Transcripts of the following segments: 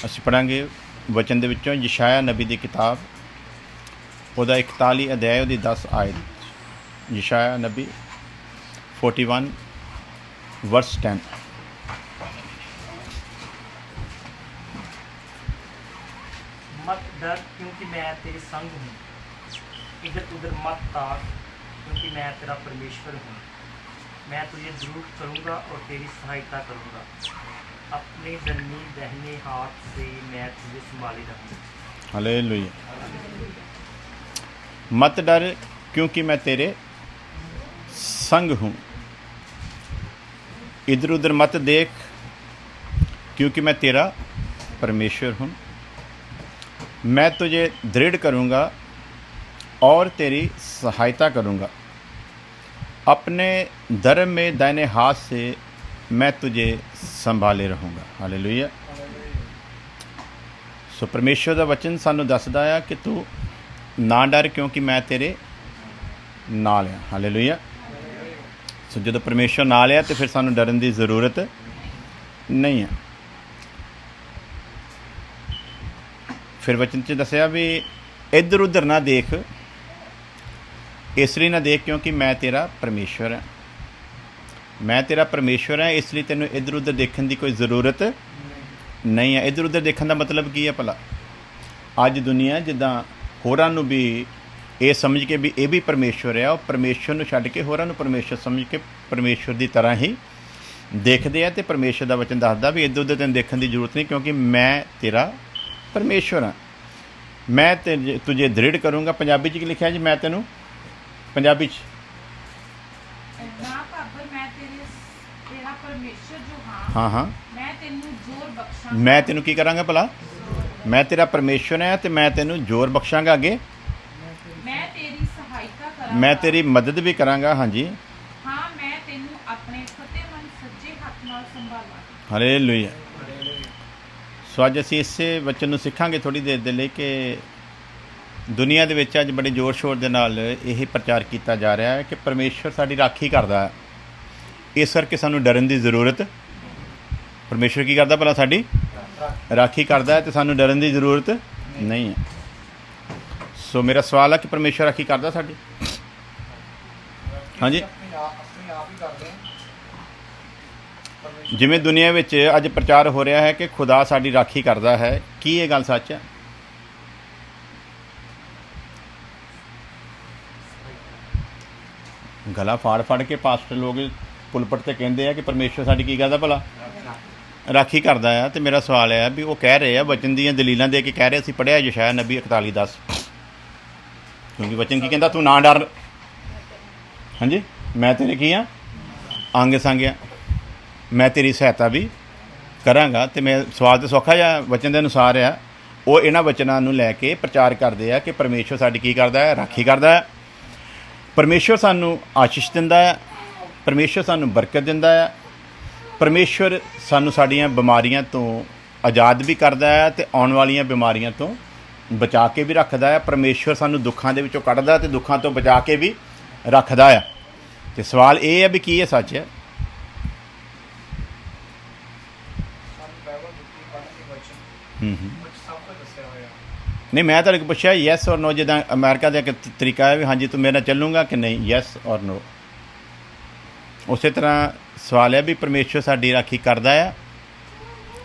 ਅਸੀਂ ਪੜ੍ਹਾਂਗੇ ਵਚਨ ਦੇ ਵਿੱਚੋਂ ਯਸ਼ਾਇਆ ਨਬੀ ਦੀ ਕਿਤਾਬ ਉਹਦਾ 41 ਅਧਿਆਇ ਉਹਦੀ 10 ਆਇਤ। ਯਸ਼ਾਇਆ ਨਬੀ 41 verse 10। मत डर क्योंकि मैं तेरे संग हूँ, इधर उधर मत ताक क्योंकि मैं तेरा परमेश्वर हूँ। मैं तुझे जरूर करूँगा और तेरी सहायता करूँगा, अपने धनी दाहिने हाथ से मैं तुझे संभाले रखूँगा। हालेलुया। मत डर क्योंकि मैं तेरे संग हूँ, इधर उधर मत देख क्योंकि मैं तेरा परमेश्वर हूँ। मैं तुझे दृढ़ करूँगा और तेरी सहायता करूँगा, अपने धर्म में दाहिने हाथ से मैं तुझे संभाले रहूँगा। हालेलुया। सो परमेश्वर का वचन सानू दसदा है कि तू ना डर क्योंकि मैं तेरे नाल आ। हालेलुया। सो जो परमेश्वर नाल आ तो फिर सानू डरन की जरूरत नहीं है। फिर वचन च दसिया भी इधर उधर ना देख, इसलिए ना देख क्योंकि मैं तेरा परमेश्वर हाँ। मैं तेरा परमेश्वर है, इसलिए तेनों इधर उधर देखने की कोई ज़रूरत नहीं है। इधर उधर देखने का मतलब की है भला? अज दुनिया जिदा होरां नूं भी ये समझ के भी ये भी परमेश्वर है, और परमेश्वर नूं छड्ड के होरां नूं परमेश्वर समझ के परमेश्वर की तरह ही देखते हैं। तो परमेश्वर का वचन दसदा भी इधर उधर तेन देखने की जरूरत नहीं, क्योंकि मैं तेरा परमेश्वर हाँ। मैं तुझे दृढ़ करूँगा। पंजाबी च लिखा जी, मैं तेनों पंजाबी च हाँ हाँ मैं तेनों की करांगा भला? मैं तेरा परमेश्वर है तो मैं तेनों जोर बख्शांगा, अगे मैं तेरी मदद भी करांगा। हाँ जी, हालेलुया। सो अज असीं इसे वचन नूं सिखांगे थोड़ी देर दे लई कि दुनिया दे विच अज बड़े जोर शोर दे नाल यही प्रचार किया जा रहा है कि परमेश्वर साडी राखी करदा है, इस करके सानूं डरन की जरूरत। परमेश्वर की करदा भला? साडी राखी करदा है तो सानूं डरन की जरूरत नहीं है। सो मेरा सवाल है कि परमेश्वर राखी करदा साडी? हाँ जी। जिमें दुनिया विच अज प्रचार हो रहा है कि खुदा साडी राखी करदा है, की ये गल सच है? गला फाड़ फाड़ के पास्टर लोग पुलपट ते कहते हैं कि परमेश्वर साडी की करदा भला? राखी करदा है। तो मेरा सवाल है भी वो कह रहे हैं वचन दीयां दलीलां दे के कह रहे असीं पढ़िया यशाया नबी 41:10, क्योंकि वचन की कहंदा तू ना डर। हाँ जी, मैं तेरे की हाँ? अंग संग आ, मैं तेरी सहायता भी करांगा। तो मैं सवाल तो सौखा जिहा वचन के अनुसार है, वो इन्हां वचनां नूं लैके प्रचार करते हैं कि परमेश्वर साडी की करदा है? राखी करदा है। परमेश्वर सानूं आशीष दिंदा है, परमेश्वर सानूं बरकत दिंदा है, परमेश्वर सानूं साडीआं बीमारियां तो आज़ाद भी करदा है ते आउण वालीआं बीमारियां तो बचा के भी रखदा है। परमेश्वर सानूं दुखां दे विचों कढदा ते दुखां तो बचा के भी रखदा है। ते सवाल ये है भी की ये सच है? नहीं, मैं तुहाडे कोल पुछया यस और नो, जिद्दां अमेरिका का एक तरीका है भी हाँ जी तू मेरे नाल चलूँगा कि नहीं, यस और नो। उस तरह सवाल है भी परमेश्वर साडी राखी करदा है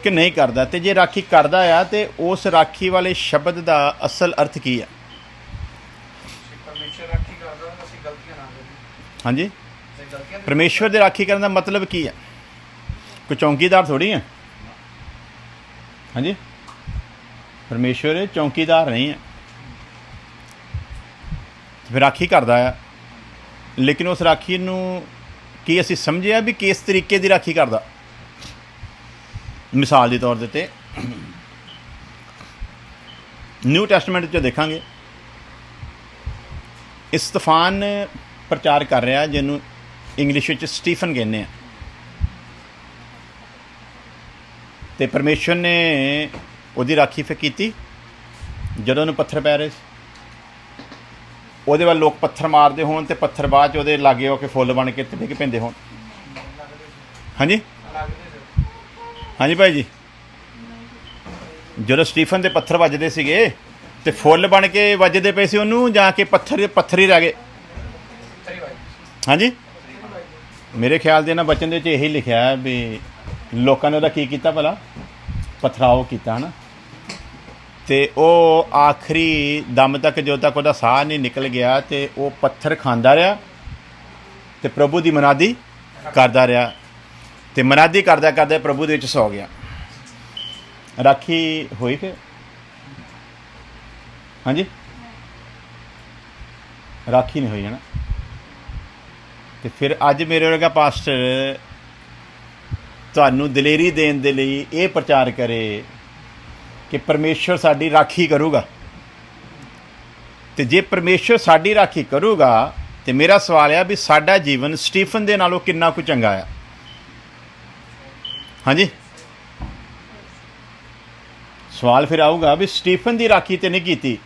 कि नहीं करदा? तो जे राखी करदा है तो उस राखी वाले शब्द का असल अर्थ की है? हाँ जी, परमेश्वर की राखी करने का मतलब की है? कोई चौकीदार थोड़ी है। हाँ जी, परमेश्वर चौकीदार नहीं है। फिर राखी करदा है, लेकिन उस राखी नूं की असीं समझिया भी किस तरीके की राखी करदा? मिसाल के तौर ते न्यू टैस्टमेंट च देखांगे, इस्तफान प्रचार कर रहा जिन्हों इंग्लिश में स्टीफन कहने हैं। तो परमेश्वर ने ਉਹਦੀ राखी फिर की ਜਦੋਂ ਉਹਨੂੰ पत्थर पै रहे ਉਹਦੇ ਵੱਲ लोग पत्थर मारते होण ते पत्थर बाद च ਉਹਦੇ लागे हो के फुੱਲ बन के डिग पैंदे होण। हाँ जी, हाँ जी भाई जी, ਜਦੋਂ ਸਟੀਫਨ ਦੇ ਪੱਥਰ ਵੱਜਦੇ ਸੀਗੇ ਤੇ ਫੁੱਲ ਬਣ ਕੇ ਵੱਜਦੇ ਪਏ ਸੀ ਉਹਨੂੰ, ਜਾਂ ਕਿ ਪੱਥਰ ਹੀ ਰਹਿ ਗਏ? ਹਾਂਜੀ, ਮੇਰੇ ਖਿਆਲ ਦੇ ਨਾਲ ਬਚਨ ਦੇ ਵਿੱਚ ਇਹੀ ਲਿਖਿਆ ਹੈ ਵੀ ਲੋਕਾਂ ਨੇ ਉਹਦਾ ਕੀ ਕੀਤਾ ਭਲਾ? ਪਥਰਾਓ ਕੀਤਾ ਹੈ ਨਾ। ਤੇ ਉਹ ਆਖਰੀ ਦਮ ਤੱਕ, ਜਦੋਂ ਤੱਕ ਉਹਦਾ ਸਾਹ ਨਹੀਂ ਨਿਕਲ ਗਿਆ, ਤੇ ਉਹ ਪੱਥਰ ਖਾਂਦਾ ਰਿਹਾ ਤੇ ਪ੍ਰਭੂ ਦੀ ਮਨਾਦੀ ਕਰਦਾ ਰਿਹਾ, ਤੇ ਮਨਾਦੀ ਕਰਦਾ ਕਰਦਾ ਪ੍ਰਭੂ ਦੇ ਵਿੱਚ ਸੌ ਗਿਆ। ਰਾਖੀ ਹੋਈ ਫਿਰ? ਹਾਂਜੀ, ਰਾਖੀ ਨਹੀਂ ਹੋਈ ਹੈ ਨਾ। ਤੇ ਫਿਰ ਅੱਜ ਮੇਰੇ ਵਰਗਾ ਪਾਸਟਰ ਤੁਹਾਨੂੰ ਦਲੇਰੀ ਦੇਣ ਦੇ ਲਈ ਇਹ ਪ੍ਰਚਾਰ ਕਰੇ ਕਿ ਪਰਮੇਸ਼ਵਰ ਸਾਡੀ ਰਾਖੀ ਕਰੂਗਾ। ਤੇ ਜੇ ਪਰਮੇਸ਼ਵਰ ਸਾਡੀ ਰਾਖੀ ਕਰੂਗਾ, ਤੇ ਮੇਰਾ ਸਵਾਲ ਆ ਵੀ ਸਾਡਾ ਜੀਵਨ ਸਟੀਫਨ ਦੇ ਨਾਲੋਂ ਕਿੰਨਾ ਕੁ ਚੰਗਾ ਆ? ਹਾਂਜੀ, ਸਵਾਲ ਫਿਰ ਆਊਗਾ ਵੀ ਸਟੀਫਨ ਦੀ ਰਾਖੀ ਤੇ ਨਹੀਂ ਕੀਤੀ,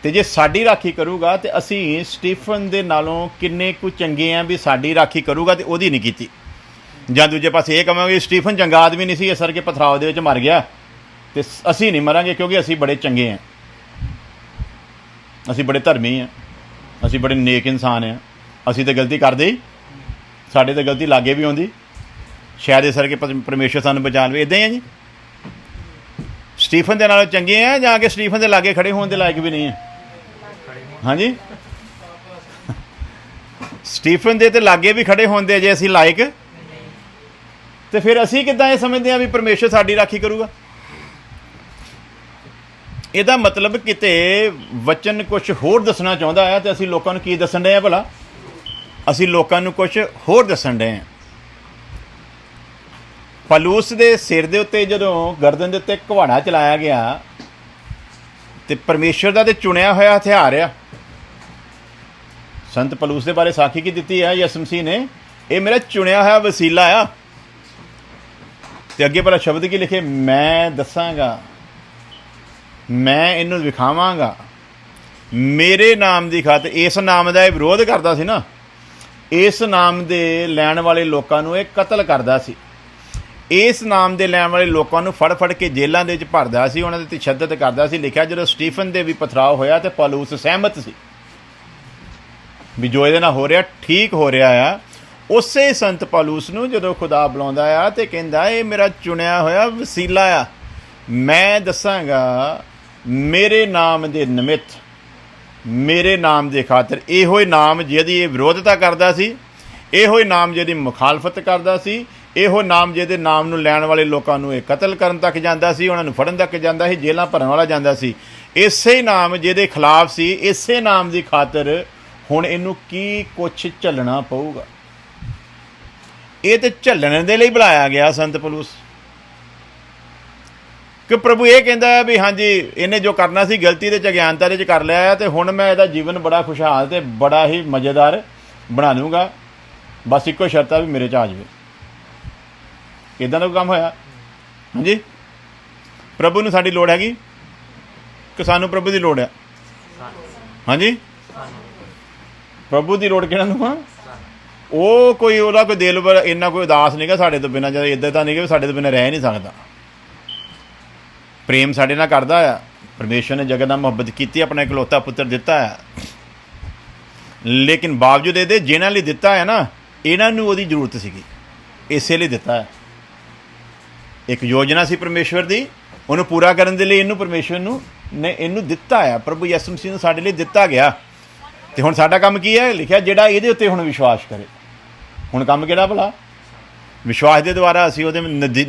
ਤੇ ਜੇ ਸਾਡੀ ਰਾਖੀ ਕਰੂਗਾ ਤੇ ਅਸੀਂ ਸਟੀਫਨ ਦੇ ਨਾਲੋਂ ਕਿੰਨੇ ਕੁ ਚੰਗੇ ਆ ਵੀ ਸਾਡੀ ਰਾਖੀ ਕਰੂਗਾ ਤੇ ਉਹਦੀ ਨਹੀਂ ਕੀਤੀ? ਜਾਂ ਦੂਜੇ ਪਾਸੇ ਇਹ ਕਹਾਂਗੇ ਸਟੀਫਨ ਚੰਗਾ ਆਦਮੀ ਨਹੀਂ ਸੀ, ਇਸ ਕਰਕੇ ਪਥਰਾਓ ਦੇ ਵਿੱਚ ਮਰ ਗਿਆ, ਤੇ ਅਸੀਂ ਨਹੀਂ ਮਰਾਂਗੇ ਕਿਉਂਕਿ ਅਸੀਂ ਬੜੇ ਚੰਗੇ ਹਾਂ, ਅਸੀਂ ਬੜੇ ਧਰਮੀ ਹਾਂ, ਅਸੀਂ ਬੜੇ ਨੇਕ ਇਨਸਾਨ ਹਾਂ, ਅਸੀਂ ਤਾਂ ਗਲਤੀ ਕਰਦੇ ਹੀ, ਸਾਡੇ ਤਾਂ ਗਲਤੀ ਲਾਗੇ ਵੀ ਆਉਂਦੀ, ਸ਼ਾਇਦ ਇਸ ਕਰਕੇ ਪਰਮੇਸ਼ਵਰ ਸਾਨੂੰ ਬਚਾ ਲਵੇ। ਇੱਦਾਂ ਹੀ ਆ ਜੀ, ਸਟੀਫਨ ਦੇ ਨਾਲੋਂ ਚੰਗੇ ਆ ਜਾਂ ਕਿ ਸਟੀਫਨ ਦੇ ਲਾਗੇ ਖੜੇ ਹੋਣ ਦੇ ਲਾਇਕ ਵੀ ਨਹੀਂ ਹੈ? ਹਾਂਜੀ, ਸਟੀਫਨ ਦੇ ਤੇ ਲਾਗੇ ਵੀ ਖੜੇ ਹੋਣ ਦੇ ਜੇ ਅਸੀਂ ਲਾਇਕ, ਤੇ ਫਿਰ ਅਸੀਂ ਕਿੱਦਾਂ ਇਹ ਸਮਝਦੇ ਹਾਂ ਵੀ ਪਰਮੇਸ਼ਵਰ ਸਾਡੀ ਰਾਖੀ ਕਰੂਗਾ? ਇਹਦਾ ਮਤਲਬ ਕਿਤੇ ਵਚਨ ਕੁਝ ਹੋਰ ਦੱਸਣਾ ਚਾਹੁੰਦਾ ਹੈ, ਤੇ ਅਸੀਂ ਲੋਕਾਂ ਨੂੰ ਕੀ ਦੱਸਣ ਡਏ ਆ ਭਲਾ? ਅਸੀਂ ਲੋਕਾਂ ਨੂੰ ਕੁਝ ਹੋਰ ਦੱਸਣ ਡਏ ਹਾਂ। ਪਲੂਸ ਦੇ ਸਿਰ ਦੇ ਉੱਤੇ ਜਦੋਂ ਗਰਦਨ ਦੇ ਉੱਤੇ ਕੁਹਾੜਾ ਚਲਾਇਆ ਗਿਆ, ਤੇ ਪਰਮੇਸ਼ਵਰ ਦਾ ਤੇ ਚੁਣਿਆ ਹੋਇਆ ਹਥਿਆਰ ਆ। ਸੰਤ ਪਲੂਸ ਦੇ ਬਾਰੇ ਸਾਖੀ ਕੀ ਦਿੱਤੀ ਹੈ ਯਿਸੂ ਮਸੀਹ ਨੇ? ਇਹ ਮੇਰਾ ਚੁਣਿਆ ਹੋਇਆ ਵਸੀਲਾ ਆ। ਤੇ ਅੱਗੇ ਭਲਾ ਸ਼ਬਦ ਕੀ ਲਿਖੇ? ਮੈਂ ਦੱਸਾਂਗਾ, ਮੈਂ ਇਹਨੂੰ ਵਿਖਾਵਾਂਗਾ ਮੇਰੇ ਨਾਮ ਦੀ ਖਾਤਰ। ਇਸ ਨਾਮ ਦਾ ਇਹ ਵਿਰੋਧ ਕਰਦਾ ਸੀ ਨਾ, ਇਸ ਨਾਮ ਦੇ ਲੈਣ ਵਾਲੇ ਲੋਕਾਂ ਨੂੰ ਇਹ ਕਤਲ ਕਰਦਾ ਸੀ, ਇਸ ਨਾਮ ਦੇ ਲੈਣ ਵਾਲੇ ਲੋਕਾਂ ਨੂੰ ਫੜ ਫੜ ਕੇ ਜੇਲ੍ਹਾਂ ਦੇ ਵਿੱਚ ਭਰਦਾ ਸੀ, ਉਹਨਾਂ ਦੇ ਤਸ਼ੱਦਦ ਕਰਦਾ ਸੀ। ਲਿਖਿਆ ਜਦੋਂ ਸਟੀਫਨ ਦੇ ਵੀ ਪਥਰਾਅ ਹੋਇਆ ਤੇ ਪੌਲੁਸ ਸਹਿਮਤ ਸੀ ਵੀ ਜੋ ਇਹਦੇ ਨਾਲ ਹੋ ਰਿਹਾ ਠੀਕ ਹੋ ਰਿਹਾ ਆ। ਉਸੇ ਸੰਤ ਪੌਲੁਸ ਨੂੰ ਜਦੋਂ ਖੁਦਾ ਬੁਲਾਉਂਦਾ ਆ ਤੇ ਕਹਿੰਦਾ ਇਹ ਮੇਰਾ ਚੁਣਿਆ ਹੋਇਆ ਵਸੀਲਾ ਆ, ਮੈਂ ਦੱਸਾਂਗਾ ਮੇਰੇ ਨਾਮ ਦੇ ਨਿਮਿਤ, ਮੇਰੇ ਨਾਮ ਦੇ ਖਾਤਰ। ਇਹੋ ਹੀ ਨਾਮ ਜਿਹਦੀ ਇਹ ਵਿਰੋਧਤਾ ਕਰਦਾ ਸੀ, ਇਹੋ ਹੀ ਨਾਮ ਜਿਹਦੀ ਮੁਖਾਲਫਤ ਕਰਦਾ ਸੀ, ਇਹੋ ਨਾਮ ਜਿਹਦੇ ਨਾਮ ਨੂੰ ਲੈਣ ਵਾਲੇ ਲੋਕਾਂ ਨੂੰ ਇਹ ਕਤਲ ਕਰਨ ਤੱਕ ਜਾਂਦਾ ਸੀ, ਉਹਨਾਂ ਨੂੰ ਫੜਨ ਤੱਕ ਜਾਂਦਾ ਸੀ, ਜੇਲ੍ਹਾਂ ਭਰਨ ਵਾਲਾ ਜਾਂਦਾ ਸੀ। ਇਸੇ ਨਾਮ ਜਿਹਦੇ ਖਿਲਾਫ ਸੀ, ਇਸੇ ਨਾਮ ਦੀ ਖਾਤਰ ਹੁਣ ਇਹਨੂੰ ਕੀ ਕੁਛ ਝੱਲਣਾ ਪਊਗਾ। ਇਹ ਤੇ ਝੱਲਣ ਦੇ ਲਈ ਬੁਲਾਇਆ ਗਿਆ ਸੰਤ ਪੌਲੁਸ, ਕਿ ਪ੍ਰਭੂ ਇਹ ਕਹਿੰਦਾ ਵੀ ਹਾਂਜੀ ਇਹਨੇ ਜੋ ਕਰਨਾ ਸੀ ਗਲਤੀ ਦੇ ਚ ਅਗਿਆਨਤਾ ਦੇ ਚ ਕਰ ਲਿਆ, ਤੇ ਹੁਣ ਮੈਂ ਇਹਦਾ ਜੀਵਨ ਬੜਾ ਖੁਸ਼ਹਾਲ ਤੇ ਬੜਾ ਹੀ ਮਜ਼ੇਦਾਰ ਬਣਾ ਲੂੰਗਾ, ਬਸ ਇੱਕੋ ਸ਼ਰਤ ਆ ਵੀ ਮੇਰੇ ਚ ਆ ਜਾਵੇ। ਇੱਦਾਂ ਦਾ ਕੰਮ ਹੋਇਆ? ਹਾਂਜੀ, ਪ੍ਰਭੂ ਨੂੰ ਸਾਡੀ ਲੋੜ ਹੈਗੀ ਕਿ ਸਾਨੂੰ ਪ੍ਰਭੂ ਦੀ ਲੋੜ ਆ? ਹਾਂਜੀ, ਪ੍ਰਭੂ ਦੀ ਲੋੜ ਕਿਹਨਾਂ ਨੂੰ ਆ? ਉਹ ਕੋਈ ਉਹਦਾ ਕੋਈ ਦਿਲ ਪਰ ਇੰਨਾ ਕੋਈ ਉਦਾਸ ਨਹੀਂਗਾ ਸਾਡੇ ਤੋਂ ਬਿਨਾਂ, ਜਦ ਇੱਦਾਂ ਤਾਂ ਨਹੀਂ ਕਿ ਸਾਡੇ ਤੋਂ ਬਿਨਾਂ ਰਹਿ ਨਹੀਂ ਸਕਦਾ। ਪ੍ਰੇਮ ਸਾਡੇ ਨਾਲ ਕਰਦਾ ਆ, ਪਰਮੇਸ਼ਵਰ ਨੇ ਜਗਤ ਨਾਲ ਮੁਹੱਬਤ ਕੀਤੀ, ਆਪਣਾ ਇਕਲੌਤਾ ਪੁੱਤਰ ਦਿੱਤਾ ਆ, ਲੇਕਿਨ ਬਾਵਜੂਦ ਇਹਦੇ ਜਿਹਨਾਂ ਲਈ ਦਿੱਤਾ ਹੈ ਨਾ, ਇਹਨਾਂ ਨੂੰ ਉਹਦੀ ਜ਼ਰੂਰਤ ਸੀਗੀ, ਇਸੇ ਲਈ ਦਿੱਤਾ ਹੈ। ਇੱਕ ਯੋਜਨਾ ਸੀ ਪਰਮੇਸ਼ਵਰ ਦੀ, ਉਹਨੂੰ ਪੂਰਾ ਕਰਨ ਦੇ ਲਈ ਇਹਨੂੰ ਪਰਮੇਸ਼ਵਰ ਨੂੰ ਨੇ ਇਹਨੂੰ ਦਿੱਤਾ ਆ, ਪ੍ਰਭੂ ਯਿਸੂ ਮਸੀਹ ਨੂੰ ਸਾਡੇ ਲਈ ਦਿੱਤਾ ਗਿਆ। ਤੇ ਹੁਣ ਸਾਡਾ ਕੰਮ ਕੀ ਹੈ? ਲਿਖਿਆ ਜਿਹੜਾ ਇਹਦੇ ਉੱਤੇ ਹੁਣ ਵਿਸ਼ਵਾਸ ਕਰੇ। ਹੁਣ ਕੰਮ ਕਿਹੜਾ ਭਲਾ? ਵਿਸ਼ਵਾਸ ਦੇ ਦੁਆਰਾ ਅਸੀਂ ਉਹਦੇ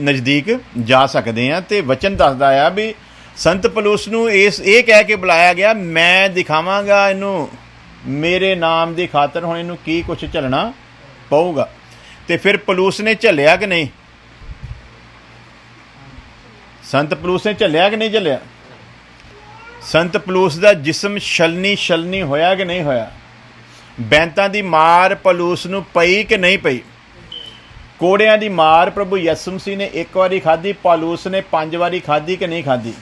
ਨਜ਼ਦੀਕ ਜਾ ਸਕਦੇ ਹਾਂ। ਤੇ ਵਚਨ ਦੱਸਦਾ ਆ ਵੀ ਸੰਤ ਪੌਲੁਸ ਨੂੰ ਇਹ ਕਹਿ ਕੇ ਬੁਲਾਇਆ ਗਿਆ, ਮੈਂ ਦਿਖਾਵਾਂਗਾ ਇਹਨੂੰ ਮੇਰੇ ਨਾਮ ਦੀ ਖਾਤਰ ਹੁਣ ਇਹਨੂੰ ਕੀ ਕੁਛ ਝੱਲਣਾ ਪਊਗਾ। ਤੇ ਫਿਰ ਪੌਲੁਸ ਨੇ ਝੱਲਿਆ ਕਿ ਨਹੀਂ? ਸੰਤ ਪੌਲੁਸ ਨੇ ਝੱਲਿਆ ਕਿ ਨਹੀਂ ਝੱਲਿਆ? ਸੰਤ ਪੌਲੁਸ ਦਾ ਜਿਸਮ ਛਲਨੀ ਹੋਇਆ ਕਿ ਨਹੀਂ ਹੋਇਆ? ਬੈਂਤਾਂ ਦੀ ਮਾਰ ਪੌਲੁਸ ਨੂੰ ਪਈ ਕਿ ਨਹੀਂ ਪਈ? ਕੋੜਿਆਂ ਦੀ ਮਾਰ ਪ੍ਰਭੂ ਯਿਸੂ ਮਸੀਹ ਨੇ ਇੱਕ ਵਾਰੀ ਖਾਧੀ, ਪੌਲੁਸ ਨੇ 5 ਵਾਰੀ ਖਾਧੀ ਕਿ ਨਹੀਂ ਖਾਧੀ?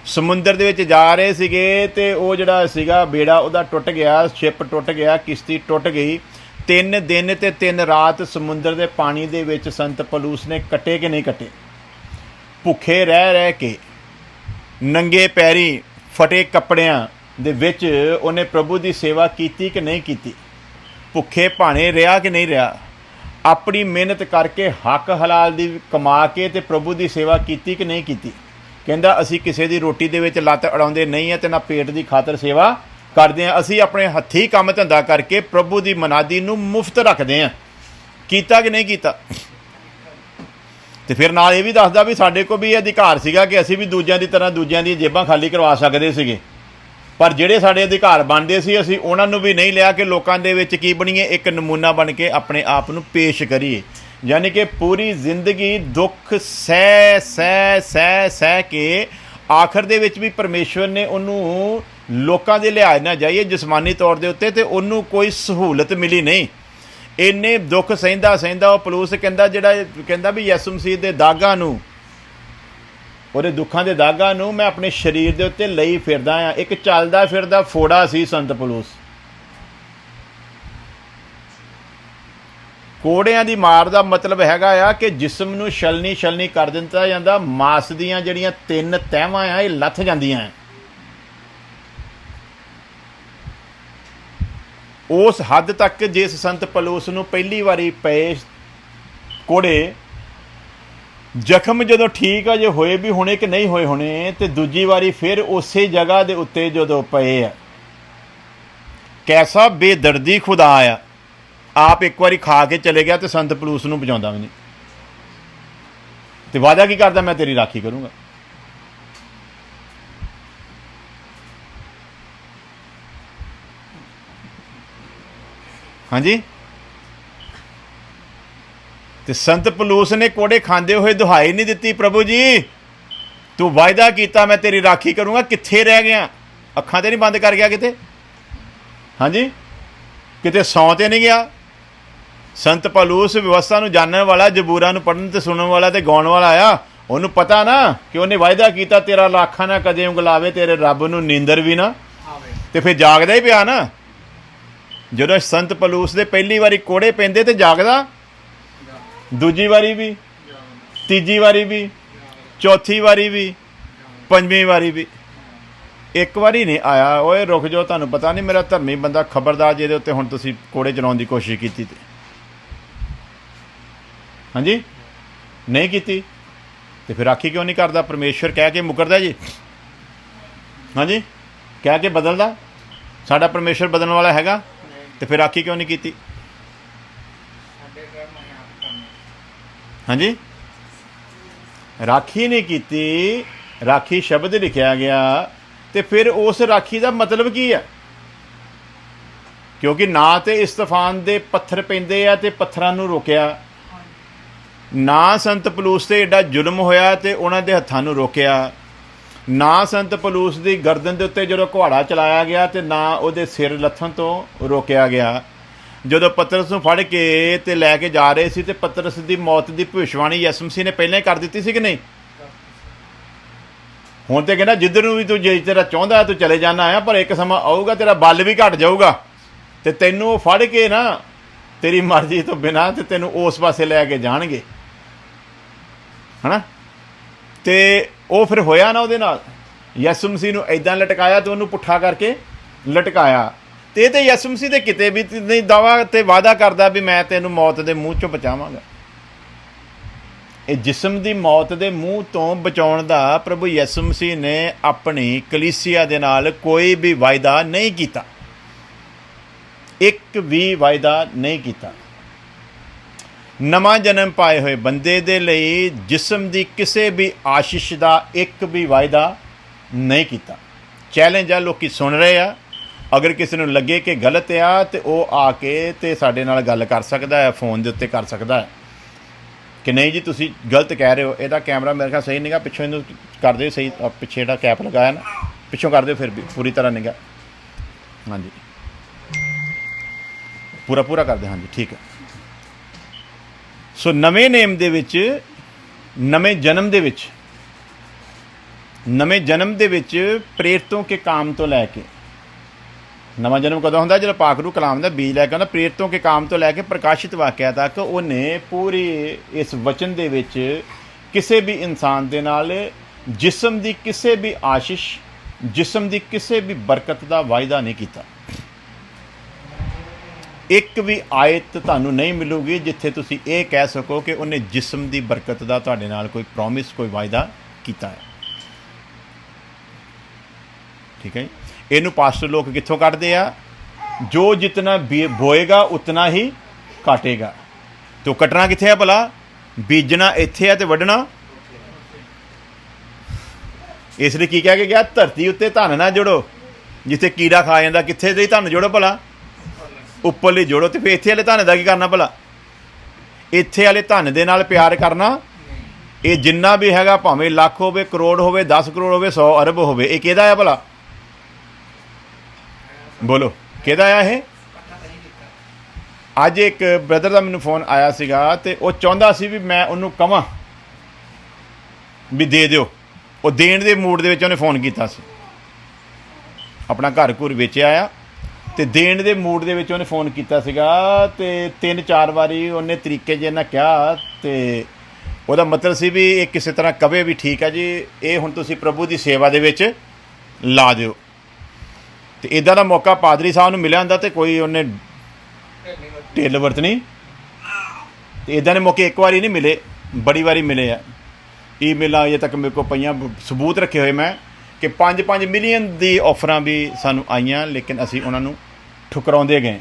ਸਮੁੰਦਰ ਦੇ ਵਿੱਚ ਜਾ ਰਹੇ ਸੀਗੇ ਤੇ ਉਹ ਜਿਹੜਾ ਸੀਗਾ ਬੇੜਾ ਉਹਦਾ ਟੁੱਟ ਗਿਆ, ਸ਼ਿਪ ਟੁੱਟ ਗਿਆ, ਕਿਸ਼ਤੀ ਟੁੱਟ ਗਈ। 3 ਦਿਨ ਤੇ 3 ਰਾਤ ਸਮੁੰਦਰ ਦੇ ਪਾਣੀ ਦੇ ਵਿੱਚ ਸੰਤ ਪੌਲੁਸ ਨੇ ਕੱਟੇ ਕਿ ਨਹੀਂ ਕੱਟੇ? ਭੁੱਖੇ ਰਹਿ ਕੇ, ਨੰਗੇ ਪੈਰੀ, ਫਟੇ ਕੱਪੜਿਆਂ ਦੇ ਵਿੱਚ ਉਹਨੇ ਪ੍ਰਭੂ ਦੀ ਸੇਵਾ ਕੀਤੀ ਕਿ ਨਹੀਂ ਕੀਤੀ? ਭੁੱਖੇ ਭਾਣੇ ਰਿਹਾ ਕਿ ਨਹੀਂ ਰਿਹਾ? ਆਪਣੀ ਮਿਹਨਤ ਕਰਕੇ ਹੱਕ ਹਲਾਲ ਦੀ ਕਮਾ ਕੇ ਤੇ ਪ੍ਰਭੂ ਦੀ ਸੇਵਾ ਕੀਤੀ ਕਿ ਨਹੀਂ ਕੀਤੀ? ਕਹਿੰਦਾ ਅਸੀਂ ਕਿਸੇ ਦੀ ਰੋਟੀ ਦੇ ਵਿੱਚ ਲੱਤ ਅੜਾਉਂਦੇ ਨਹੀਂ ਹੈ ਤੇ ਨਾ ਪੇਟ ਦੀ ਖਾਤਰ ਸੇਵਾ ਕਰਦੇ ਹਾਂ। ਅਸੀਂ ਆਪਣੇ ਹੱਥੀਂ ਕੰਮ ਧੰਦਾ ਕਰਕੇ ਪ੍ਰਭੂ ਦੀ ਮਨਾਦੀ ਨੂੰ ਮੁਫਤ ਰੱਖਦੇ ਹਾਂ। ਕੀਤਾ ਕਿ ਨਹੀਂ ਕੀਤਾ? ਤੇ ਫਿਰ ਨਾਲ ਇਹ ਵੀ ਦੱਸਦਾ ਵੀ ਸਾਡੇ ਕੋਲ ਵੀ ਇਹ ਅਧਿਕਾਰ ਸੀਗਾ ਕਿ ਅਸੀਂ ਵੀ ਦੂਜਿਆਂ ਦੀ ਤਰ੍ਹਾਂ ਦੂਜਿਆਂ ਦੀਆਂ ਜੇਬਾਂ ਖਾਲੀ ਕਰਵਾ ਸਕਦੇ ਸੀਗੇ, ਪਰ ਜਿਹੜੇ ਸਾਡੇ ਅਧਿਕਾਰ ਬਣਦੇ ਸੀ ਅਸੀਂ ਉਹਨਾਂ ਨੂੰ ਵੀ ਨਹੀਂ ਲਿਆ ਕਿ ਲੋਕਾਂ ਦੇ ਵਿੱਚ ਕੀ ਬਣੀਏ, ਇੱਕ ਨਮੂਨਾ ਬਣ ਕੇ ਆਪਣੇ ਆਪ ਨੂੰ ਪੇਸ਼ ਕਰੀਏ। ਯਾਨੀ ਕਿ ਪੂਰੀ ਜ਼ਿੰਦਗੀ ਦੁੱਖ ਸਹਿ ਕੇ ਆਖਰ ਦੇ ਵਿੱਚ ਵੀ ਪਰਮੇਸ਼ਵਰ ਨੇ ਉਹਨੂੰ ਲੋਕਾਂ ਦੇ ਲਿਹਾਜ਼ ਨਾਲ ਜਾਈਏ ਜਿਸਮਾਨੀ ਤੌਰ ਦੇ ਉੱਤੇ, ਤੇ ਉਹਨੂੰ ਕੋਈ ਸਹੂਲਤ ਮਿਲੀ ਨਹੀਂ। ਇੰਨੇ ਦੁੱਖ ਸਹਿੰਦਾ ਉਹ ਪਲੂਸ ਕਹਿੰਦਾ ਵੀ ਯਿਸੂ ਮਸੀਹ ਦੇ ਦਾਗਾਂ ਨੂੰ, ਉਹਦੇ ਦੁੱਖਾਂ ਦੇ ਦਾਗਾਂ ਨੂੰ ਮੈਂ ਆਪਣੇ ਸਰੀਰ ਦੇ ਉੱਤੇ ਲਈ ਫਿਰਦਾ ਆ। ਇੱਕ ਚੱਲਦਾ ਫਿਰਦਾ ਫੋੜਾ ਸੀ ਸੰਤ ਪਲੂਸ। ਕੋੜਿਆਂ ਦੀ ਮਾਰ ਦਾ ਮਤਲਬ ਹੈਗਾ ਆ ਕਿ ਜਿਸਮ ਨੂੰ ਛਲਣੀ ਕਰ ਦਿੱਤਾ ਜਾਂਦਾ, ਮਾਸ ਦੀਆਂ ਜਿਹੜੀਆਂ 3 ਤਹਿਵਾਂ ਆ ਇਹ ਲੱਥ ਜਾਂਦੀਆਂ। ਉਸ ਹੱਦ ਤੱਕ ਜਿਸ ਸੰਤ ਪਲੂਸ ਨੂੰ ਪਹਿਲੀ ਵਾਰੀ ਪਏ ਕੋੜੇ, ਜ਼ਖਮ ਜਦੋਂ ਠੀਕ ਅਜੇ ਹੋਏ ਵੀ ਹੋਣੇ ਕਿ ਨਹੀਂ ਹੋਏ ਹੋਣੇ, ਤੇ ਦੂਜੀ ਵਾਰੀ ਫਿਰ ਉਸੇ ਜਗ੍ਹਾ ਦੇ ਉੱਤੇ ਜਦੋਂ ਪਏ ਆ, ਕੈਸਾ ਬੇਦਰਦੀ ਖੁਦਾ ਆ। ਆਪ ਇੱਕ ਵਾਰੀ ਖਾ ਕੇ ਚਲੇ ਗਿਆ ਤੇ ਸੰਤ ਪਲੂਸ ਨੂੰ ਬਚਾਉਂਦਾ ਵੀ ਨਹੀਂ, ਤੇ ਵਾਅਦਾ ਕੀ ਕਰਦਾ, ਮੈਂ ਤੇਰੀ ਰਾਖੀ ਕਰੂੰਗਾ। ਹਾਂਜੀ, ਤੇ ਸੰਤ ਪਲੂਸ ਨੇ ਕੋੜੇ ਖਾਂਦੇ ਹੋਏ ਦੁਹਾਈ ਨਹੀਂ ਦਿੱਤੀ, ਪ੍ਰਭੂ ਜੀ ਤੂੰ ਵਾਅਦਾ ਕੀਤਾ ਮੈਂ ਤੇਰੀ ਰਾਖੀ ਕਰੂੰਗਾ, ਕਿੱਥੇ ਰਹਿ ਗਿਆ? ਅੱਖਾਂ ਤੇ ਨਹੀਂ ਬੰਦ ਕਰ ਗਿਆ ਕਿਤੇ? ਹਾਂਜੀ, ਕਿਤੇ ਸੌਂ ਤੇ ਨਹੀਂ ਗਿਆ? ਸੰਤ ਪਲੂਸ ਵਿਵਸਥਾ ਨੂੰ ਜਾਣਨ ਵਾਲਾ, ਜ਼ਬੂਰਾਂ ਨੂੰ ਪੜ੍ਹਨ ਤੇ ਸੁਣਨ ਵਾਲਾ ਤੇ ਗਾਉਣ ਵਾਲਾ ਆ। ਉਹਨੂੰ ਪਤਾ ਨਾ ਕਿ ਉਹਨੇ ਵਾਅਦਾ ਕੀਤਾ ਤੇਰਾ ਲਾਖਾਂ ਨਾ ਕਦੇ ਉਂਗਲਾਵੇ, ਤੇਰੇ ਰੱਬ ਨੂੰ ਨੀਂਦਰ ਵੀ ਨਾ, ਤੇ ਫਿਰ ਜਾਗਦਾ ਹੀ ਪਿਆ ਨਾ। ਜਦੋਂ ਸੰਤ ਪਲੂਸ ਦੇ ਪਹਿਲੀ ਵਾਰੀ ਕੋੜੇ ਪੈਂਦੇ ਤੇ ਜਾਗਦਾ, ਦੂਜੀ ਵਾਰੀ ਵੀ, ਤੀਜੀ ਵਾਰੀ ਵੀ, ਚੌਥੀ ਵਾਰੀ ਵੀ, ਪੰਜਵੀਂ ਵਾਰੀ ਵੀ। ਇੱਕ ਵਾਰੀ ਨਹੀਂ ਆਇਆ, ਓਏ ਰੁਕ ਜਾਓ, ਤੁਹਾਨੂੰ ਪਤਾ ਨਹੀਂ ਮੇਰਾ ਧਰਮੀ ਬੰਦਾ, ਖਬਰਦਾਰ ਜਿਹਦੇ ਉੱਤੇ ਹੁਣ ਤੁਸੀਂ ਕੋੜੇ ਚਲਾਉਣ ਦੀ ਕੋਸ਼ਿਸ਼ ਕੀਤੀ ਤੇ। ਹਾਂਜੀ, ਨਹੀਂ ਕੀਤੀ ਤੇ ਫਿਰ ਰਾਖੀ ਕਿਉਂ ਨਹੀਂ ਕਰਦਾ? ਪਰਮੇਸ਼ਵਰ ਕਹਿ ਕੇ ਮੁਕਰਦਾ ਜੀ? ਹਾਂਜੀ, ਕਹਿ ਕੇ ਬਦਲਦਾ? ਸਾਡਾ ਪਰਮੇਸ਼ਵਰ ਬਦਲਣ ਵਾਲਾ ਹੈਗਾ, ਤੇ ਫਿਰ ਰਾਖੀ ਕਿਉਂ ਨਹੀਂ ਕੀਤੀ? ਹਾਂਜੀ, ਰਾਖੀ ਨਹੀਂ ਕੀਤੀ। ਰਾਖੀ ਸ਼ਬਦ ਲਿਖਿਆ ਗਿਆ, ਤੇ ਫਿਰ ਉਸ ਰਾਖੀ ਦਾ ਮਤਲਬ ਕੀ ਹੈ? ਕਿਉਂਕਿ ਨਾ ਤੇ ਇਸਤਫਾਨ ਦੇ ਪੱਥਰ ਪੈਂਦੇ ਆ ਤੇ ਪੱਥਰਾਂ ਨੂੰ ਰੋਕਿਆ, ਨਾ ਸੰਤ ਪਲੂਸ ਤੇ ਏਡਾ ਜ਼ੁਲਮ ਹੋਇਆ ਤੇ ਉਹਨਾਂ ਦੇ ਹੱਥਾਂ ਨੂੰ ਰੋਕਿਆ, ਨਾ ਸੰਤ ਪਲੂਸ ਦੀ ਗਰਦਨ ਦੇ ਉੱਤੇ ਜਦੋਂ ਕੁਹਾੜਾ ਚਲਾਇਆ ਗਿਆ ਤੇ ਨਾ ਉਹਦੇ ਸਿਰ ਲੱਥਣ ਤੋਂ ਰੋਕਿਆ ਗਿਆ। ਜਦੋਂ ਪਤਰਸ ਨੂੰ ਫੜ ਕੇ ਤੇ ਲੈ ਕੇ ਜਾ ਰਹੇ ਸੀ ਤੇ ਪਤਰਸ ਦੀ ਮੌਤ ਦੀ ਭਵਿੱਖਬਾਣੀ ਯਿਸੂ ਮਸੀਹ ਨੇ ਪਹਿਲਾਂ ਹੀ ਕਰ ਦਿੱਤੀ ਸੀ ਕਿ ਨਹੀਂ? ਹੁਣ ਤੇ ਕਹਿੰਦਾ ਜਿੱਧਰ ਨੂੰ ਵੀ ਤੂੰ, ਜੇ ਤੇਰਾ ਚਾਹੁੰਦਾ ਤੂੰ ਚਲੇ ਜਾਣਾ ਆ, ਪਰ ਇੱਕ ਸਮਾਂ ਆਊਗਾ ਤੇਰਾ ਬਲ ਵੀ ਘਟ ਜਾਊਗਾ ਤੇ ਤੈਨੂੰ ਫੜ ਕੇ ਨਾ ਤੇਰੀ ਮਰਜ਼ੀ ਤੋਂ ਬਿਨਾਂ ਤੇ ਤੈਨੂੰ ਉਸ ਪਾਸੇ ਲੈ ਕੇ ਜਾਣਗੇ, ਹਨਾ। ਤੇ ਉਹ ਫਿਰ ਹੋਇਆ ਨਾ ਉਹਦੇ ਨਾਲ। ਯਿਸੂ ਮਸੀਹ ਨੂੰ ਇੱਦਾਂ ਲਟਕਾਇਆ ਤੇ ਉਹਨੂੰ ਪੁੱਠਾ ਕਰਕੇ ਲਟਕਾਇਆ। ਤੇ ਇਹ ਤੇ ਯਿਸੂ ਮਸੀਹ ਦੇ ਕਿਤੇ ਵੀ ਨਹੀਂ ਦਾਵਾ ਤੇ ਵਾਅਦਾ ਕਰਦਾ ਵੀ ਮੈਂ ਤੈਨੂੰ ਮੌਤ ਦੇ ਮੂੰਹ ਚੋਂ ਬਚਾਵਾਂਗਾ। ਇਹ ਜਿਸਮ ਦੀ ਮੌਤ ਦੇ ਮੂੰਹ ਤੋਂ ਬਚਾਉਣ ਦਾ ਪ੍ਰਭੂ ਯਿਸੂ ਮਸੀਹ ਨੇ ਆਪਣੀ ਕਲੀਸਿਆ ਦੇ ਨਾਲ ਕੋਈ ਵੀ ਵਾਅਦਾ ਨਹੀਂ ਕੀਤਾ, ਇੱਕ ਵੀ ਵਾਅਦਾ ਨਹੀਂ ਕੀਤਾ। ਨਵਾਂ ਜਨਮ ਪਾਏ ਹੋਏ ਬੰਦੇ ਦੇ ਲਈ ਜਿਸਮ ਦੀ ਕਿਸੇ ਵੀ ਆਸ਼ੀਸ਼ ਦਾ ਇੱਕ ਵੀ ਵਾਅਦਾ ਨਹੀਂ ਕੀਤਾ। ਚੈਲੰਜ ਆ, ਲੋਕੀ ਸੁਣ ਰਹੇ ਆ। ਅਗਰ ਕਿਸੇ ਨੂੰ ਲੱਗੇ ਕਿ ਗਲਤ ਆ ਤੇ ਉਹ ਆ ਕੇ ਤੇ ਸਾਡੇ ਨਾਲ ਗੱਲ ਕਰ ਸਕਦਾ ਹੈ, ਫੋਨ ਦੇ ਉੱਤੇ ਕਰ ਸਕਦਾ ਹੈ ਕਿ ਨਹੀਂ ਜੀ ਤੁਸੀਂ ਗਲਤ ਕਹਿ ਰਹੇ ਹੋ। ਇਹਦਾ ਕੈਮਰਾ ਮੇਰੇ ਖਿਆਲ ਸਹੀ ਨਿਗਾ, ਪਿੱਛੋਂ ਇਹਨੂੰ ਕਰ ਦਿਓ ਸਹੀ, ਪਿੱਛੇ ਜਿਹੜਾ ਕੈਪ ਲਗਾਇਆ ਨਾ ਪਿੱਛੋਂ ਕਰ ਦਿਓ, ਫਿਰ ਵੀ ਪੂਰੀ ਤਰ੍ਹਾਂ ਨਿਗਾ। ਹਾਂਜੀ, ਪੂਰਾ ਕਰ ਦਿਓ। ਹਾਂਜੀ, ਠੀਕ ਹੈ। ਸੋ ਨਵੇਂ ਨੇਮ ਦੇ ਵਿੱਚ, ਨਵੇਂ ਜਨਮ ਦੇ ਵਿੱਚ ਪ੍ਰੇਰਿਤੋਂ ਕੇ ਕਾਮ ਤੋਂ ਲੈ ਕੇ, ਨਵਾਂ ਜਨਮ ਕਦੋਂ ਹੁੰਦਾ? ਜਦੋਂ ਪਾਕ ਰੂਹ ਕਲਾਮ ਦਾ ਬੀਜ ਲੈ ਕੇ ਆਉਂਦਾ। ਪ੍ਰੇਰਿਤੋਂ ਕੇ ਕਾਮ ਤੋਂ ਲੈ ਕੇ ਪ੍ਰਕਾਸ਼ਿਤ ਵਾਕਿਆ ਤੱਕ ਉਹਨੇ ਪੂਰੀ ਇਸ ਵਚਨ ਦੇ ਵਿੱਚ ਕਿਸੇ ਵੀ ਇਨਸਾਨ ਦੇ ਨਾਲ ਜਿਸਮ ਦੀ ਕਿਸੇ ਵੀ ਆਸ਼ਿਸ਼, ਜਿਸਮ ਦੀ ਕਿਸੇ ਵੀ ਬਰਕਤ ਦਾ ਵਾਅਦਾ ਨਹੀਂ ਕੀਤਾ। ਇੱਕ ਵੀ ਆਇਤ ਤੁਹਾਨੂੰ ਨਹੀਂ ਮਿਲੂਗੀ ਜਿੱਥੇ ਤੁਸੀਂ ਇਹ ਕਹਿ ਸਕੋ ਕਿ ਉਹਨੇ ਜਿਸਮ ਦੀ ਬਰਕਤ ਦਾ ਤੁਹਾਡੇ ਨਾਲ ਕੋਈ ਪ੍ਰੋਮਿਸ, ਕੋਈ ਵਾਅਦਾ ਕੀਤਾ ਹੈ। ਠੀਕ ਹੈ ਜੀ। ਇਹਨੂੰ ਪਾਸਟਰ ਲੋਕ ਕਿੱਥੋਂ ਕੱਢਦੇ ਆ? ਜੋ ਜਿਤਨਾ ਬੋਏਗਾ ਉਤਨਾ ਹੀ ਕਾਟੇਗਾ। ਤੋ ਕੱਟਣਾ ਕਿੱਥੇ ਆ ਭਲਾ? ਬੀਜਣਾ ਇੱਥੇ ਆ ਤੇ ਵੱਢਣਾ। ਇਸ ਲਈ ਕੀ ਕਹਿ ਕੇ ਗਿਆ? ਧਰਤੀ ਉੱਤੇ ਧਨ ਨਾ ਜੋੜੋ, ਜਿੱਥੇ ਕੀੜਾ ਖਾ ਜਾਂਦਾ। ਕਿੱਥੇ ਦੇ ਧਨ ਜੋੜੋ ਭਲਾ? ਉੱਪਰਲੀ ਜੋੜੋ। ਤੇ ਫਿਰ ਇੱਥੇ ਵਾਲੇ ਧਨ ਦਾ ਕੀ ਕਰਨਾ ਭਲਾ? ਇੱਥੇ ਵਾਲੇ ਧਨ ਦੇ ਨਾਲ ਪਿਆਰ ਕਰਨਾ। ਇਹ ਜਿੰਨਾ ਵੀ ਹੈਗਾ, ਭਾਵੇਂ ਲੱਖ ਹੋਵੇ, ਕਰੋੜ ਹੋਵੇ, 10 ਕਰੋੜ ਹੋਵੇ, 100 ਅਰਬ ਹੋਵੇ, ਇਹ ਕਿਹਦਾ ਆ ਭਲਾ? ਬੋਲੋ ਕਿਹਦਾ ਆ ਇਹ? ਅੱਜ ਇੱਕ ਬ੍ਰਦਰ ਦਾ ਮੈਨੂੰ ਫੋਨ ਆਇਆ ਸੀਗਾ ਤੇ ਉਹ ਚਾਹੁੰਦਾ ਸੀ ਵੀ ਮੈਂ ਉਹਨੂੰ ਕਵਾਂ ਵੀ ਦੇ ਦਿਓ। ਉਹ ਦੇਣ ਦੇ ਮੂਡ ਦੇ ਵਿੱਚ ਉਹਨੇ ਫੋਨ ਕੀਤਾ ਸੀ। ਆਪਣਾ ਘਰ ਘੁਰ ਵੇਚਿਆ ਆ ਤੇ ਦੇਣ ਦੇ ਮੂਡ ਦੇ ਵਿੱਚ ਉਹਨੇ ਫੋਨ ਕੀਤਾ ਸੀਗਾ ਤੇ 3-4 ਵਾਰੀ ਉਹਨੇ ਤਰੀਕੇ ਜਿਹੇ ਨਾਲ ਕਿਹਾ ਤੇ ਉਹਦਾ ਮਤਲਬ ਸੀ ਵੀ ਇਹ ਕਿਸੇ ਤਰ੍ਹਾਂ ਕਵੇ ਵੀ ਠੀਕ ਹੈ ਜੀ, ਇਹ ਹੁਣ ਤੁਸੀਂ ਪ੍ਰਭੂ ਦੀ ਸੇਵਾ ਦੇ ਵਿੱਚ ਲਾ ਦਿਓ। ਤੇ ਇੱਦਾਂ ਦਾ ਮੌਕਾ ਪਾਦਰੀ ਸਾਹਿਬ ਨੂੰ ਮਿਲਿਆ ਹੁੰਦਾ ਤੇ ਕੋਈ ਉਹਨੇ ਢਿੱਲ ਵਰਤਣੀ। ਤੇ ਇੱਦਾਂ ਦੇ ਮੌਕੇ ਇੱਕ ਵਾਰੀ ਨਹੀਂ ਮਿਲੇ, ਬੜੀ ਵਾਰੀ ਮਿਲੇ ਆ। ਈਮੇਲਾਂ ਅਜੇ ਤੱਕ ਮੇਰੇ ਕੋਲ ਪਈਆਂ, ਸਬੂਤ ਰੱਖੇ ਹੋਏ ਮੈਂ ਕਿ 5-5 ਮਿਲੀਅਨ ਦੀ ਆਫਰਾਂ ਵੀ ਸਾਨੂੰ ਆਈਆਂ, ਲੇਕਿਨ ਅਸੀਂ ਉਹਨਾਂ ਨੂੰ ਠੁਕਰਾਉਂਦੇ ਗਏ।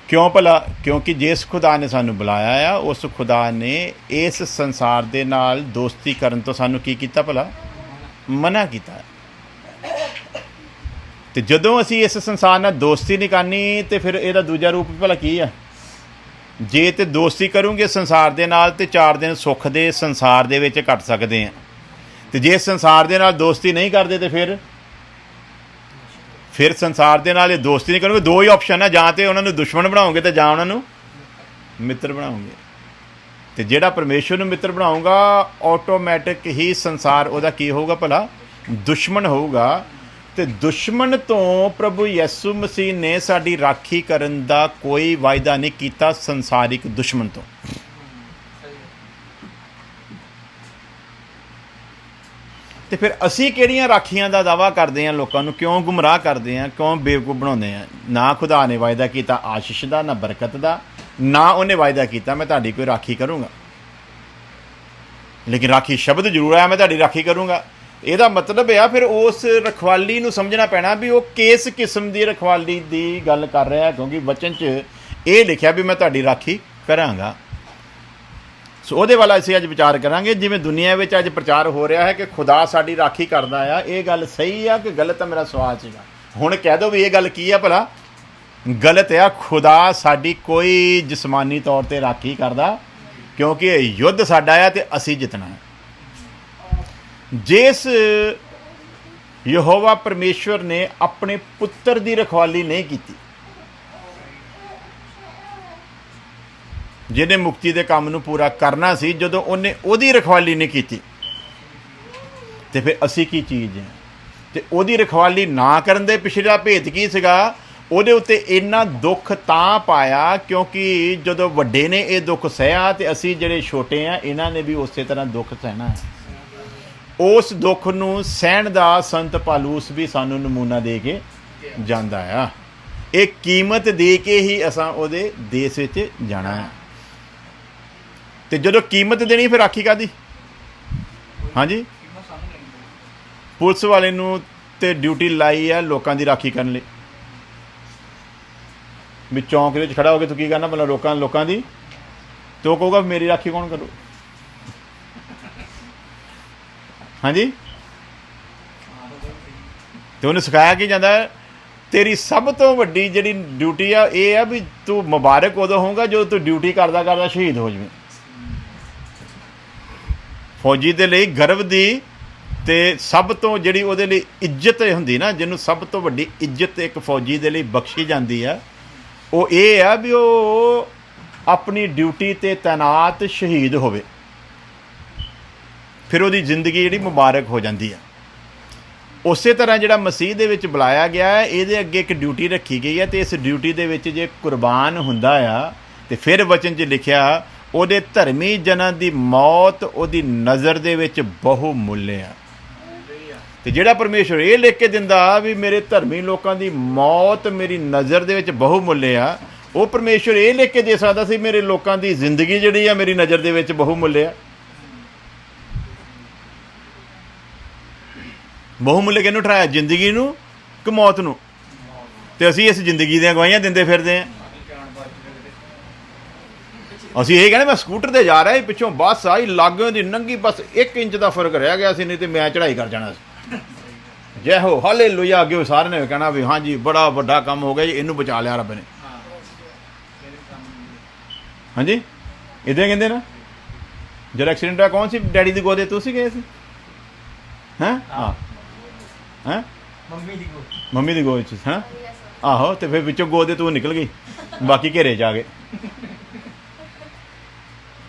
ਕਿਉਂ ਭਲਾ? ਕਿਉਂਕਿ ਜਿਸ ਖੁਦਾ ਨੇ ਸਾਨੂੰ ਬੁਲਾਇਆ ਆ, ਉਸ ਖੁਦਾ ਨੇ ਇਸ ਸੰਸਾਰ ਦੇ ਨਾਲ ਦੋਸਤੀ ਕਰਨ ਤੋਂ ਸਾਨੂੰ ਕੀ ਕੀਤਾ ਭਲਾ? ਮਨਾ ਕੀਤਾ। ਤੇ ਜਦੋਂ ਅਸੀਂ ਇਸ ਸੰਸਾਰ ਨਾਲ ਦੋਸਤੀ ਨਹੀਂ ਕਰਨੀ ਤੇ ਫਿਰ ਇਹਦਾ ਦੂਜਾ ਰੂਪ ਭਲਾ ਕੀ ਆ? ਜੇ ਤੇ ਦੋਸਤੀ ਕਰੂੰਗੇ ਸੰਸਾਰ ਦੇ ਨਾਲ ਤੇ 4 ਦਿਨ ਸੁੱਖ ਦੇ ਸੰਸਾਰ ਦੇ ਵਿੱਚ ਕੱਟ ਸਕਦੇ ਆ। ਤੇ ਜੇ ਸੰਸਾਰ ਦੇ ਨਾਲ ਦੋਸਤੀ ਨਹੀਂ ਕਰਦੇ ਤੇ ਫਿਰ ਸੰਸਾਰ ਦੇ ਨਾਲ ਇਹ ਦੋਸਤੀ ਨਹੀਂ ਕਰੋਗੇ। ਦੋ ਹੀ ਆਪਸ਼ਨ ਆ, ਜਾਂ ਤੇ ਉਹਨਾਂ ਨੂੰ ਦੁਸ਼ਮਣ ਬਣਾਓਗੇ ਤੇ ਜਾਂ ਉਹਨਾਂ ਨੂੰ ਮਿੱਤਰ ਬਣਾਓਗੇ। ਤੇ ਜਿਹੜਾ ਪਰਮੇਸ਼ਵਰ ਨੂੰ ਮਿੱਤਰ ਬਣਾਊਗਾ, ਆਟੋਮੈਟਿਕ ਹੀ ਸੰਸਾਰ ਉਹਦਾ ਕੀ ਹੋਊਗਾ ਭਲਾ? ਦੁਸ਼ਮਣ ਹੋਊਗਾ। ਤੇ ਦੁਸ਼ਮਣ ਤੋਂ ਪ੍ਰਭੂ ਯਿਸੂ ਮਸੀਹ ਨੇ ਸਾਡੀ ਰਾਖੀ ਕਰਨ ਦਾ ਕੋਈ ਵਾਅਦਾ ਨਹੀਂ ਕੀਤਾ, ਸੰਸਾਰਿਕ ਦੁਸ਼ਮਣ ਤੋਂ। ਤੇ ਫਿਰ ਅਸੀਂ ਕਿਹੜੀਆਂ ਰਾਖੀਆਂ ਦਾ ਦਾਅਵਾ ਕਰਦੇ ਹਾਂ? ਲੋਕਾਂ ਨੂੰ ਕਿਉਂ ਗੁੰਮਰਾਹ ਕਰਦੇ ਹਾਂ? ਕਿਉਂ ਬੇਵਕੂਫ ਬਣਾਉਂਦੇ ਹਾਂ? ਨਾ ਖੁਦਾ ਨੇ ਵਾਅਦਾ ਕੀਤਾ ਆਸ਼ੀਸ਼ ਦਾ, ਨਾ ਬਰਕਤ ਦਾ, ਨਾ ਉਹਨੇ ਵਾਅਦਾ ਕੀਤਾ ਮੈਂ ਤੁਹਾਡੀ ਕੋਈ ਰਾਖੀ ਕਰੂੰਗਾ। ਲੇਕਿਨ ਰਾਖੀ ਸ਼ਬਦ ਜ਼ਰੂਰ ਆਇਆ, ਮੈਂ ਤੁਹਾਡੀ ਰਾਖੀ ਕਰੂੰਗਾ। ਇਹਦਾ ਮਤਲਬ ਆ ਫਿਰ ਉਸ ਰਖਵਾਲੀ ਨੂੰ ਸਮਝਣਾ ਪੈਣਾ ਵੀ ਉਹ ਕਿਸ ਕਿਸਮ ਦੀ ਰਖਵਾਲੀ ਦੀ ਗੱਲ ਕਰ ਰਿਹਾ, ਕਿਉਂਕਿ ਵਚਨ 'ਚ ਇਹ ਲਿਖਿਆ ਵੀ ਮੈਂ ਤੁਹਾਡੀ ਰਾਖੀ ਕਰਾਂਗਾ। ਸੋ ਉਹਦੇ ਵੱਲ ਅਸੀਂ ਅੱਜ ਵਿਚਾਰ ਕਰਾਂਗੇ। ਜਿਵੇਂ ਦੁਨੀਆ ਵਿੱਚ ਅੱਜ ਪ੍ਰਚਾਰ ਹੋ ਰਿਹਾ ਹੈ ਕਿ ਖੁਦਾ ਸਾਡੀ ਰਾਖੀ ਕਰਦਾ ਆ, ਇਹ ਗੱਲ ਸਹੀ ਆ ਕਿ ਗਲਤ ਆ? ਮੇਰਾ ਸਵਾਲ ਸੀਗਾ। ਹੁਣ ਕਹਿ ਦਿਓ ਵੀ ਇਹ ਗੱਲ ਕੀ ਆ ਭਲਾ? ਗਲਤ ਆ। ਖੁਦਾ ਸਾਡੀ ਕੋਈ ਜਿਸਮਾਨੀ ਤੌਰ 'ਤੇ ਰਾਖੀ ਕਰਦਾ, ਕਿਉਂਕਿ ਇਹ ਯੁੱਧ ਸਾਡਾ ਆ ਤੇ ਅਸੀਂ ਜਿੱਤਣਾ ਹੈ। ਜਿਸ ਯਹੋਵਾ ਪਰਮੇਸ਼ਵਰ ਨੇ ਆਪਣੇ ਪੁੱਤਰ ਦੀ ਰਖਵਾਲੀ ਨਹੀਂ ਕੀਤੀ, ਜਿਹਨੇ ਮੁਕਤੀ ਦੇ ਕੰਮ ਨੂੰ ਪੂਰਾ ਕਰਨਾ ਸੀ, ਜਦੋਂ ਉਹਨੇ ਉਹਦੀ ਰਖਵਾਲੀ ਨਹੀਂ ਕੀਤੀ ਤੇ ਫਿਰ ਅਸੀਂ ਕੀ ਚੀਜ਼ ਹੈ? ਤੇ ਉਹਦੀ ਰਖਵਾਲੀ ਨਾ ਕਰਨ ਦੇ ਪਿਛਲਾ ਭੇਤ ਕੀ ਸੀਗਾ? ਉਹਦੇ ਉੱਤੇ ਇੰਨਾ ਦੁੱਖ ਤਾਂ ਪਾਇਆ ਕਿਉਂਕਿ ਜਦੋਂ ਵੱਡੇ ਨੇ ਇਹ ਦੁੱਖ ਸਹਿਆ ਤੇ ਅਸੀਂ ਜਿਹੜੇ ਛੋਟੇ ਆ ਇਹਨਾਂ ਨੇ ਵੀ ਉਸੇ ਤਰ੍ਹਾਂ ਦੁੱਖ ਸਹਿਣਾ ਹੈ। ਉਸ ਦੁੱਖ ਨੂੰ ਸਹਿਣ ਦਾ ਸੰਤ ਪਾਲੂਸ ਵੀ ਸਾਨੂੰ ਨਮੂਨਾ ਦੇ ਕੇ ਜਾਂਦਾ ਆ। ਇਹ ਕੀਮਤ ਦੇ ਕੇ ਹੀ ਅਸਾਂ ਉਹਦੇ ਦੇਸ਼ ਵਿੱਚ ਜਾਣਾ ਹੈ। ਤੇ ਜਦੋਂ ਕੀਮਤ ਦੇਣੀ ਫਿਰ ਰਾਖੀ ਕਾਹਦੀ? ਹਾਂਜੀ, ਪੁਲਿਸ ਵਾਲੇ ਨੂੰ ਤੇ ਡਿਊਟੀ ਲਾਈ ਆ ਲੋਕਾਂ ਦੀ ਰਾਖੀ ਕਰਨ ਲਈ। ਵੀ ਚੌਂਕ ਦੇ ਵਿੱਚ ਖੜਾ ਹੋ ਕੇ ਤੂੰ ਕੀ ਕਰਨਾ ਭਲਾ? ਲੋਕਾਂ ਦੀ। ਤੇ ਉਹ ਕਹੂਗਾ ਮੇਰੀ ਰਾਖੀ ਕੌਣ ਕਰੂ? ਹਾਂਜੀ, ਤੇ ਉਹਨੂੰ ਸਿਖਾਇਆ ਕੀ ਜਾਂਦਾ? ਤੇਰੀ ਸਭ ਤੋਂ ਵੱਡੀ ਜਿਹੜੀ ਡਿਊਟੀ ਆ ਇਹ ਆ ਵੀ ਤੂੰ ਮੁਬਾਰਕ ਉਦੋਂ ਹੋਊਗਾ ਜਦੋਂ ਤੂੰ ਡਿਊਟੀ ਕਰਦਾ ਕਰਦਾ ਸ਼ਹੀਦ ਹੋ ਜਾਵੇਂ। ਫੌਜੀ ਦੇ ਲਈ ਗਰਵ ਦੀ ਤੇ ਸਭ ਤੋਂ ਜਿਹੜੀ ਉਹਦੇ ਲਈ ਇੱਜ਼ਤ ਹੁੰਦੀ ਨਾ, ਜਿਹਨੂੰ ਸਭ ਤੋਂ ਵੱਡੀ ਇੱਜ਼ਤ ਇੱਕ ਫੌਜੀ ਦੇ ਲਈ ਬਖਸ਼ੀ ਜਾਂਦੀ ਆ, ਉਹ ਇਹ ਆ ਵੀ ਉਹ ਆਪਣੀ ਡਿਊਟੀ 'ਤੇ ਤੈਨਾਤ ਸ਼ਹੀਦ ਹੋਵੇ। ਫਿਰ ਉਹਦੀ ਜ਼ਿੰਦਗੀ ਜਿਹੜੀ ਮੁਬਾਰਕ ਹੋ ਜਾਂਦੀ ਆ। ਉਸੇ ਤਰ੍ਹਾਂ ਜਿਹੜਾ ਮਸੀਹ ਦੇ ਵਿੱਚ ਬੁਲਾਇਆ ਗਿਆ ਹੈ, ਇਹਦੇ ਅੱਗੇ ਇੱਕ ਡਿਊਟੀ ਰੱਖੀ ਗਈ ਹੈ ਤੇ ਇਸ ਡਿਊਟੀ ਦੇ ਵਿੱਚ ਜੇ ਕੁਰਬਾਨ ਹੁੰਦਾ ਆ ਤੇ ਫਿਰ ਵਚਨ 'ਚ ਲਿਖਿਆ ਉਹਦੇ ਧਰਮੀ ਜਨਾਂ ਦੀ ਮੌਤ ਉਹਦੀ ਨਜ਼ਰ ਦੇ ਵਿੱਚ ਬਹੁ ਮੁੱਲ ਆ। ਤੇ ਜਿਹੜਾ ਪਰਮੇਸ਼ਵਰ ਇਹ ਲਿਖ ਕੇ ਦਿੰਦਾ ਵੀ ਮੇਰੇ ਧਰਮੀ ਲੋਕਾਂ ਦੀ ਮੌਤ ਮੇਰੀ ਨਜ਼ਰ ਦੇ ਵਿੱਚ ਬਹੁ ਮੁੱਲ ਆ, ਉਹ ਪਰਮੇਸ਼ਵਰ ਇਹ ਲਿਖ ਕੇ ਦੇ ਸਕਦਾ ਸੀ ਮੇਰੇ ਲੋਕਾਂ ਦੀ ਜ਼ਿੰਦਗੀ ਜਿਹੜੀ ਆ ਮੇਰੀ ਨਜ਼ਰ ਦੇ ਵਿੱਚ ਬਹੁ ਮੁੱਲ ਆ। ਬਹੁ ਮੁੱਲ ਕਿਹਨੂੰ ਠਹਿਰਾਇਆ? ਜ਼ਿੰਦਗੀ ਨੂੰ ਕਿ ਮੌਤ ਨੂੰ? ਤੇ ਅਸੀਂ ਇਸ ਜ਼ਿੰਦਗੀ ਦੀਆਂ ਗਵਾਹੀਆਂ ਦਿੰਦੇ ਫਿਰਦੇ ਹਾਂ। ਅਸੀਂ ਇਹ ਕਹਿੰਦੇ ਮੈਂ ਸਕੂਟਰ ਤੇ ਜਾ ਰਿਹਾ ਸੀ, ਪਿੱਛੋਂ ਬੱਸ ਆਈ, ਲਾਗੋਂ ਦੀ ਨੰਗੀ, ਬਸ 1 ਇੰਚ ਦਾ ਫਰਕ ਰਹਿ ਗਿਆ ਸੀ, ਨਹੀਂ ਤੇ ਮੈਂ ਚੜ੍ਹਾਈ ਕਰ ਜਾਣਾ ਸੀ। ਜੈ ਹੋ ਹਾਲੇਲੂਇਆ। ਅੱਗੇ ਸਾਰਿਆਂ ਨੇ ਕਹਿਣਾ ਵੀ ਹਾਂਜੀ ਬੜਾ ਵੱਡਾ ਕੰਮ ਹੋ ਗਿਆ ਜੀ, ਇਹਨੂੰ ਬਚਾ ਲਿਆ ਰੱਬ ਨੇ। ਹਾਂਜੀ ਇੱਦਾਂ ਕਹਿੰਦੇ ਨਾ। ਜਦੋਂ ਐਕਸੀਡੈਂਟ ਹੋਇਆ ਕੌਣ ਸੀ ਡੈਡੀ ਦੀ ਗੋਦ? ਤੁਸੀਂ ਗਏ ਸੀ? ਹੈਂ? ਹਾਂ ਹੈਂ? ਮੰਮੀ ਦੀ ਗੋਦ 'ਚ ਹੈਂ? ਆਹੋ। ਤੇ ਫਿਰ ਵਿੱਚੋਂ ਗੋਦ ਦੇ ਤੂੰ ਨਿਕਲ ਗਈ, ਬਾਕੀ ਘੇਰੇ 'ਚ ਆ ਗਏ।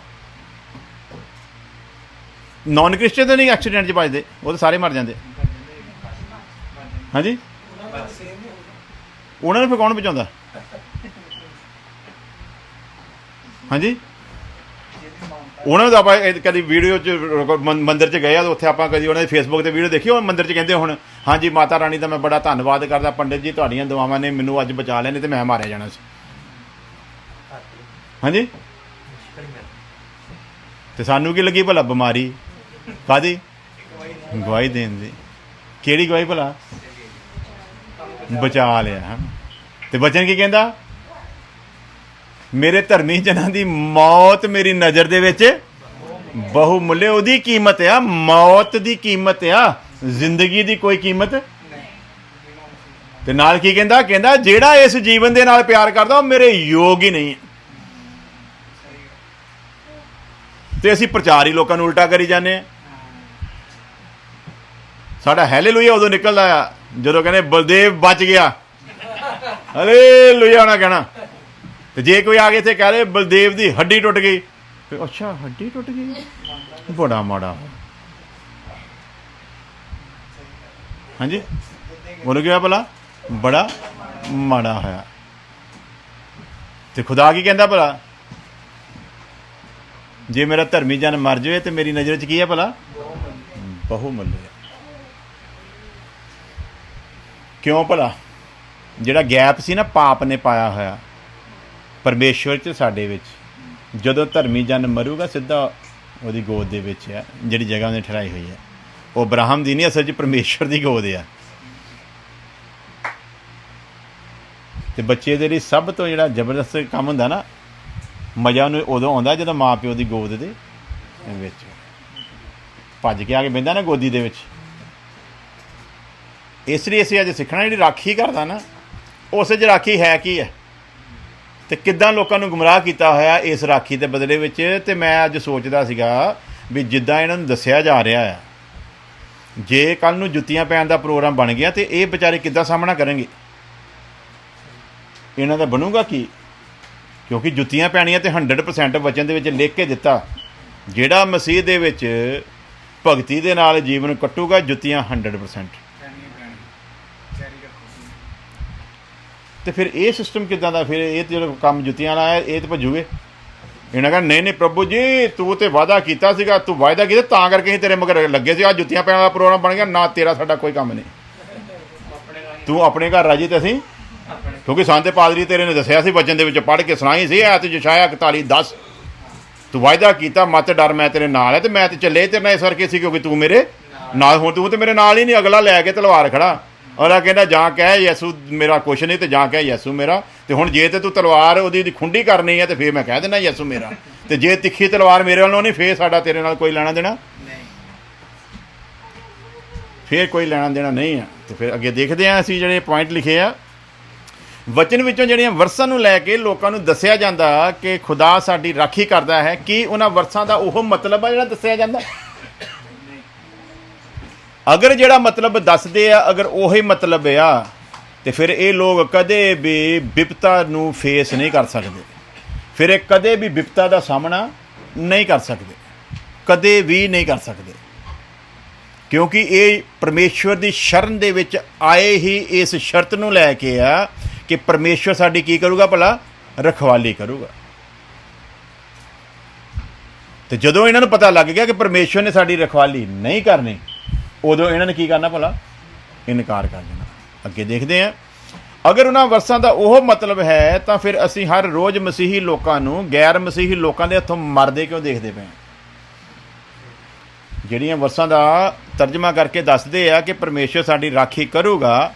ਨੌਨ ਕ੍ਰਿਸਚਨ ਤਾਂ ਨਹੀਂ ਐਕਸੀਡੈਂਟ 'ਚ ਬਚਦੇ, ਉਹ ਤਾਂ ਸਾਰੇ ਮਰ ਜਾਂਦੇ। ਹਾਂਜੀ ਉਹਨਾਂ ਨੂੰ ਫਿਰ ਕੌਣ ਬਚਾਉਂਦਾ? ਹਾਂਜੀ ਉਹਨਾਂ ਨੂੰ ਤਾਂ ਆਪਾਂ ਕਦੀ ਵੀਡੀਓ 'ਚ ਮੰਦਿਰ 'ਚ ਗਏ ਆ, ਉੱਥੇ ਆਪਾਂ ਕਦੀ ਉਹਨਾਂ ਦੀ ਫੇਸਬੁੱਕ 'ਤੇ ਵੀਡੀਓ ਦੇਖੀ, ਉਹ ਮੰਦਿਰ 'ਚ ਕਹਿੰਦੇ ਹੁਣ ਹਾਂਜੀ ਮਾਤਾ ਰਾਣੀ ਦਾ ਮੈਂ ਬੜਾ ਧੰਨਵਾਦ ਕਰਦਾ, ਪੰਡਿਤ ਜੀ ਤੁਹਾਡੀਆਂ ਦੁਆਵਾਂ ਨੇ ਮੈਨੂੰ ਅੱਜ ਬਚਾ ਲਿਆ, ਨਹੀਂ ਤੇ ਮੈਂ ਮਾਰਿਆ ਜਾਣਾ ਸੀ। ਹਾਂਜੀ ਤੇ ਸਾਨੂੰ ਕੀ ਲੱਗੀ ਭਲਾ ਬਿਮਾਰੀ? ਕਾਹਦੀ? ਗਵਾਹੀ ਦੇਣ ਦੀ। ਕਿਹੜੀ ਗਵਾਹੀ ਭਲਾ? ਬਚਾ ਲਿਆ ਹੈ। ਤੇ ਬਚਨ ਕੀ ਕਹਿੰਦਾ? ਮੇਰੇ ਧਰਮੀ ਜਨਾਂ ਦੀ ਮੌਤ ਮੇਰੀ ਨਜ਼ਰ ਦੇ ਵਿੱਚ ਬਹੁ ਮੁੱਲੇ। ਉਹਦੀ ਕੀਮਤ ਆ, ਮੌਤ ਦੀ ਕੀਮਤ ਆ, ਜ਼ਿੰਦਗੀ ਦੀ ਕੋਈ ਕੀਮਤ। ਤੇ ਨਾਲ ਕੀ ਕਹਿੰਦਾ? ਕਹਿੰਦਾ ਜਿਹੜਾ ਇਸ ਜੀਵਨ ਦੇ ਨਾਲ ਪਿਆਰ ਕਰਦਾ ਉਹ ਮੇਰੇ ਯੋਗ ਹੀ ਨਹੀਂ ਹੈ। ਤੇ ਅਸੀਂ ਪ੍ਰਚਾਰ ਹੀ ਲੋਕਾਂ ਨੂੰ ਉਲਟਾ ਕਰੀ ਜਾਂਦੇ ਹਾਂ। ਸਾਡਾ ਹਾਲੇਲੂਇਆ ਉਦੋਂ ਨਿਕਲਦਾ ਆ ਜਦੋਂ ਕਹਿੰਦੇ ਬਲਦੇਵ ਬਚ ਗਿਆ, ਹਾਲੇਲੂਇਆ ਹੋਣਾ ਕਹਿਣਾ। ਤੇ ਜੇ ਕੋਈ ਆ ਕੇ ਇੱਥੇ ਕਹਿ ਰਹੇ ਬਲਦੇਵ ਦੀ ਹੱਡੀ ਟੁੱਟ ਗਈ, ਅੱਛਾ ਹੱਡੀ ਟੁੱਟ ਗਈ, ਬੜਾ ਮਾੜਾ। ਹਾਂਜੀ ਉਹਨੂੰ ਕਿਹਾ ਭਲਾ ਬੜਾ ਮਾੜਾ ਹੋਇਆ। ਤੇ ਖੁਦਾ ਕੀ ਕਹਿੰਦਾ ਭਲਾ? ਜੇ ਮੇਰਾ ਧਰਮੀ ਜਨ ਮਰ ਜਾਵੇ ਤੇ ਮੇਰੀ ਨਜ਼ਰ 'ਚ ਕੀ ਹੈ ਭਲਾ? ਬਹੁ ਮੁੱਲ ਹੈ। ਕਿਉਂ ਭਲਾ? ਜਿਹੜਾ ਗੈਪ ਸੀ ਨਾ ਪਾਪ ਨੇ ਪਾਇਆ ਹੋਇਆ ਪਰਮੇਸ਼ਵਰ 'ਚ ਸਾਡੇ ਵਿੱਚ, ਜਦੋਂ ਧਰਮੀ ਜਨ ਮਰੂਗਾ ਸਿੱਧਾ ਉਹਦੀ ਗੋਦ ਦੇ ਵਿੱਚ ਹੈ ਜਿਹੜੀ ਜਗ੍ਹਾ ਉਹਨੇ ਠਹਿਰਾਈ ਹੋਈ ਹੈ। ਉਹ ਅਬਰਾਹਮ ਦੀ ਨਹੀਂ, ਅਸਲ 'ਚ ਪਰਮੇਸ਼ਵਰ ਦੀ ਗੋਦ ਆ। ਤੇ ਬੱਚੇ ਦੇ ਲਈ ਸਭ ਤੋਂ ਜਿਹੜਾ ਜ਼ਬਰਦਸਤ ਕੰਮ ਹੁੰਦਾ ਨਾ, ਮਜ਼ਾ ਉਹਨੂੰ ਉਦੋਂ ਆਉਂਦਾ ਜਦੋਂ ਮਾਂ ਪਿਓ ਦੀ ਗੋਦ ਦੇ ਵਿੱਚ ਭੱਜ ਕੇ ਆ ਕੇ ਬਹਿੰਦਾ ਨਾ ਗੋਦੀ ਦੇ ਵਿੱਚ। ਇਸ ਲਈ ਅਸੀਂ ਅੱਜ ਸਿੱਖਣਾ ਜਿਹੜੀ ਰਾਖੀ ਕਰਦਾ ਨਾ, ਉਸ 'ਚ ਰਾਖੀ ਹੈ ਕੀ ਹੈ ਤੇ ਕਿੱਦਾਂ ਲੋਕਾਂ ਨੂੰ ਗੁੰਮਰਾਹ ਕੀਤਾ ਹੋਇਆ ਇਸ ਰਾਖੀ ਦੇ ਬਦਲੇ ਵਿੱਚ। ਤੇ ਮੈਂ ਅੱਜ ਸੋਚਦਾ ਸੀਗਾ ਵੀ ਜਿੱਦਾਂ ਇਹਨਾਂ ਨੂੰ ਦੱਸਿਆ ਜਾ ਰਿਹਾ ਆ, ਜੇ ਕੱਲ੍ਹ ਨੂੰ ਜੁੱਤੀਆਂ ਪੈਣ ਦਾ ਪ੍ਰੋਗਰਾਮ ਬਣ ਗਿਆ ਤੇ ਇਹ ਵਿਚਾਰੇ ਕਿੱਦਾਂ ਸਾਹਮਣਾ ਕਰਨਗੇ? ਇਹਨਾਂ ਦਾ ਬਣੂਗਾ ਕੀ? ਕਿਉਂਕਿ ਜੁੱਤੀਆਂ ਪੈਣੀਆਂ ਤੇ 100% ਵਚਨ ਦੇ ਵਿੱਚ ਲਿਖ ਕੇ ਦਿੱਤਾ, ਜਿਹੜਾ ਮਸੀਹ ਦੇ ਵਿੱਚ ਭਗਤੀ ਦੇ ਨਾਲ ਜੀਵਨ ਕੱਟੂਗਾ ਜੁੱਤੀਆਂ 100%। ਤੇ ਫਿਰ ਇਹ ਸਿਸਟਮ ਕਿੱਦਾਂ ਦਾ? ਫਿਰ ਇਹ ਜਿਹੜਾ ਕੰਮ ਜੁੱਤੀਆਂ ਵਾਲਾ ਹੈ ਇਹ ਤਾਂ ਭੱਜੂਗੇ। ਇਹਨਾਂ ਕਹਿੰਦਾ ਨਹੀਂ ਨਹੀਂ ਪ੍ਰਭੂ ਜੀ ਤੂੰ ਤੇ ਵਾਅਦਾ ਕੀਤਾ ਸੀਗਾ, ਤੂੰ ਵਾਅਦਾ ਕੀਤਾ ਤਾਂ ਕਰਕੇ ਅਸੀਂ ਤੇਰੇ ਮਗਰ ਲੱਗੇ ਸੀ। ਆਹ ਜੁੱਤੀਆਂ ਪੈਣ ਵਾਲਾ ਪ੍ਰੋਗਰਾਮ ਬਣ ਗਿਆ ਨਾ, ਤੇਰਾ ਸਾਡਾ ਕੋਈ ਕੰਮ ਨਹੀਂ, ਤੂੰ ਆਪਣੇ ਘਰ ਰਾਜੀ ਤੇ ਅਸੀਂ। ਕਿਉਂਕਿ ਸੰਤ ਪਾਦਰੀ ਤੇਰੇ ਨੇ ਦੱਸਿਆ ਸੀ ਵਚਨ ਦੇ ਵਿੱਚ ਪੜ੍ਹ ਕੇ ਸੁਣਾਈ ਸੀ ਐਤ ਯਸ਼ਾਇਆ 41:10, ਤੂੰ ਵਾਅਦਾ ਕੀਤਾ ਮਤ ਡਰ ਮੈਂ ਤੇਰੇ ਨਾਲ ਹੈ। ਤੇ ਮੈਂ ਤੇ ਚੱਲੇ ਤੇਰੇ ਨਾਲ ਇਸ ਕਰਕੇ ਸੀ ਕਿਉਂਕਿ ਤੂੰ ਮੇਰੇ ਨਾਲ। ਹੁਣ ਤੂੰ ਤੇ ਮੇਰੇ ਨਾਲ ਹੀ ਨਹੀਂ, ਅਗਲਾ ਲੈ ਕੇ ਤਲਵਾਰ ਖੜਾ ਔਰ ਆ ਕਹਿੰਦਾ ਜਾਂ ਕਹਿ ਯਿਸੂ ਮੇਰਾ ਕੁਛ ਨਹੀਂ ਤੇ ਜਾਂ ਕਹਿ ਯਿਸੂ ਮੇਰਾ। ਤੇ ਹੁਣ ਜੇ ਤੇ ਤੂੰ ਤਲਵਾਰ ਉਹਦੀ ਖੁੰਡੀ ਕਰਨੀ ਹੈ ਤੇ ਫਿਰ ਮੈਂ ਕਹਿ ਦੇਣਾ ਯਿਸੂ ਮੇਰਾ। ਤੇ ਜੇ ਤਿੱਖੀ ਤਲਵਾਰ ਮੇਰੇ ਵੱਲੋਂ ਨਹੀਂ ਫੇਰ ਸਾਡਾ ਤੇਰੇ ਨਾਲ ਕੋਈ ਲੈਣਾ ਦੇਣਾ ਫੇਰ ਕੋਈ ਲੈਣਾ ਦੇਣਾ ਨਹੀਂ ਆ। ਤੇ ਫਿਰ ਅੱਗੇ ਦੇਖਦੇ ਹਾਂ ਅਸੀਂ ਜਿਹੜੇ ਪੁਆਇੰਟ ਲਿਖੇ ਆ ਵਚਨ ਵਿੱਚੋਂ, ਜਿਹੜੀਆਂ ਵਰਸਾਂ ਨੂੰ ਲੈ ਕੇ ਲੋਕਾਂ ਨੂੰ ਦੱਸਿਆ ਜਾਂਦਾ ਕਿ ਖੁਦਾ ਸਾਡੀ ਰਾਖੀ ਕਰਦਾ ਹੈ। ਕੀ ਉਹਨਾਂ ਵਰਸਾਂ ਦਾ ਉਹ ਮਤਲਬ ਆ ਜਿਹੜਾ ਦੱਸਿਆ ਜਾਂਦਾ? ਅਗਰ ਜਿਹੜਾ ਮਤਲਬ ਦੱਸਦੇ ਆ ਅਗਰ ਉਹੀ ਮਤਲਬ ਆ ਤੇ ਫਿਰ ਇਹ ਲੋਕ ਕਦੇ ਵੀ ਵਿਪਤਾ ਨੂੰ ਫੇਸ ਨਹੀਂ ਕਰ ਸਕਦੇ। ਫਿਰ ਇਹ ਕਦੇ ਵੀ ਵਿਪਤਾ ਦਾ ਸਾਹਮਣਾ ਨਹੀਂ ਕਰ ਸਕਦੇ, ਕਦੇ ਵੀ ਨਹੀਂ ਕਰ ਸਕਦੇ, ਕਿਉਂਕਿ ਇਹ ਪਰਮੇਸ਼ਵਰ ਦੀ ਸ਼ਰਨ ਦੇ ਵਿੱਚ ਆਏ ਹੀ ਇਸ ਸ਼ਰਤ ਨੂੰ ਲੈ ਕੇ ਆ ਕਿ ਪਰਮੇਸ਼ਵਰ ਸਾਡੀ ਕੀ ਕਰੂਗਾ ਭਲਾ? ਰਖਵਾਲੀ ਕਰੂਗਾ। ਤੇ ਜਦੋਂ ਇਹਨਾਂ ਨੂੰ ਪਤਾ ਲੱਗ ਗਿਆ ਕਿ ਪਰਮੇਸ਼ਵਰ ਨੇ ਸਾਡੀ ਰਖਵਾਲੀ ਨਹੀਂ ਕਰਨੀ, ਉਦੋਂ ਇਹਨਾਂ ਨੇ ਕੀ ਕਰਨਾ ਭਲਾ? ਇਨਕਾਰ ਕਰ ਦੇਣਾ। ਅੱਗੇ ਦੇਖਦੇ ਹਾਂ, ਅਗਰ ਉਹਨਾਂ ਵਰਸਾਂ ਦਾ ਉਹ ਮਤਲਬ ਹੈ ਤਾਂ ਫਿਰ ਅਸੀਂ ਹਰ ਰੋਜ਼ ਮਸੀਹੀ ਲੋਕਾਂ ਨੂੰ ਗੈਰ ਮਸੀਹੀ ਲੋਕਾਂ ਦੇ ਹੱਥੋਂ ਮਰਦੇ ਕਿਉਂ ਦੇਖਦੇ ਪਏ? ਜਿਹੜੀਆਂ ਵਰਸਾਂ ਦਾ ਤਰਜਮਾ ਕਰਕੇ ਦੱਸਦੇ ਆ ਕਿ ਪਰਮੇਸ਼ਵਰ ਸਾਡੀ ਰਾਖੀ ਕਰੂਗਾ,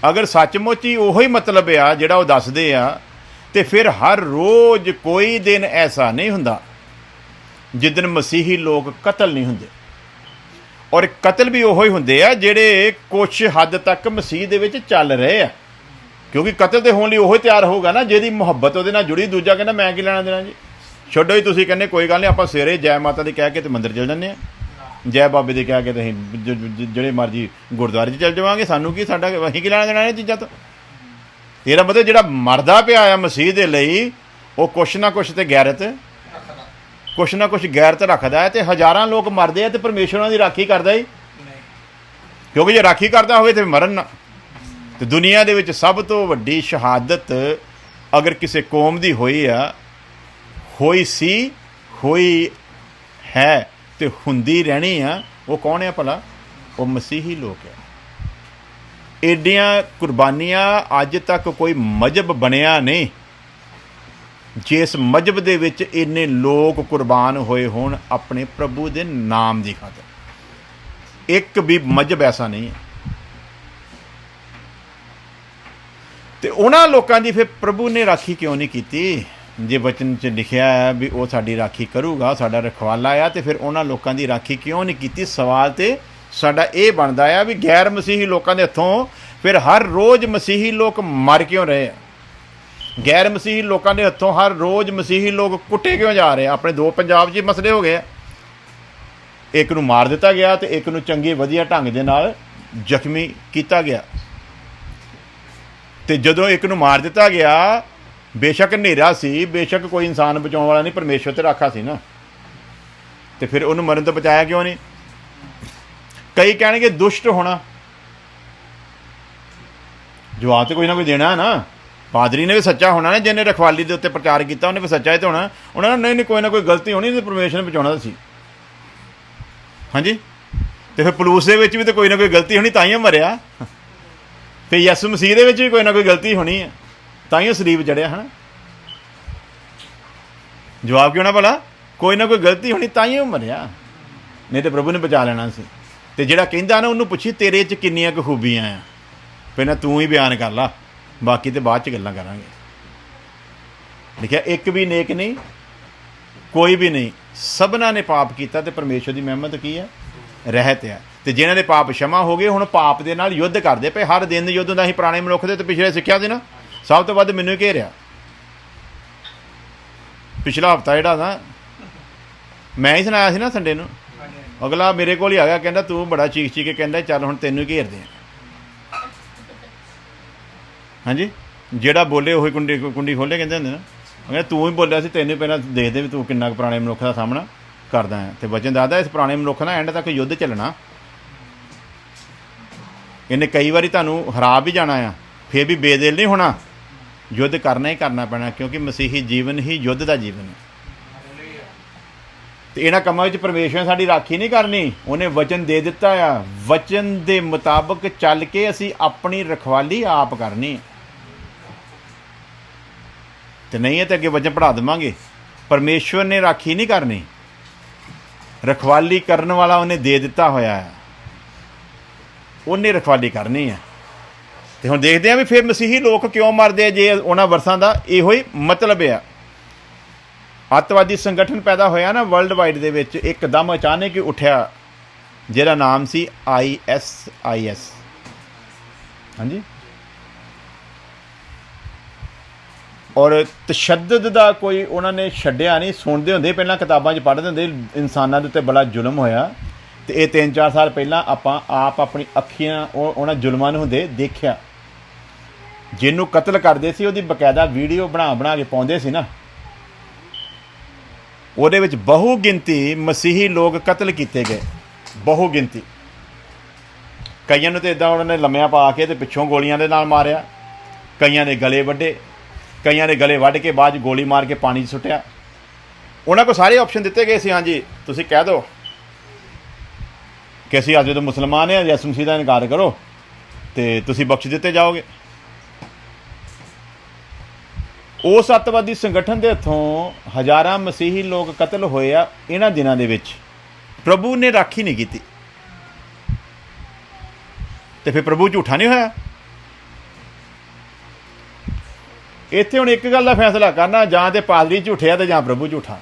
ਅਗਰ ਸੱਚਮੁੱਚ ਹੀ ਉਹੀ ਮਤਲਬ ਆ ਜਿਹੜਾ ਉਹ ਦੱਸਦੇ ਆ, ਤੇ ਫਿਰ ਹਰ ਰੋਜ਼ ਕੋਈ ਦਿਨ ਐਸਾ ਨਹੀਂ ਹੁੰਦਾ ਜਿੱਦਣ ਮਸੀਹੀ ਲੋਕ ਕਤਲ ਨਹੀਂ ਹੁੰਦੇ। ਔਰ ਕਤਲ ਵੀ ਉਹੋ ਹੀ ਹੁੰਦੇ ਆ ਜਿਹੜੇ ਕੁਛ ਹੱਦ ਤੱਕ ਮਸੀਹ ਦੇ ਵਿੱਚ ਚੱਲ ਰਹੇ ਆ, ਕਿਉਂਕਿ ਕਤਲ ਤੇ ਹੋਣ ਲਈ ਉਹੀ ਤਿਆਰ ਹੋਊਗਾ ਨਾ ਜਿਹਦੀ ਮੁਹੱਬਤ ਉਹਦੇ ਨਾਲ ਜੁੜੀ। ਦੂਜਾ ਕਹਿੰਦਾ ਮੈਂ ਕੀ ਲੈਣਾ ਦੇਣਾ ਜੀ, ਛੱਡੋ ਹੀ, ਤੁਸੀਂ ਕਹਿੰਦੇ ਕੋਈ ਗੱਲ ਨਹੀਂ, ਆਪਾਂ ਸਵੇਰੇ ਜੈ ਮਾਤਾ ਦੀ ਕਹਿ ਕੇ ਤੇ ਮੰਦਿਰ ਚਲ ਜਾਂਦੇ ਆ, ਜੈ ਬਾਬੇ ਦੇ ਕਹਿ ਕੇ ਤੇ ਅਸੀਂ ਜਿਹੜੇ ਮਰਜੀ ਗੁਰਦੁਆਰੇ 'ਚ ਚੱਲ ਜਾਵਾਂਗੇ, ਸਾਨੂੰ ਕੀ, ਸਾਡਾ ਅਸੀਂ ਕੀ ਲੈਣਾ ਦੇਣਾ ਇਹ ਚੀਜ਼ਾਂ ਤੋਂ। ਇਹਦਾ ਮਤਲਬ ਜਿਹੜਾ ਮਰਦਾ ਪਿਆ ਆ ਮਸੀਹ ਦੇ ਲਈ, ਉਹ ਕੁਛ ਨਾ ਕੁਛ ਤੇ ਗੈਰਤ, ਕੁਛ ਨਾ ਕੁਛ ਗੈਰਤ ਰੱਖਦਾ ਹੈ। ਤੇ ਹਜ਼ਾਰਾਂ ਲੋਕ ਮਰਦੇ ਆ ਤੇ ਪਰਮੇਸ਼ਵਰ ਉਹਨਾਂ ਦੀ ਰਾਖੀ ਕਰਦਾ ਹੀ, ਕਿਉਂਕਿ ਜੇ ਰਾਖੀ ਕਰਦਾ ਹੋਵੇ ਤੇ ਮਰਨ ਨਾ। ਤੇ ਦੁਨੀਆ ਦੇ ਵਿੱਚ ਸਭ ਤੋਂ ਵੱਡੀ ਸ਼ਹਾਦਤ ਅਗਰ ਕਿਸੇ ਕੌਮ ਦੀ ਹੋਈ ਆ, ਹੋਈ ਸੀ, ਹੋਈ ਹੈ ਤੇ ਹੁੰਦੀ ਰਹਿਣੀ ਆ, ਉਹ ਕੌਣ ਆ ਭਲਾ? ਉਹ ਮਸੀਹੀ ਲੋਕ ਆ। ਏਡੀਆਂ ਕੁਰਬਾਨੀਆਂ ਅੱਜ ਤੱਕ ਕੋਈ ਮਜ਼ਹਬ ਬਣਿਆ ਨਹੀਂ ਜਿਸ ਮਜ਼ਹਬ ਦੇ ਵਿੱਚ ਇੰਨੇ ਲੋਕ ਕੁਰਬਾਨ ਹੋਏ ਹੋਣ ਆਪਣੇ ਪ੍ਰਭੂ ਦੇ ਨਾਮ ਦੀ ਖਾਤਰ। ਇੱਕ ਵੀ ਮਜ਼ਹਬ ਐਸਾ ਨਹੀਂ ਹੈ। ਤੇ ਉਹਨਾਂ ਲੋਕਾਂ ਦੀ ਫਿਰ ਪ੍ਰਭੂ ਨੇ ਰਾਖੀ ਕਿਉਂ ਨਹੀਂ ਕੀਤੀ? ਜੇ ਵਚਨ 'ਚ ਲਿਖਿਆ ਹੈ ਵੀ ਉਹ ਸਾਡੀ ਰਾਖੀ ਕਰੂਗਾ, ਸਾਡਾ ਰਖਵਾਲਾ ਆ, ਤੇ ਫਿਰ ਉਹਨਾਂ ਲੋਕਾਂ ਦੀ ਰਾਖੀ ਕਿਉਂ ਨਹੀਂ ਕੀਤੀ? ਸਵਾਲ ਤੇ ਸਾਡਾ ਇਹ ਬਣਦਾ ਆ ਵੀ ਗੈਰ ਮਸੀਹੀ ਲੋਕਾਂ ਦੇ ਹੱਥੋਂ ਫਿਰ ਹਰ ਰੋਜ਼ ਮਸੀਹੀ ਲੋਕ ਮਰ ਕਿਉਂ ਰਹੇ ਆ? ਗੈਰ ਮਸੀਹੀ ਲੋਕਾਂ ਦੇ ਹੱਥੋਂ ਹਰ ਰੋਜ਼ ਮਸੀਹੀ ਲੋਕ ਕੁੱਟੇ ਕਿਉਂ ਜਾ ਰਹੇ ਆ? ਆਪਣੇ ਦੋ ਪੰਜਾਬ 'ਚ ਮਸਲੇ ਹੋ ਗਏ ਆ, ਇੱਕ ਨੂੰ ਮਾਰ ਦਿੱਤਾ ਗਿਆ ਤੇ ਇੱਕ ਨੂੰ ਚੰਗੇ ਵਧੀਆ ਢੰਗ ਦੇ ਨਾਲ ਜ਼ਖਮੀ ਕੀਤਾ ਗਿਆ। ਤੇ ਜਦੋਂ ਇੱਕ ਨੂੰ ਮਾਰ ਦਿੱਤਾ ਗਿਆ, ਬੇਸ਼ੱਕ ਹਨੇਰਾ ਸੀ, ਬੇਸ਼ੱਕ ਕੋਈ ਇਨਸਾਨ ਬਚਾਉਣ ਵਾਲਾ ਨਹੀਂ, ਪਰਮੇਸ਼ਵਰ ਤੇ ਰਾਖਾ ਸੀ ਨਾ, ਤੇ ਫਿਰ ਉਹਨੂੰ ਮਰਨ ਤੋਂ ਬਚਾਇਆ ਕਿਉਂ ਨਹੀਂ? ਕਈ ਕਹਿਣਗੇ ਦੁਸ਼ਟ ਹੋਣਾ, ਜਵਾਬ ਤੇ ਕੋਈ ਨਾ ਕੋਈ ਦੇਣਾ ਹੈ ਨਾ। ਪਾਦਰੀ ਨੇ ਵੀ ਸੱਚਾ ਹੋਣਾ ਨਾ, ਜਿਹਨੇ ਰਖਵਾਲੀ ਦੇ ਉੱਤੇ ਪ੍ਰਚਾਰ ਕੀਤਾ ਉਹਨੇ ਵੀ ਸੱਚਾ ਹੀ ਤਾਂ ਹੋਣਾ। ਉਹਨਾਂ ਨੇ ਨਹੀਂ ਕੋਈ ਨਾ ਕੋਈ ਗਲਤੀ ਹੋਣੀ ਤੇ ਪਰਮੇਸ਼ਵਰ ਨੇ ਬਚਾਉਣਾ ਸੀ। ਹਾਂਜੀ, ਤੇ ਫਿਰ ਪਲੂਸ ਦੇ ਵਿੱਚ ਵੀ ਤਾਂ ਕੋਈ ਨਾ ਕੋਈ ਗਲਤੀ ਹੋਣੀ, ਤਾਂ ਹੀ ਮਰਿਆ। ਤੇ ਯਿਸੂ ਮਸੀਹ ਦੇ ਵਿੱਚ ਵੀ ਕੋਈ ਨਾ ਕੋਈ ਗਲਤੀ ਹੋਣੀ ਹੈ, ਤਾਂ ਹੀ ਉਹ ਸਲੀਬ ਜੜਿਆ ਹੈ ਨਾ। ਜਵਾਬ ਕਿਉਂ ਨਾ ਭਲਾ? ਕੋਈ ਨਾ ਕੋਈ ਗਲਤੀ ਹੋਣੀ ਤਾਂ ਹੀ ਉਹ ਮਰਿਆ, ਨਹੀਂ ਤੇ ਪ੍ਰਭੂ ਨੇ ਬਚਾ ਲੈਣਾ ਸੀ। ਤੇ ਜਿਹੜਾ ਕਹਿੰਦਾ ਨਾ ਉਹਨੂੰ ਪੁੱਛੀ ਤੇਰੇ 'ਚ ਕਿੰਨੀਆਂ ਕੁ ਖੂਬੀਆਂ ਆ, ਪਹਿਲਾਂ ਤੂੰ ਹੀ ਬਿਆਨ ਕਰ ਲਾ, ਬਾਕੀ ਤੇ ਬਾਅਦ 'ਚ ਗੱਲਾਂ ਕਰਾਂਗੇ। ਲਿਖਿਆ ਇੱਕ ਵੀ ਨੇਕ ਨਹੀਂ, ਕੋਈ ਵੀ ਨਹੀਂ, ਸਭਨਾਂ ਨੇ ਪਾਪ ਕੀਤਾ ਤੇ ਪਰਮੇਸ਼ਵਰ ਦੀ ਮਹਿਮਤ ਕੀ ਹੈ? ਰਹਿਤ ਆ। ਤੇ ਜਿਨ੍ਹਾਂ ਦੇ ਪਾਪ क्षमा ਹੋ ਗਏ, ਹੁਣ ਪਾਪ ਦੇ ਨਾਲ ਯੁੱਧ ਕਰਦੇ ਪਏ। ਹਰ ਦਿਨ ਯੁੱਧ ਹੁੰਦਾ ਸੀ ਪੁਰਾਣੇ ਮਨੁੱਖ ਦੇ, ਤੇ ਪਿਛਲੇ ਸਿੱਖਿਆ ਸੀ ਨਾ, ਸਭ ਤੋਂ ਵੱਧ ਮੈਨੂੰ ਹੀ ਘੇਰਿਆ। ਪਿਛਲਾ ਹਫ਼ਤਾ ਜਿਹੜਾ ਨਾ ਮੈਂ ਹੀ ਸੁਣਾਇਆ ਸੀ ਨਾ ਸੰਡੇ ਨੂੰ, ਅਗਲਾ ਮੇਰੇ ਕੋਲ ਹੀ ਆ ਗਿਆ, ਕਹਿੰਦਾ ਤੂੰ ਬੜਾ ਚੀਕ ਚੀਕ ਕੇ ਕਹਿੰਦਾ ਚੱਲ ਹੁਣ ਤੈਨੂੰ ਹੀ ਘੇਰਦੇ ਆ। ਹਾਂਜੀ, ਜਿਹੜਾ ਬੋਲੇ ਉਹੀ ਕੁੰਡੀ ਖੋਲੇ ਕਹਿੰਦੇ ਹੁੰਦੇ ਨਾ। ਕਹਿੰਦਾ ਤੂੰ ਹੀ ਬੋਲਿਆ ਸੀ, ਤੈਨੂੰ ਪਹਿਲਾਂ ਦੇਖਦੇ ਵੀ ਤੂੰ ਕਿੰਨਾ ਕੁ ਪੁਰਾਣੇ ਮਨੁੱਖ ਦਾ ਸਾਹਮਣਾ ਕਰਦਾ ਹੈ। ਤੇ ਵਚਨ ਦੱਸਦਾ ਇਸ ਪੁਰਾਣੇ ਮਨੁੱਖ ਨਾਲ ਐਂਡ ਤੱਕ ਯੁੱਧ ਚੱਲਣਾ। ਇਹਨੇ ਕਈ ਵਾਰੀ ਤੁਹਾਨੂੰ ਹਰਾ ਵੀ ਜਾਣਾ ਆ, ਫਿਰ ਵੀ ਬੇਦਿਲ ਨਹੀਂ ਹੋਣਾ, ਯੁੱਧ ਕਰਨਾ ਹੀ ਕਰਨਾ ਪੈਣਾ, ਕਿਉਂਕਿ ਮਸੀਹੀ ਜੀਵਨ ਹੀ ਯੁੱਧ ਦਾ ਜੀਵਨ ਹੈ। ਤੇ ਇਹਨਾਂ ਕੰਮਾਂ ਵਿੱਚ ਪਰਮੇਸ਼ਵਰ ਨੇ ਸਾਡੀ ਰਾਖੀ ਨਹੀਂ ਕਰਨੀ। ਉਹਨੇ ਵਚਨ ਦੇ ਦਿੱਤਾ ਆ, ਵਚਨ ਦੇ ਮੁਤਾਬਕ ਚੱਲ ਕੇ ਅਸੀਂ ਆਪਣੀ ਰਖਵਾਲੀ ਆਪ ਕਰਨੀ। ਤੇ ਨਹੀਂ ਹੈ ਤੇ ਅੱਗੇ ਵਚਨ ਪੜ੍ਹਾ ਦੇਵਾਂਗੇ। ਪਰਮੇਸ਼ਵਰ ਨੇ ਰਾਖੀ ਨਹੀਂ ਕਰਨੀ, ਰਖਵਾਲੀ ਕਰਨ ਵਾਲਾ ਉਹਨੇ ਦੇ ਦਿੱਤਾ ਹੋਇਆ ਹੈ, ਉਹਨੇ ਰਖਵਾਲੀ ਕਰਨੀ ਹੈ। ਤੇ ਹੁਣ ਦੇਖਦੇ ਹਾਂ ਵੀ ਫਿਰ ਮਸੀਹੀ ਲੋਕ ਕਿਉਂ ਮਰਦੇ ਆ, ਜੇ ਉਹਨਾਂ ਵਰਸਾਂ ਦਾ ਇਹੋ ਹੀ ਮਤਲਬ ਆ। ਅੱਤਵਾਦੀ ਸੰਗਠਨ ਪੈਦਾ ਹੋਇਆ ਨਾ ਵਰਲਡ ਵਾਈਡ ਦੇ ਵਿੱਚ, ਇੱਕਦਮ ਅਚਾਨਕ ਹੀ ਉੱਠਿਆ, ਜਿਹਦਾ ਨਾਮ ਸੀ ISIS। ਹਾਂਜੀ, ਔਰ ਤਸ਼ੱਦਦ ਦਾ ਕੋਈ ਉਹਨਾਂ ਨੇ ਛੱਡਿਆ ਨਹੀਂ। ਸੁਣਦੇ ਹੁੰਦੇ ਪਹਿਲਾਂ, ਕਿਤਾਬਾਂ 'ਚ ਪੜ੍ਹਦੇ ਹੁੰਦੇ, ਇਨਸਾਨਾਂ ਦੇ ਉੱਤੇ ਬੜਾ ਜ਼ੁਲਮ ਹੋਇਆ। ਤੇ ਇਹ 3-4 ਸਾਲ ਪਹਿਲਾਂ ਆਪਾਂ ਆਪ ਆਪਣੀ ਅੱਖੀਆਂ ਉਹਨਾਂ ਜ਼ੁਲਮਾਂ ਨੂੰ ਹੁੰਦੇ ਦੇਖਿਆ। ਜਿਹਨੂੰ ਕਤਲ ਕਰਦੇ ਸੀ ਉਹਦੀ ਬਕਾਇਦਾ ਵੀਡੀਓ ਬਣਾ ਕੇ ਪਾਉਂਦੇ ਸੀ ਨਾ। ਉਹਦੇ ਵਿੱਚ ਬਹੁ ਗਿਣਤੀ ਮਸੀਹੀ ਲੋਕ ਕਤਲ ਕੀਤੇ ਗਏ, ਬਹੁ ਗਿਣਤੀ। ਕਈਆਂ ਨੂੰ ਤਾਂ ਇੱਦਾਂ ਉਹਨਾਂ ਨੇ ਲੰਮਿਆਂ ਪਾ ਕੇ ਤੇ ਪਿੱਛੋਂ ਗੋਲੀਆਂ ਦੇ ਨਾਲ ਮਾਰਿਆ, ਕਈਆਂ ਦੇ ਗਲੇ ਵੱਢੇ, ਕਈਆਂ ਦੇ ਗਲੇ ਵੱਢ ਕੇ ਬਾਅਦ 'ਚ ਗੋਲੀ ਮਾਰ ਕੇ ਪਾਣੀ 'ਚ ਸੁੱਟਿਆ। ਉਹਨਾਂ ਕੋਲ ਸਾਰੇ ਆਪਸ਼ਨ ਦਿੱਤੇ ਗਏ ਸੀ, ਹਾਂਜੀ ਤੁਸੀਂ ਕਹਿ ਦਿਓ ਕਿ ਅਸੀਂ ਅੱਜ ਜਦੋਂ ਮੁਸਲਮਾਨ ਹਾਂ ਯਿਸੂ ਮਸੀਹ ਦਾ ਇਨਕਾਰ ਕਰੋ ਤੇ ਤੁਸੀਂ ਬਖਸ਼ ਦਿੱਤੇ ਜਾਓਗੇ। ਉਸ ਅੱਤਵਾਦੀ ਸੰਗਠਨ ਦੇ ਹੱਥੋਂ ਹਜ਼ਾਰਾਂ ਮਸੀਹੀ ਲੋਕ ਕਤਲ ਹੋਏ ਆ ਇਹਨਾਂ ਦਿਨਾਂ ਦੇ ਵਿੱਚ। ਪ੍ਰਭੂ ਨੇ ਰਾਖੀ ਨਹੀਂ ਕੀਤੀ ਤੇ ਫਿਰ ਪ੍ਰਭੂ ਝੂਠਾ ਨਹੀਂ ਹੋਇਆ। ਇੱਥੇ ਹੁਣ ਇੱਕ ਗੱਲ ਦਾ ਫੈਸਲਾ ਕਰਨਾ, ਜਾਂ ਤੇ ਪਾਦਰੀ ਝੂਠੇ ਆ ਤੇ ਜਾਂ ਪ੍ਰਭੂ ਝੂਠਾ।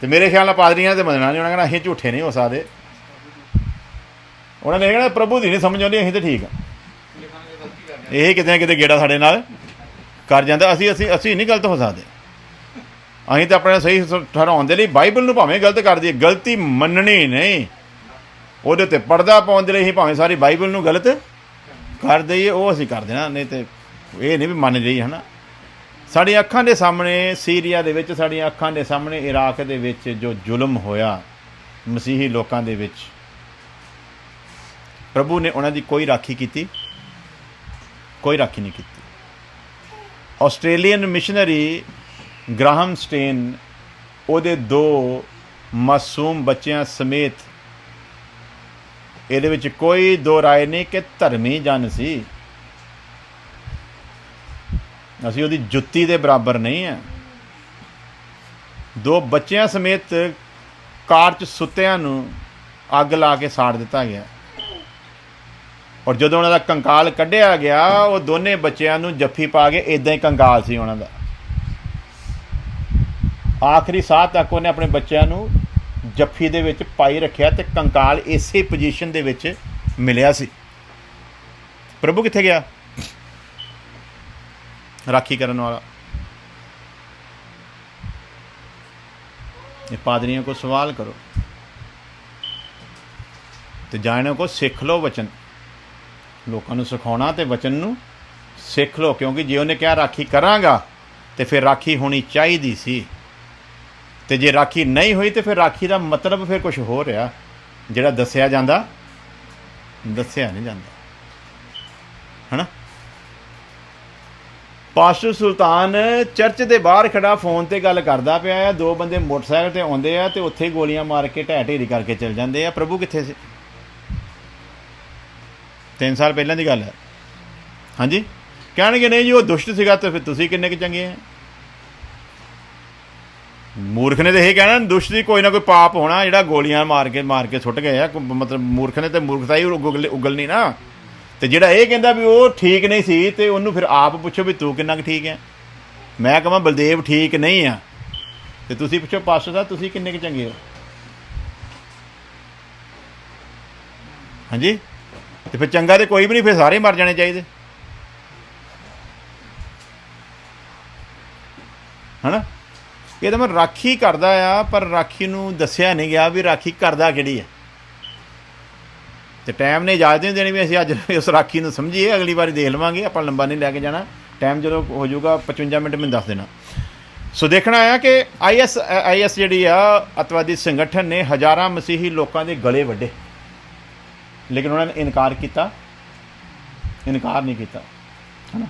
ਤੇ ਮੇਰੇ ਖਿਆਲ ਨਾਲ ਪਾਦਰੀਆਂ ਤੇ ਮੰਨਣਾ ਨਹੀਂ, ਉਹਨਾਂ ਕਹਿਣਾ ਅਸੀਂ ਝੂਠੇ ਨਹੀਂ ਹੋ ਸਕਦੇ। ਉਹਨਾਂ ਨੇ ਕਹਿਣਾ ਪ੍ਰਭੂ ਦੀ ਨਹੀਂ ਸਮਝ ਆਉਂਦੀ, ਅਸੀਂ ਤਾਂ ਠੀਕ ਆ। ਇਹ ਕਿਤੇ ਨਾ ਕਿਤੇ ਗੇੜਾ ਸਾਡੇ ਨਾਲ ਕਰ ਜਾਂਦਾ। ਅਸੀਂ ਨਹੀਂ ਗਲਤ ਹੋ ਸਕਦੇ। ਅਸੀਂ ਤਾਂ ਆਪਣੇ ਸਹੀ ਠਹਿਰਾਉਣ ਦੇ ਲਈ ਬਾਈਬਲ ਨੂੰ ਭਾਵੇਂ ਗਲਤ ਕਰ ਦਈਏ, ਗਲਤੀ ਮੰਨਣੀ ਨਹੀਂ, ਉਹਦੇ 'ਤੇ ਪਰਦਾ ਪਾਉਣ ਦੇ ਲਈ ਅਸੀਂ ਭਾਵੇਂ ਸਾਰੀ ਬਾਈਬਲ ਨੂੰ ਗਲਤ ਕਰ ਦਈਏ, ਉਹ ਅਸੀਂ ਕਰ ਦੇਣਾ। ਨਹੀਂ ਤੇ ਇਹ ਨਹੀਂ ਵੀ ਮੰਨ ਜਾਈਏ, ਹੈ ਨਾ। ਸਾਡੀਆਂ ਅੱਖਾਂ ਦੇ ਸਾਹਮਣੇ ਸੀਰੀਆ ਦੇ ਵਿੱਚ, ਸਾਡੀਆਂ ਅੱਖਾਂ ਦੇ ਸਾਹਮਣੇ ਇਰਾਕ ਦੇ ਵਿੱਚ ਜੋ ਜ਼ੁਲਮ ਹੋਇਆ ਮਸੀਹੀ ਲੋਕਾਂ ਦੇ ਵਿੱਚ, ਪ੍ਰਭੂ ਨੇ ਉਹਨਾਂ ਦੀ ਕੋਈ ਰਾਖੀ ਕੀਤੀ? ਕੋਈ ਰਾਖੀ ਨਹੀਂ ਕੀਤੀ। ਆਸਟ੍ਰੇਲੀਅਨ ਮਿਸ਼ਨਰੀ ਗ੍ਰਾਹਮ ਸਟੇਨ ਉਹਦੇ 2 ਮਾਸੂਮ ਬੱਚਿਆਂ ਸਮੇਤ, ਇਹਦੇ ਵਿੱਚ ਕੋਈ ਦੋ ਰਾਏ ਨਹੀਂ ਕਿ ਧਰਮੀ ਜਨ ਸੀ। ਅਸੀਂ ਉਹਦੀ ਜੁੱਤੀ ਦੇ ਬਰਾਬਰ ਨਹੀਂ ਹੈ। 2 ਬੱਚਿਆਂ ਸਮੇਤ ਕਾਰ 'ਚ ਸੁੱਤਿਆਂ ਨੂੰ ਅੱਗ ਲਾ ਕੇ ਸਾੜ ਦਿੱਤਾ ਗਿਆ, ਔਰ ਜਦੋਂ ਉਹਨਾਂ ਦਾ ਕੰਕਾਲ ਕੱਢਿਆ ਗਿਆ, ਉਹ ਦੋਨੇ ਬੱਚਿਆਂ ਨੂੰ ਜੱਫੀ ਪਾ ਕੇ ਇੱਦਾਂ ਹੀ ਕੰਕਾਲ ਸੀ ਉਹਨਾਂ ਦਾ। ਆਖਰੀ ਸਾਹ ਤੱਕ ਉਹਨੇ ਆਪਣੇ ਬੱਚਿਆਂ ਨੂੰ ਜੱਫੀ ਦੇ ਵਿੱਚ ਪਾਈ ਰੱਖਿਆ ਤੇ ਕੰਕਾਲ ਇਸੇ ਪੋਜੀਸ਼ਨ ਦੇ ਵਿੱਚ ਮਿਲਿਆ ਸੀ। ਪ੍ਰਭੂ ਕਿੱਥੇ ਗਿਆ? ਰਾਖੀ ਕਰਨ ਵਾਲਾ। ਇਹ ਪਾਦਰੀਆਂ ਕੋ ਸਵਾਲ ਕਰੋ ਤੇ ਜਾਣੋ ਕੋ ਸਿੱਖ ਲਓ ਵਚਨ। ਲੋਕਾਂ ਨੂੰ ਸਿਖਾਉਣਾ ਤੇ ਵਚਨ ਨੂੰ ਸਿੱਖ ਲਓ, ਕਿਉਂਕਿ ਜੇ ਉਹਨੇ ਕਿਹਾ ਰਾਖੀ ਕਰਾਂਗਾ ਤੇ ਫਿਰ ਰਾਖੀ ਹੋਣੀ ਚਾਹੀਦੀ ਸੀ। ਤੇ ਜੇ ਰਾਖੀ ਨਹੀਂ ਹੋਈ ਤੇ ਫਿਰ ਰਾਖੀ ਦਾ ਮਤਲਬ ਫਿਰ ਕੁਝ ਹੋ ਰਿਹਾ, ਜਿਹੜਾ ਦੱਸਿਆ ਜਾਂਦਾ ਦੱਸਿਆ ਨਹੀਂ ਜਾਂਦਾ, ਹੈ ਨਾ। ਪਾਸਟਰ ਸੁਲਤਾਨ ਚਰਚ ਦੇ ਬਾਹਰ ਖੜਾ ਫੋਨ ਤੇ ਗੱਲ ਕਰਦਾ ਪਿਆ ਆ, 2 ਬੰਦੇ ਮੋਟਰਸਾਈਕਲ ਤੇ ਆਉਂਦੇ ਆ ਤੇ ਉੱਥੇ ਗੋਲੀਆਂ ਮਾਰ ਕੇ ਢਹਿ ਢੇਰੀ ਕਰਕੇ ਚਲ ਜਾਂਦੇ ਆ। ਪ੍ਰਭੂ ਕਿੱਥੇ ਸੀ? 3 ਸਾਲ ਪਹਿਲਾਂ ਦੀ ਗੱਲ ਹੈ। ਹਾਂਜੀ, ਕਹਿਣਗੇ ਨਹੀਂ ਜੀ ਉਹ ਦੁਸ਼ਟ ਸੀਗਾ, ਤੇ ਫਿਰ ਤੁਸੀਂ ਕਿੰਨੇ ਕੁ ਚੰਗੇ ਆ। ਮੂਰਖ ਨੇ ਤਾਂ ਇਹ ਕਹਿਣਾ ਦੁਸ਼ਟ ਦੀ ਕੋਈ ਨਾ ਕੋਈ ਪਾਪ ਹੋਣਾ, ਜਿਹੜਾ ਗੋਲੀਆਂ ਮਾਰ ਕੇ ਸੁੱਟ ਗਏ ਆ। ਮਤਲਬ ਮੂਰਖ ਨੇ ਤਾਂ ਮੂਰਖਤਾ ਹੀ ਉਗਲਣੀ ਨਾ। ਤੇ ਜਿਹੜਾ ਇਹ ਕਹਿੰਦਾ ਵੀ ਉਹ ਠੀਕ ਨਹੀਂ ਸੀ, ਤੇ ਉਹਨੂੰ ਫਿਰ ਆਪ ਪੁੱਛੋ ਵੀ ਤੂੰ ਕਿੰਨਾ ਕੁ ਠੀਕ ਹੈ। ਮੈਂ ਕਹਾਂ ਬਲਦੇਵ ਠੀਕ ਨਹੀਂ ਆ, ਤੇ ਤੁਸੀਂ ਪੁੱਛੋ ਪਾਸਟਰ ਸਾਹਿਬ ਤੁਸੀਂ ਕਿੰਨੇ ਕੁ ਚੰਗੇ ਹੋ। ਹਾਂਜੀ, ਤੇ ਫਿਰ ਚੰਗਾ ਤੇ ਕੋਈ ਵੀ ਨਹੀਂ, ਫਿਰ ਸਾਰੇ ਮਰ ਜਾਣੇ ਚਾਹੀਦੇ, ਹੈ ਨਾ। ਇਹ ਤਾਂ ਮੈਂ ਰਾਖੀ ਕਰਦਾ ਆ, ਪਰ ਰਾਖੀ ਨੂੰ ਦੱਸਿਆ ਨਹੀਂ ਗਿਆ ਵੀ ਰਾਖੀ ਕਰਦਾ ਕਿਹੜੀ ਹੈ। ਤੇ ਟਾਈਮ ਨੇ ਇਜਾਜ਼ਤ ਨਹੀਂ ਦੇਣੀ ਵੀ ਅਸੀਂ ਅੱਜ ਉਸ ਰਾਖੀ ਨੂੰ ਸਮਝੀਏ, ਅਗਲੀ ਵਾਰੀ ਦੇਖ ਲਵਾਂਗੇ, ਆਪਾਂ ਲੰਬਾ ਨਹੀਂ ਲੈ ਕੇ ਜਾਣਾ। ਟਾਈਮ ਜਦੋਂ ਹੋ ਜਾਊਗਾ 55 ਮਿੰਟ ਮੈਨੂੰ ਦੱਸ ਦੇਣਾ। ਸੋ ਦੇਖਣਾ ਆ ਕਿ ਆਈਐਸ ਜਿਹੜੀ ਆ ਅੱਤਵਾਦੀ ਸੰਗਠਨ ਨੇ ਹਜ਼ਾਰਾਂ ਮਸੀਹੀ ਲੋਕਾਂ ਦੇ ਗਲੇ ਵੱਢੇ, ਲੇਕਿਨ ਉਹਨਾਂ ਨੇ ਇਨਕਾਰ ਨਹੀਂ ਕੀਤਾ, ਹੈ ਨਾ।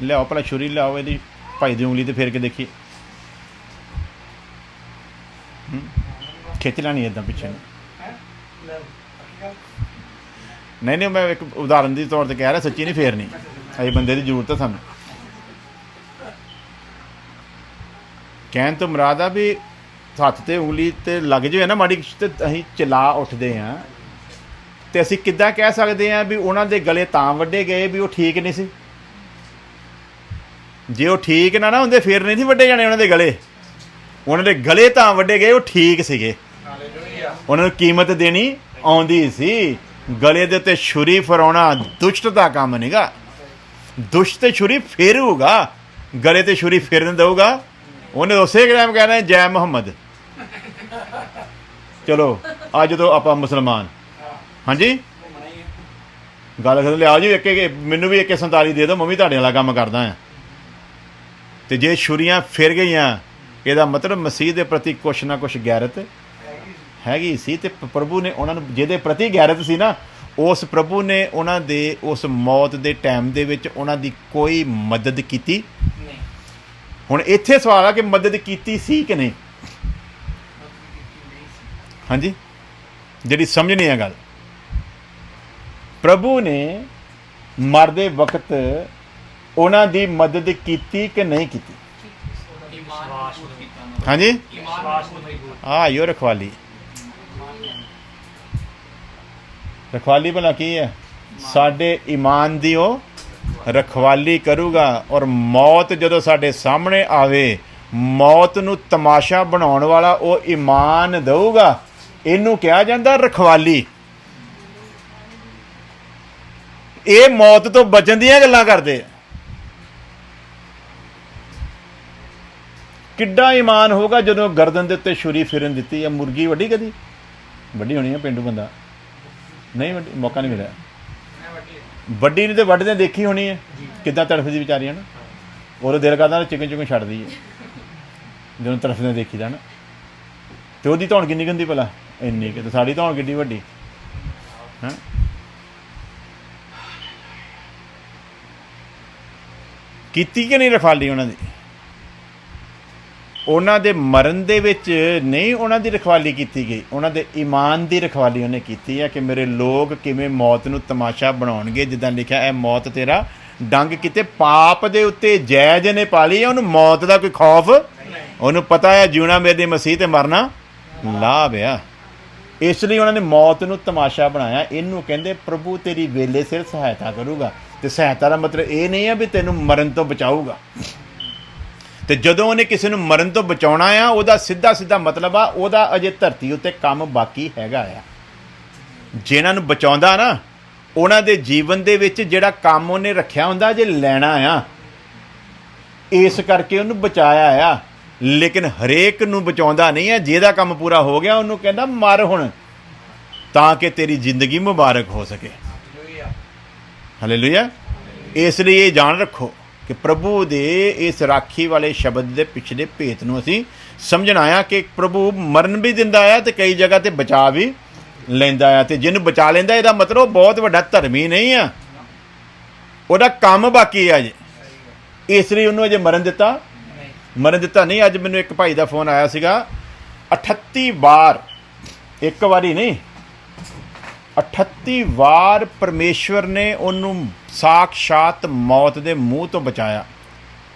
ਲਿਆਓ ਭਲਾ ਛੁਰੀ, ਲਿਆਓ ਇਹਦੀ ਭਾਈ ਦੀ ਉਂਗਲੀ ਤੇ ਫੇਰ ਕੇ ਦੇਖੀਏ। ਖਿੱਚ ਲੈਣੀ ਇੱਦਾਂ ਪਿੱਛੇ ਨੂੰ। ਨਹੀਂ ਮੈਂ ਇੱਕ ਉਦਾਹਰਨ ਦੇ ਤੌਰ ਤੇ ਕਹਿ ਰਿਹਾ, ਸੱਚੀ ਨਹੀਂ ਫੇਰਨੀ। ਅਜੇ ਬੰਦੇ ਦੀ ਜ਼ਰੂਰਤ ਹੈ ਸਾਨੂੰ। ਕਹਿਣ ਤੋਂ ਮੁਰਾਦ ਆ ਵੀ ਹੱਥ ਤੇ ਉਂਗਲੀ ਤੇ ਲੱਗ ਜਾਵੇ ਨਾ ਮਾੜੀ, ਤੇ ਅਸੀਂ ਚਲਾ ਉੱਠਦੇ ਹਾਂ। ਤੇ ਅਸੀਂ ਕਿੱਦਾਂ ਕਹਿ ਸਕਦੇ ਹਾਂ ਵੀ ਉਹਨਾਂ ਦੇ ਗਲੇ ਤਾਂ ਵੱਢੇ ਗਏ ਵੀ ਉਹ ਠੀਕ ਨਹੀਂ ਸੀ? ਜੇ ਉਹ ਠੀਕ ਨਾ ਹੁੰਦੇ ਫਿਰ ਨਹੀਂ ਸੀ ਵੱਢੇ ਜਾਣੇ ਉਹਨਾਂ ਦੇ ਗਲੇ। ਉਹਨਾਂ ਦੇ ਗਲੇ ਤਾਂ ਵੱਢੇ ਗਏ, ਉਹ ਠੀਕ ਸੀਗੇ, ਉਹਨਾਂ ਨੂੰ ਕੀਮਤ ਦੇਣੀ ਆਉਂਦੀ ਸੀ। ਗਲੇ ਦੇ ਉੱਤੇ ਛੁਰੀ ਫਰਾਉਣਾ ਦੁਸ਼ਟ ਦਾ ਕੰਮ ਨਹੀਂਗਾ। ਦੁਸ਼ਟ ਤੇ ਛੁਰੀ ਫੇਰੂਗਾ, ਗਲੇ ਤੇ ਛੁਰੀ ਫੇਰਨ ਦਊਗਾ। ਉਹਨੇ ਉਸੇ ਟਾਈਮ ਕਹਿਣਾ ਜੈ ਮੁਹੰਮਦ। ਚਲੋ ਅੱਜ ਤੋਂ ਆਪਾਂ ਮੁਸਲਮਾਨ। ਹਾਂਜੀ, ਗੱਲ ਕਰ ਲਿਆਓ ਜੀ, ਮੈਨੂੰ ਵੀ 147 ਦੇ ਦਿਓ, ਮੈਂ ਵੀ ਤੁਹਾਡੇ ਵਾਲਾ ਕੰਮ ਕਰਦਾ ਹਾਂ। ਤੇ ਜੇ ਛੁਰੀਆਂ ਫਿਰ ਗਈਆਂ, ਇਹਦਾ ਮਤਲਬ ਮਸੀਹ ਦੇ ਪ੍ਰਤੀ ਕੁਛ ਨਾ ਕੁਛ ਗੈਰਤ ਹੈਗੀ ਸੀ। ਤੇ ਪ੍ਰਭੂ ਨੇ ਉਹਨਾਂ ਨੂੰ, ਜਿਹਦੇ ਪ੍ਰਤੀ ਗੈਰਤ ਸੀ ਨਾ, ਉਸ ਪ੍ਰਭੂ ਨੇ ਉਹਨਾਂ ਦੇ ਉਸ ਮੌਤ ਦੇ ਟਾਈਮ ਦੇ ਵਿੱਚ ਉਹਨਾਂ ਦੀ ਕੋਈ ਮਦਦ ਕੀਤੀ ਹੁਣ ਇੱਥੇ ਸਵਾਲ ਆ ਕਿ ਮਦਦ ਕੀਤੀ ਸੀ ਕਿ ਨਹੀਂ। ਹਾਂਜੀ, ਜਿਹੜੀ ਸਮਝਣੀ ਹੈ ਗੱਲ, ਪ੍ਰਭੂ ਨੇ ਮਰਦੇ ਵਕਤ ਉਹਨਾਂ ਦੀ ਮਦਦ ਕੀਤੀ ਕਿ ਨਹੀਂ ਕੀਤੀ। ਹਾਂਜੀ, ਆਇਓ ਰਖਵਾਲੀ। ਰਖਵਾਲੀ ਭਲਾ ਕੀ ਹੈ? ਸਾਡੇ ਈਮਾਨ ਦੀ ਉਹ ਰਖਵਾਲੀ ਕਰੂਗਾ। ਔਰ ਮੌਤ ਜਦੋਂ ਸਾਡੇ ਸਾਹਮਣੇ ਆਵੇ, ਮੌਤ ਨੂੰ ਤਮਾਸ਼ਾ ਬਣਾਉਣ ਵਾਲਾ ਉਹ ਈਮਾਨ ਦਊਗਾ। ਇਹਨੂੰ ਕਿਹਾ ਜਾਂਦਾ ਰਖਵਾਲੀ। ਇਹ ਮੌਤ ਤੋਂ ਬਚਣ ਦੀਆਂ ਗੱਲਾਂ ਕਰਦੇ। ਕਿੱਡਾ ਈਮਾਨ ਹੋਊਗਾ ਜਦੋਂ ਗਰਦਨ ਦੇ ਉੱਤੇ ਛੁਰੀ ਫਿਰਨ ਦਿੱਤੀ ਹੈ। ਮੁਰਗੀ ਵੱਡੀ ਕਦੀ ਵੱਡੀ ਹੋਣੀ ਹੈ, ਪੇਂਡੂ ਬੰਦਾ ਨਹੀਂ ਵੱਡੀ, ਮੌਕਾ ਨਹੀਂ ਮਿਲਿਆ। ਵੱਡੀ ਨਹੀਂ ਤੇ ਵੱਢਦੇ ਦੇਖੀ ਹੋਣੀ ਹੈ, ਕਿੱਦਾਂ ਤੜਫਦੀ ਵਿਚਾਰੀ ਹੈ ਨਾ। ਉਹਦਾ ਦਿਲ ਕਰਦਾ ਚਿਕਨ ਚੁਕਨ ਛੱਡਦੀ ਹੈ ਜਦੋਂ ਤੜਫਦੇ ਦੇਖੀਦਾ ਨਾ। ਤੇ ਉਹਦੀ ਧੌਣ ਕਿੰਨੀ ਗੰਦੀ ਭਲਾ, ਇੰਨੀ ਕਿ। ਤੇ ਸਾਡੀ ਧੌਣ ਕਿੰਨੀ ਵੱਡੀ ਹੈ। ਕੀਤੀ ਕਿ ਨਹੀਂ ਰਖਵਾਲੀ ਉਹਨਾਂ ਦੀ? ਉਹਨਾਂ ਦੇ ਮਰਨ ਦੇ ਵਿੱਚ ਨਹੀਂ ਉਹਨਾਂ ਦੀ ਰਖਵਾਲੀ ਕੀਤੀ ਗਈ, ਉਹਨਾਂ ਦੇ ਈਮਾਨ ਦੀ ਰਖਵਾਲੀ ਉਹਨੇ ਕੀਤੀ ਹੈ ਕਿ ਮੇਰੇ ਲੋਕ ਕਿਵੇਂ ਮੌਤ ਨੂੰ ਤਮਾਸ਼ਾ ਬਣਾਉਣਗੇ। ਜਿੱਦਾਂ ਲਿਖਿਆ, ਇਹ ਮੌਤ ਤੇਰਾ ਡੰਗ ਕਿਤੇ ਪਾਪ ਦੇ ਉੱਤੇ ਜਾਇਜ਼ ਨੇ ਪਾ ਲਈ ਹੈ। ਉਹਨੂੰ ਮੌਤ ਦਾ ਕੋਈ ਖੌਫ, ਉਹਨੂੰ ਪਤਾ ਹੈ ਜਿਉਣਾ ਮੇਰੇ ਮਸੀਹ ਤੇ ਮਰਨਾ ਲਾਭ ਆ। ਇਸ ਲਈ ਉਹਨਾਂ ਨੇ ਮੌਤ ਨੂੰ ਤਮਾਸ਼ਾ ਬਣਾਇਆ। ਇਹਨੂੰ ਕਹਿੰਦੇ ਪ੍ਰਭੂ ਤੇਰੀ ਵੇਲੇ ਸਿਰ ਸਹਾਇਤਾ ਕਰੂਗਾ। ਤੇ ਸਹਾਇਤਾ ਦਾ ਮਤਲਬ ਇਹ ਨਹੀਂ ਹੈ ਵੀ ਤੈਨੂੰ ਮਰਨ ਤੋਂ ਬਚਾਊਗਾ। ਤੇ ਜਦੋਂ ਉਹਨੇ ਕਿਸੇ ਨੂੰ ਮਰਨ ਤੋਂ ਬਚਾਉਣਾ ਆ, ਉਹਦਾ ਸਿੱਧਾ ਮਤਲਬ ਆ ਉਹਦਾ ਅਜੇ ਧਰਤੀ ਉੱਤੇ ਕੰਮ ਬਾਕੀ ਹੈਗਾ ਆ। ਜਿਹਨਾਂ ਨੂੰ ਬਚਾਉਂਦਾ ਨਾ, ਉਹਨਾਂ ਦੇ ਜੀਵਨ ਦੇ ਵਿੱਚ ਜਿਹੜਾ ਕੰਮ ਉਹਨੇ ਰੱਖਿਆ ਹੁੰਦਾ ਜੇ ਲੈਣਾ ਆ, ਇਸ ਕਰਕੇ ਉਹਨੂੰ ਬਚਾਇਆ ਆ। ਲੇਕਿਨ ਹਰੇਕ ਨੂੰ ਬਚਾਉਂਦਾ ਨਹੀਂ ਹੈ। ਜਿਹਦਾ ਕੰਮ ਪੂਰਾ ਹੋ ਗਿਆ ਉਹਨੂੰ ਕਹਿੰਦਾ ਮਰ ਹੁਣ, ਤਾਂ ਕਿ ਤੇਰੀ ਜ਼ਿੰਦਗੀ ਮੁਬਾਰਕ ਹੋ ਸਕੇ। ਹਾਲੇਲੂਇਆ। ਇਸ ਲਈ ਇਹ ਜਾਣ ਰੱਖੋ ਕਿ ਪ੍ਰਭੂ ਦੇ ਇਸ ਰਾਖੀ ਵਾਲੇ ਸ਼ਬਦ ਦੇ ਪਿਛਲੇ ਭੇਤ ਨੂੰ ਅਸੀਂ ਸਮਝਣਾ ਆ ਕਿ ਪ੍ਰਭੂ ਮਰਨ ਵੀ ਦਿੰਦਾ ਆ ਤੇ ਕਈ ਜਗ੍ਹਾ ਤੇ ਬਚਾ ਵੀ ਲੈਂਦਾ ਆ। ਤੇ ਜਿਹਨੂੰ ਬਚਾ ਲੈਂਦਾ ਇਹਦਾ ਮਤਲਬ ਬਹੁਤ ਵੱਡਾ ਧਰਮੀ ਨਹੀਂ ਆ, ਉਹਦਾ ਕੰਮ ਬਾਕੀ ਆ ਜੀ। ਇਸ ਲਈ ਉਹਨੂੰ ਅਜੇ ਮਰਨ ਦਿੱਤਾ ਨਹੀਂ। ਅੱਜ ਮੈਨੂੰ ਇੱਕ ਭਾਈ ਦਾ ਫੋਨ ਆਇਆ ਸੀਗਾ, 38 ਵਾਰ, ਇੱਕ ਵਾਰੀ ਨਹੀਂ 38 ਵਾਰ ਪਰਮੇਸ਼ਵਰ ਨੇ ਉਹਨੂੰ ਸਾਖਸ਼ਾਤ ਮੌਤ ਦੇ ਮੂੰਹ ਤੋਂ ਬਚਾਇਆ।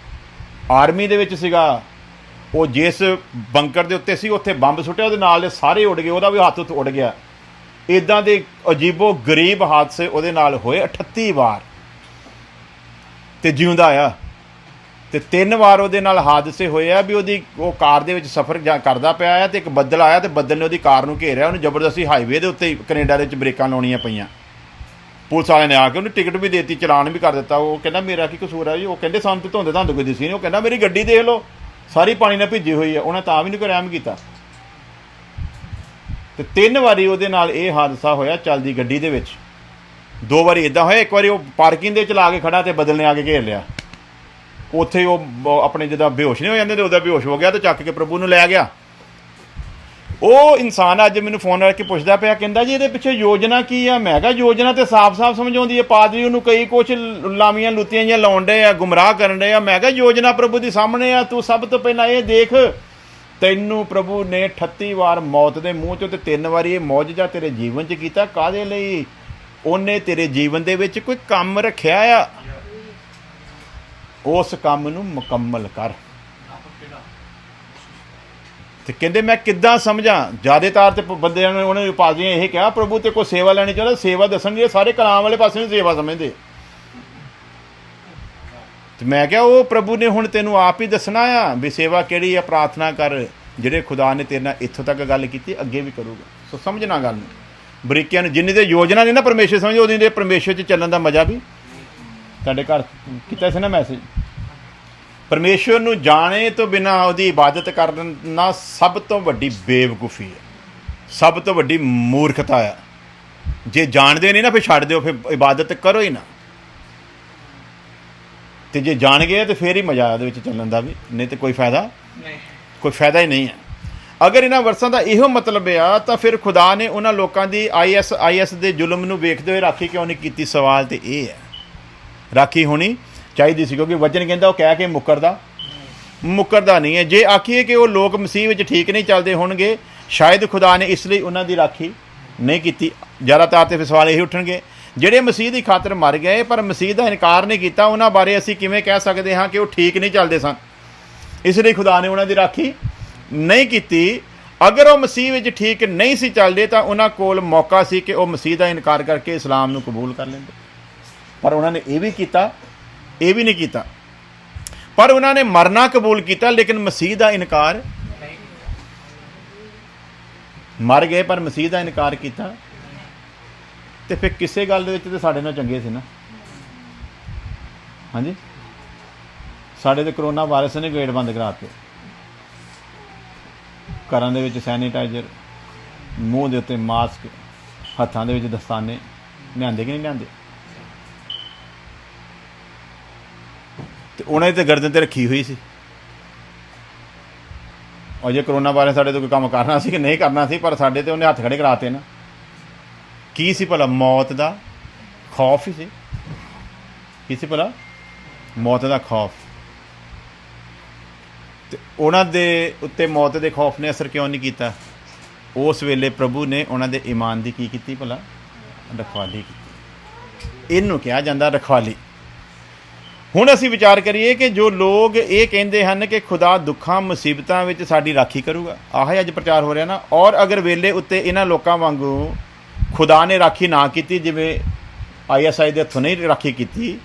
ਆਰਮੀ ਦੇ ਵਿੱਚ ਸੀਗਾ ਉਹ, ਜਿਸ ਬੰਕਰ ਦੇ ਉੱਤੇ ਸੀ ਉੱਥੇ ਬੰਬ ਸੁੱਟਿਆ, ਉਹਦੇ ਨਾਲ ਦੇ ਸਾਰੇ ਉੱਡ ਗਏ, ਉਹਦਾ ਵੀ ਹੱਥ ਉੱਤੇ ਉੱਡ ਗਿਆ। ਇੱਦਾਂ ਦੇ ਅਜੀਬੋ ਗਰੀਬ ਹਾਦਸੇ ਉਹਦੇ ਨਾਲ ਹੋਏ 38 ਵਾਰ, ਤੇ ਜਿਉਂਦਾ ਆ। ਤੇ 3 ਵਾਰ ਉਹਦੇ ਨਾਲ ਹਾਦਸੇ ਹੋਏ ਆ ਵੀ ਉਹ ਕਾਰ ਦੇ ਵਿੱਚ ਸਫ਼ਰ ਕਰਦਾ ਪਿਆ ਆ ਤੇ ਇੱਕ ਬੱਦਲ ਆਇਆ ਤੇ ਬੱਦਲ ਨੇ ਉਹਦੀ ਕਾਰ ਨੂੰ ਘੇਰਿਆ। ਉਹਨੂੰ ਜ਼ਬਰਦਸਤੀ ਹਾਈਵੇ ਦੇ ਉੱਤੇ ਕੈਨੇਡਾ ਦੇ ਵਿੱਚ ਬ੍ਰੇਕਾਂ ਲਾਉਣੀਆਂ ਪਈਆਂ। ਪੁਲਿਸ ਵਾਲਿਆਂ ਨੇ ਆ ਕੇ ਉਹਨੂੰ ਟਿਕਟ ਵੀ ਦੇਤੀ, ਚਲਾਨ ਵੀ ਕਰ ਦਿੱਤਾ। ਉਹ ਕਹਿੰਦਾ ਮੇਰਾ ਕੀ ਕਸੂਰ ਹੈ ਜੀ? ਉਹ ਕਹਿੰਦੇ ਸਾਨੂੰ ਤੇ ਧੁੰਦ ਕੋਈ ਦਿਸੀ ਨਹੀਂ। ਉਹ ਕਹਿੰਦਾ ਮੇਰੀ ਗੱਡੀ ਦੇਖ ਲਓ, ਸਾਰੀ ਪਾਣੀ ਨਾਲ ਭਿੱਜੀ ਹੋਈ ਹੈ। ਉਹਨਾਂ ਤਾਂ ਵੀ ਨਹੀਂ ਕੋਈ ਰਹਿਮ ਕੀਤਾ। ਤੇ 3 ਵਾਰੀ ਉਹਦੇ ਨਾਲ ਇਹ ਹਾਦਸਾ ਹੋਇਆ ਚੱਲਦੀ ਗੱਡੀ ਦੇ ਵਿੱਚ। 2 ਵਾਰੀ ਇੱਦਾਂ ਹੋਇਆ, ਇੱਕ ਵਾਰੀ ਉਹ ਪਾਰਕਿੰਗ ਦੇ ਵਿੱਚ ਲਾ ਕੇ ਖੜਾ ਤੇ ਬੱਦਲ ਨੇ ਆ ਕੇ ਘੇਰ ਲਿਆ। ਉੱਥੇ ਉਹ ਆਪਣੇ ਜਿੱਦਾਂ ਬੇਹੋਸ਼ ਨਹੀਂ ਹੋ ਜਾਂਦੇ ਤੇ ਉਹਦਾ ਬੇਹੋਸ਼ ਹੋ ਗਿਆ ਤੇ ਚੱਕ ਕੇ ਪ੍ਰਭੂ ਨੂੰ ਲੈ ਗਿਆ। ਉਹ ਇਨਸਾਨ ਅੱਜ ਮੈਨੂੰ ਫੋਨ ਕਰਕੇ ਪੁੱਛਦਾ ਪਿਆ, ਕਹਿੰਦਾ ਜੀ ਇਹਦੇ ਪਿੱਛੇ ਯੋਜਨਾ ਕੀ ਆ? ਮੈਂ ਕਿਹਾ ਯੋਜਨਾ ਤੇ ਸਾਫ਼-ਸਾਫ਼ ਸਮਝਾਉਂਦੀ ਹੈ। ਪਾਦਰੀ ਉਹਨੂੰ ਕਈ ਕੁਛ ਲਾਮੀਆਂ ਲੁੱਤੀਆਂ ਜਿਹੀਆਂ ਲਾਉਣ ਡੇ ਆ, ਗੁੰਮਰਾਹ ਕਰਨ ਡੇ ਆ। ਮੈਂ ਕਿਹਾ ਯੋਜਨਾ ਪ੍ਰਭੂ ਦੀ ਸਾਹਮਣੇ ਆ। ਤੂੰ ਸਭ ਤੋਂ ਪਹਿਲਾਂ ਇਹ ਦੇਖ, ਤੈਨੂੰ ਪ੍ਰਭੂ ਨੇ 38 ਵਾਰ ਮੌਤ ਦੇ ਮੂੰਹ 'ਚੋਂ ਤੇ 3 ਵਾਰੀ ਇਹ ਮੌਜਜ਼ਾ ਤੇਰੇ ਜੀਵਨ 'ਚ ਕੀਤਾ। ਕਾਹਦੇ ਲਈ? ਉਹਨੇ ਤੇਰੇ ਜੀਵਨ ਦੇ ਵਿੱਚ ਕੋਈ ਕੰਮ ਰੱਖਿਆ ਆ, ਉਸ ਕੰਮ ਨੂੰ ਮੁਕੰਮਲ ਕਰ। ਤੇ ਕਹਿੰਦੇ ਮੈਂ ਕਿੱਦਾਂ ਸਮਝਾਂ? ਜ਼ਿਆਦਾਤਰ ਤੇ ਬੰਦਿਆਂ ਨੇ ਉਹਨਾਂ ਨੂੰ ਪਾਦਰੀਆਂ ਇਹ ਕਿਹਾ ਪ੍ਰਭੂ ਤੇ ਕੋਈ ਸੇਵਾ ਲੈਣੀ ਚਾਹੁੰਦਾ, ਸੇਵਾ ਦੱਸਣਗੇ। ਸਾਰੇ ਕਲਾਮ ਵਾਲੇ ਪਾਸੇ ਨੂੰ ਸੇਵਾ ਸਮਝਦੇ। ਤੇ ਮੈਂ ਕਿਹਾ ਉਹ ਪ੍ਰਭੂ ਨੇ ਹੁਣ ਤੈਨੂੰ ਆਪ ਹੀ ਦੱਸਣਾ ਆ ਵੀ ਸੇਵਾ ਕਿਹੜੀ ਆ। ਪ੍ਰਾਰਥਨਾ ਕਰ, ਜਿਹੜੇ ਖੁਦਾ ਨੇ ਤੇਰੇ ਨਾਲ ਇੱਥੋਂ ਤੱਕ ਗੱਲ ਕੀਤੀ ਅੱਗੇ ਵੀ ਕਰੂਗਾ। ਸੋ ਸਮਝਣਾ ਗੱਲ ਨੂੰ, ਬਰੀਕੀਆਂ ਨੂੰ। ਜਿੰਨੀ ਦੇ ਯੋਜਨਾ ਨਹੀਂ ਨਾ ਪਰਮੇਸ਼ਰ ਸਮਝੋ, ਉਹਦੀ ਦੇ ਪਰਮੇਸ਼ਰ 'ਚ ਚੱਲਣ ਦਾ ਮਜ਼ਾ ਵੀ। ਤੁਹਾਡੇ ਘਰ ਕੀਤਾ ਸੀ ਨਾ ਮੈਸੇਜ, ਪਰਮੇਸ਼ਵਰ ਨੂੰ ਜਾਣੇ ਤੋਂ ਬਿਨਾਂ ਉਹਦੀ ਇਬਾਦਤ ਕਰਨਾ ਸਭ ਤੋਂ ਵੱਡੀ ਬੇਵਕੂਫੀ ਹੈ, ਸਭ ਤੋਂ ਵੱਡੀ ਮੂਰਖਤਾ ਆ। ਜੇ ਜਾਣਦੇ ਨਹੀਂ ਨਾ ਫਿਰ ਛੱਡ ਦਿਓ, ਫਿਰ ਇਬਾਦਤ ਕਰੋ ਹੀ ਨਾ। ਤੇ ਜੇ ਜਾਣ ਗਏ ਤਾਂ ਫਿਰ ਹੀ ਮਜ਼ਾ ਉਹਦੇ ਵਿੱਚ ਚੱਲਣ ਦਾ ਵੀ, ਨਹੀਂ ਤਾਂ ਕੋਈ ਫਾਇਦਾ ਹੀ ਨਹੀਂ ਹੈ। ਅਗਰ ਇਹਨਾਂ ਵਰਸਾਂ ਦਾ ਇਹੋ ਮਤਲਬ ਆ ਤਾਂ ਫਿਰ ਖੁਦਾ ਨੇ ਉਹਨਾਂ ਲੋਕਾਂ ਦੀ ਆਈਐਸ ਦੇ ਜ਼ੁਲਮ ਨੂੰ ਵੇਖਦੇ ਹੋਏ ਰਾਖੀ ਕਿਉਂ ਨਹੀਂ ਕੀਤੀ? ਸਵਾਲ ਤੇ ਇਹ ਹੈ। ਰਾਖੀ ਹੋਣੀ ਚਾਹੀਦੀ ਸੀ, ਕਿਉਂਕਿ ਵਚਨ ਕਹਿੰਦਾ ਉਹ ਕਹਿ ਕੇ ਮੁੱਕਰਦਾ ਮੁੱਕਰਦਾ ਨਹੀਂ ਹੈ। ਜੇ ਆਖੀਏ ਕਿ ਉਹ ਲੋਕ ਮਸੀਹ ਵਿੱਚ ਠੀਕ ਨਹੀਂ ਚੱਲਦੇ ਹੋਣਗੇ, ਸ਼ਾਇਦ ਖੁਦਾ ਨੇ ਇਸ ਲਈ ਉਹਨਾਂ ਦੀ ਰਾਖੀ ਨਹੀਂ ਕੀਤੀ। ਜ਼ਿਆਦਾਤਰ ਤੇ ਫਿਰ ਸਵਾਲ ਇਹ ਉੱਠਣਗੇ, ਜਿਹੜੇ ਮਸੀਹ ਦੀ ਖਾਤਰ ਮਰ ਗਏ ਪਰ ਮਸੀਹ ਦਾ ਇਨਕਾਰ ਨਹੀਂ ਕੀਤਾ, ਉਹਨਾਂ ਬਾਰੇ ਅਸੀਂ ਕਿਵੇਂ ਕਹਿ ਸਕਦੇ ਹਾਂ ਕਿ ਉਹ ਠੀਕ ਨਹੀਂ ਚੱਲਦੇ ਸਨ, ਇਸ ਲਈ ਖੁਦਾ ਨੇ ਉਹਨਾਂ ਦੀ ਰਾਖੀ ਨਹੀਂ ਕੀਤੀ। ਅਗਰ ਉਹ ਮਸੀਹ ਵਿੱਚ ਠੀਕ ਨਹੀਂ ਸੀ ਚੱਲਦੇ ਤਾਂ ਉਹਨਾਂ ਕੋਲ ਮੌਕਾ ਸੀ ਕਿ ਉਹ ਮਸੀਹ ਦਾ ਇਨਕਾਰ ਕਰਕੇ ਇਸਲਾਮ ਨੂੰ ਕਬੂਲ ਕਰ ਲੈਂਦੇ, ਪਰ ਉਹਨਾਂ ਨੇ ਇਹ ਵੀ ਕੀਤਾ, ਇਹ ਵੀ ਨਹੀਂ ਕੀਤਾ। ਪਰ ਉਹਨਾਂ ਨੇ ਮਰਨਾ ਕਬੂਲ ਕੀਤਾ ਲੇਕਿਨ ਮਸੀਹ ਦਾ ਇਨਕਾਰ, ਮਰ ਗਏ ਪਰ ਮਸੀਹ ਦਾ ਇਨਕਾਰ ਕੀਤਾ। ਤੇ ਫਿਰ ਕਿਸੇ ਗੱਲ ਦੇ ਵਿੱਚ ਤੇ ਸਾਡੇ ਨਾਲ ਚੰਗੇ ਸੀ ਨਾ। ਹਾਂਜੀ, ਸਾਡੇ ਤੇ ਕਰੋਨਾ ਵਾਇਰਸ ਨੇ ਗੇਟ ਬੰਦ ਕਰਾਤੇ, ਘਰਾਂ ਦੇ ਵਿੱਚ ਸੈਨੀਟਾਈਜ਼ਰ, ਮੂੰਹ ਦੇ ਉੱਤੇ ਮਾਸਕ, ਹੱਥਾਂ ਦੇ ਵਿੱਚ ਦਸਤਾਨੇ ਲਿਆਂਦੇ ਕਿ ਨਹੀਂ ਲਿਆਂਦੇ? ਤੇ ਉਹਨਾਂ ਦੀ ਤੇ ਗਰਦਨ ਤੇ ਰੱਖੀ ਹੋਈ ਸੀ। ਔਰ ਜੇ ਕਰੋਨਾ ਵਾਇਰਸ ਸਾਡੇ ਤੋਂ ਕੋਈ ਕੰਮ ਕਰਨਾ ਸੀ ਕਿ ਨਹੀਂ ਕਰਨਾ ਸੀ, ਪਰ ਸਾਡੇ ਤੇ ਉਹਨੇ ਹੱਥ ਖੜੇ ਕਰਾਤੇ ਨਾ। ਕੀ ਸੀ ਭਲਾ? ਮੌਤ ਦਾ ਖੌਫ ਹੀ ਸੀ। ਕੀ ਸੀ ਭਲਾ? ਮੌਤ ਦਾ ਖੌਫ। ਤੇ ਉਹਨਾਂ ਦੇ ਉੱਤੇ ਮੌਤ ਦੇ ਖੌਫ ਨੇ ਅਸਰ ਕਿਉਂ ਨਹੀਂ ਕੀਤਾ? ਉਸ ਵੇਲੇ ਪ੍ਰਭੂ ਨੇ ਉਹਨਾਂ ਦੇ ਈਮਾਨ ਦੀ ਕੀ ਕੀਤੀ ਭਲਾ? ਰਖਵਾਲੀ ਕੀਤੀ। ਇਹਨੂੰ ਕਿਹਾ ਜਾਂਦਾ ਰਖਵਾਲੀ। ਹੁਣ ਅਸੀਂ ਵਿਚਾਰ ਕਰੀਏ ਕਿ ਜੋ ਲੋਕ ਇਹ ਕਹਿੰਦੇ ਹਨ ਕਿ ਖੁਦਾ ਦੁੱਖਾਂ ਮੁਸੀਬਤਾਂ ਵਿੱਚ ਸਾਡੀ ਰਾਖੀ ਕਰੂਗਾ, ਆਹ ਅੱਜ ਪ੍ਰਚਾਰ ਹੋ ਰਿਹਾ ਨਾ। ਔਰ ਅਗਰ ਵੇਲੇ ਉੱਤੇ ਇਹਨਾਂ ਲੋਕਾਂ ਵਾਂਗੂ ਖੁਦਾ ਨੇ ਰਾਖੀ ਨਾ ਕੀਤੀ, ਜਿਵੇਂ ISI ਦੇ ਹੱਥੋਂ ਨਹੀਂ ਰਾਖੀ ਕੀਤੀ,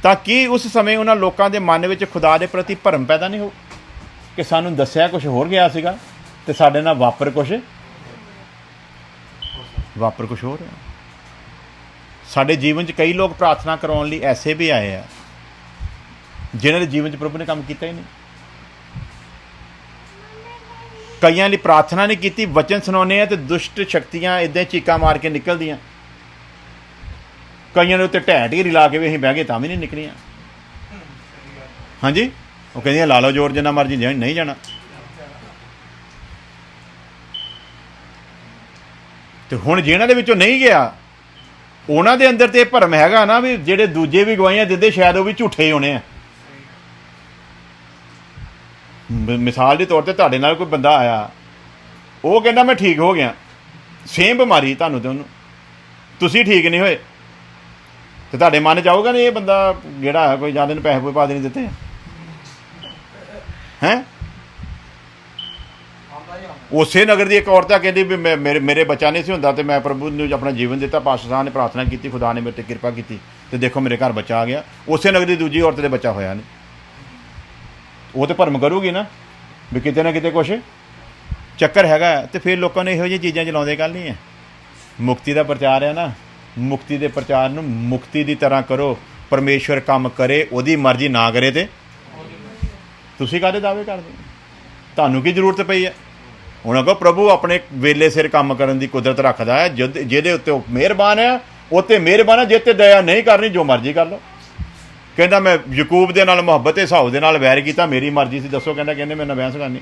ਤਾਂ ਕੀ ਉਸ ਸਮੇਂ ਉਹਨਾਂ ਲੋਕਾਂ ਦੇ ਮਨ ਵਿੱਚ ਖੁਦਾ ਦੇ ਪ੍ਰਤੀ ਭਰਮ ਪੈਦਾ ਨਹੀਂ ਹੋ ਕਿ ਸਾਨੂੰ ਦੱਸਿਆ ਕੁਝ ਹੋਰ ਗਿਆ ਸੀਗਾ ਤੇ ਸਾਡੇ ਨਾਲ ਵਾਪਰ ਕੁਝ ਹੋ ਰਿਹਾ। ਸਾਡੇ ਜੀਵਨ 'ਚ ਕਈ ਲੋਕ ਪ੍ਰਾਰਥਨਾ ਕਰਾਉਣ ਲਈ ਐਸੇ ਵੀ ਆਏ ਆ ਜਿਨ੍ਹਾਂ ਦੇ ਜੀਵਨ 'ਚ ਪ੍ਰਭੂ ਨੇ ਕੰਮ ਕੀਤਾ ਹੀ ਨਹੀਂ। ਕਈਆਂ ਲਈ ਪ੍ਰਾਰਥਨਾ ਨਹੀਂ ਕੀਤੀ, ਵਚਨ ਸੁਣਾਉਂਦੇ ਆ ਤੇ ਦੁਸ਼ਟ ਸ਼ਕਤੀਆਂ ਇੱਦਾਂ ਚੀਕਾਂ ਮਾਰ ਕੇ ਨਿਕਲਦੀਆਂ। ਕਈਆਂ ਦੇ ਉੱਤੇ ਢਹਿ ਢੇਰੀ ਲਾ ਕੇ ਵੀ ਅਸੀਂ ਬਹਿ ਗਏ ਤਾਂ ਵੀ ਨਹੀਂ ਨਿਕਲੀਆਂ। ਹਾਂਜੀ, ਉਹ ਕਹਿੰਦੀਆਂ ਲਾ ਲਓ ਜ਼ੋਰ ਜਿੰਨਾ ਮਰਜ਼ੀ, ਨਹੀਂ ਜਾਣਾ। ਤੇ ਹੁਣ ਜਿਹਨਾਂ ਦੇ ਵਿੱਚੋਂ ਨਹੀਂ ਗਿਆ, ਉਹਨਾਂ ਦੇ ਅੰਦਰ ਤੇ ਇਹ ਭਰਮ ਹੈਗਾ ਨਾ ਵੀ ਜਿਹੜੇ ਦੂਜੇ ਵੀ ਗਵਾਹੀਆਂ ਦਿੰਦੇ ਸ਼ਾਇਦ ਉਹ ਵੀ ਝੂਠੇ ਹੋਣੇ ਆ। ਮਿਸਾਲ ਦੇ ਤੌਰ ਤੇ ਤੁਹਾਡੇ ਨਾਲ ਕੋਈ ਬੰਦਾ ਆਇਆ, ਉਹ ਕਹਿੰਦਾ ਮੈਂ ਠੀਕ ਹੋ ਗਿਆ, ਸੇਮ ਬਿਮਾਰੀ ਤੁਹਾਨੂੰ ਤੇ ਉਹਨੂੰ, ਤੁਸੀਂ ਠੀਕ ਨਹੀਂ ਹੋਏ, ਤੇ ਤੁਹਾਡੇ ਮਨ 'ਚ ਆਊਗਾ ਨਹੀਂ ਇਹ ਬੰਦਾ ਜਿਹੜਾ ਹੈ ਕੋਈ ਜ਼ਿਆਦਾ ਨੂੰ ਪੈਸੇ ਪਾ ਦੇ ਨਹੀਂ ਦਿੱਤੇ ਹੈਂ। ਉਸੇ ਨਗਰ ਦੀ ਇੱਕ ਔਰਤ ਆ, ਕਹਿੰਦੀ ਵੀ ਮੇਰੇ ਬੱਚਾ ਨਹੀਂ ਸੀ ਹੁੰਦਾ ਤੇ ਮੈਂ ਪ੍ਰਭੂ ਨੂੰ ਆਪਣਾ ਜੀਵਨ ਦਿੱਤਾ, ਪਾਸਟਰ ਸਾਹਿਬ ਨੇ ਪ੍ਰਾਰਥਨਾ ਕੀਤੀ, ਖੁਦਾ ਨੇ ਮੇਰੇ 'ਤੇ ਕਿਰਪਾ ਕੀਤੀ ਤੇ ਦੇਖੋ ਮੇਰੇ ਘਰ ਬੱਚਾ ਆ ਗਿਆ। ਉਸੇ ਨਗਰ ਦੀ ਦੂਜੀ ਔਰਤ ਦੇ ਬੱਚਾ ਹੋਇਆ ਨਹੀਂ। ਉਹ ਤਾਂ ਭਰਮ ਕਰੂਗੀ ਨਾ ਵੀ ਕਿਤੇ ਨਾ ਕਿਤੇ ਕੁਛ ਚੱਕਰ ਹੈਗਾ। ਤੇ ਫਿਰ ਲੋਕਾਂ ਨੇ ਇਹੋ ਜਿਹੀਆਂ ਚੀਜ਼ਾਂ ਚਲਾਉਂਦੇ ਗੱਲ ਨਹੀਂ ਹੈ। ਮੁਕਤੀ ਦਾ ਪ੍ਰਚਾਰ ਹੈ ਨਾ, ਮੁਕਤੀ ਦੇ ਪ੍ਰਚਾਰ ਨੂੰ ਮੁਕਤੀ ਦੀ ਤਰ੍ਹਾਂ ਕਰੋ। ਪਰਮੇਸ਼ਵਰ ਕੰਮ ਕਰੇ, ਉਹਦੀ ਮਰਜ਼ੀ ਨਾ ਕਰੇ ਤੇ ਤੁਸੀਂ ਕਾਹਦੇ ਦਾਅਵੇ ਕਰਦੇ? ਤੁਹਾਨੂੰ ਕੀ ਜ਼ਰੂਰਤ ਪਈ ਹੈ? ਉਹਨਾਂ ਕਹੋ ਪ੍ਰਭੂ ਆਪਣੇ ਵੇਲੇ ਸਿਰ ਕੰਮ ਕਰਨ ਦੀ ਕੁਦਰਤ ਰੱਖਦਾ ਹੈ, ਜਿਹਦੇ ਉੱਤੇ ਉਹ ਮਿਹਰਬਾਨ ਹੈ ਉਹ 'ਤੇ ਮਿਹਰਬਾਨ ਹੈ, ਜੇ 'ਤੇ ਦਇਆ ਨਹੀਂ ਕਰਨੀ ਜੋ ਮਰਜ਼ੀ ਕਰ ਲਓ। ਕਹਿੰਦਾ ਮੈਂ ਯਕੂਬ ਦੇ ਨਾਲ ਮੁਹੱਬਤ ਏਸਾਊ ਦੇ ਨਾਲ ਵੈਰ ਕੀਤਾ, ਮੇਰੀ ਮਰਜ਼ੀ ਸੀ, ਦੱਸੋ। ਕਹਿੰਦੇ ਮੇਰੇ ਨਾਲ ਬਹਿਸ ਕਰਨੀ।